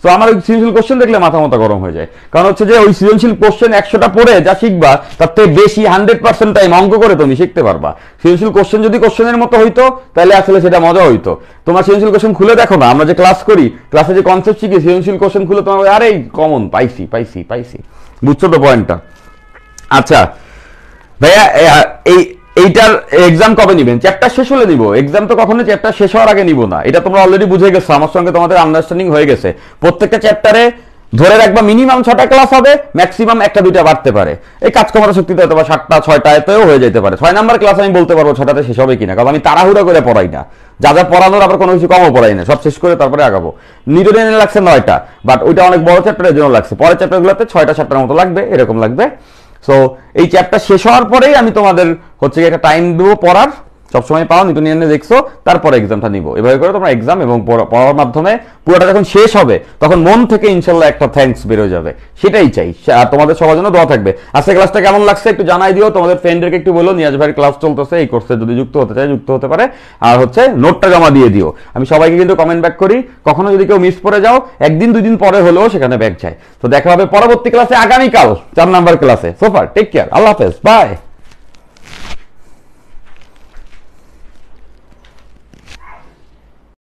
তো আমার ওই সৃজনশীল কোশ্চেন দেখলে মাথা গরম হয়ে যায়। কারণ হচ্ছে যে ওই সৃজনশীল কোশ্চেন 100টা পড়ে যা শিখবা, তার থেকে বেশি 100% টাইম অঙ্ক করে তুমি শিখতে পারবা। সৃজনশীল কোশ্চেন যদি কোশ্চেনের মতো হইতো, তাহলে আসলে সেটা মজা হইতো। তোমার সৃজনশীল কোশ্চেন খুলে দেখো না, আমরা যে ক্লাস করি, ক্লাসে যে কনসেপ্ট শিখি, সৃজনশীল কোশ্চেন খুলে তোমার আরে কমন পাইছি। বুঝছো তো পয়েন্টটা? আচ্ছা ভাইয়া, এইটার এক্সাম কবে নিবেন? চ্যাপ্টার শেষ হলে নিব। এক্সাম তো কখনো চ্যাপ্টার শেষ হওয়ার আগে নিব না, এটা তোমরা অলরেডি বুঝে গেছো, আমার সঙ্গে তোমাদের আন্ডারস্ট্যান্ডিং হয়ে গেছে। প্রত্যেকটা চ্যাপ্টারে ধরে রাখবা মিনিমাম 6টা ক্লাস হবে, ম্যাক্সিমাম 1টা-2টা বাড়তে পারে। এই কাজ করার শক্তিতে হয়তো 7টা 6টা এতেও হয়ে যেতে পারে। 6 নাম্বার ক্লাস আমি বলতে পারবো 6টাতে শেষ হবে কিনা, কারণ আমি তাড়াহুড়া করে পড়াই না। যা পড়ানোর আবার কোনো কিছু কমও পড়াই না, সব শেষ করে তারপরে আগাবো। নিউটনের লাগছে 9টা, বাট ওইটা অনেক বড় চ্যাপ্টারের জন্য লাগছে। পরের চ্যাপ্টারগুলোতে 6টা-7টার মতো লাগবে, এরকম লাগবে। সো এই চ্যাপ্টার শেষ হওয়ার পরেই আমি তোমাদের হচ্ছে একটা টাইম দেবো পড়ার, সবসময় পাও নিউটনিয়ানে দেখছো, তারপরে এক্সামটা নিব। এভাবে করে তোমরা এক্সাম এবং পড়ার মাধ্যমে পুরোটা যখন শেষ হবে, তখন মন থেকে ইনশাল্লাহ একটা থ্যাঙ্কস বেরো যাবে। সেটাই চাই। আর তোমাদের সবার জন্য দোয়া থাকবে। আজকে ক্লাসটা কেমন লাগছে একটু জানাই দিও, তোমাদের ফ্রেন্ডদেরকে একটু বলো নিয়াজ ভাইয়ের ক্লাস চলতেছে, এই কোর্সে যদি যুক্ত হতে চায় যুক্ত হতে পারে। আর হচ্ছে নোটটা জমা দিয়ে দিও। আমি সবাইকে কিন্তু কমেন্ট ব্যাক করি, কখনো যদি কেউ মিস করে যাও, 1-2 দিন পরে হলেও সেখানে ব্যাক যায়। তো দেখা হবে পরবর্তী ক্লাসে আগামীকাল 4 নাম্বার ক্লাসে। সোফার টেক কেয়ার, আল্লাহ হাফেজ, বাই।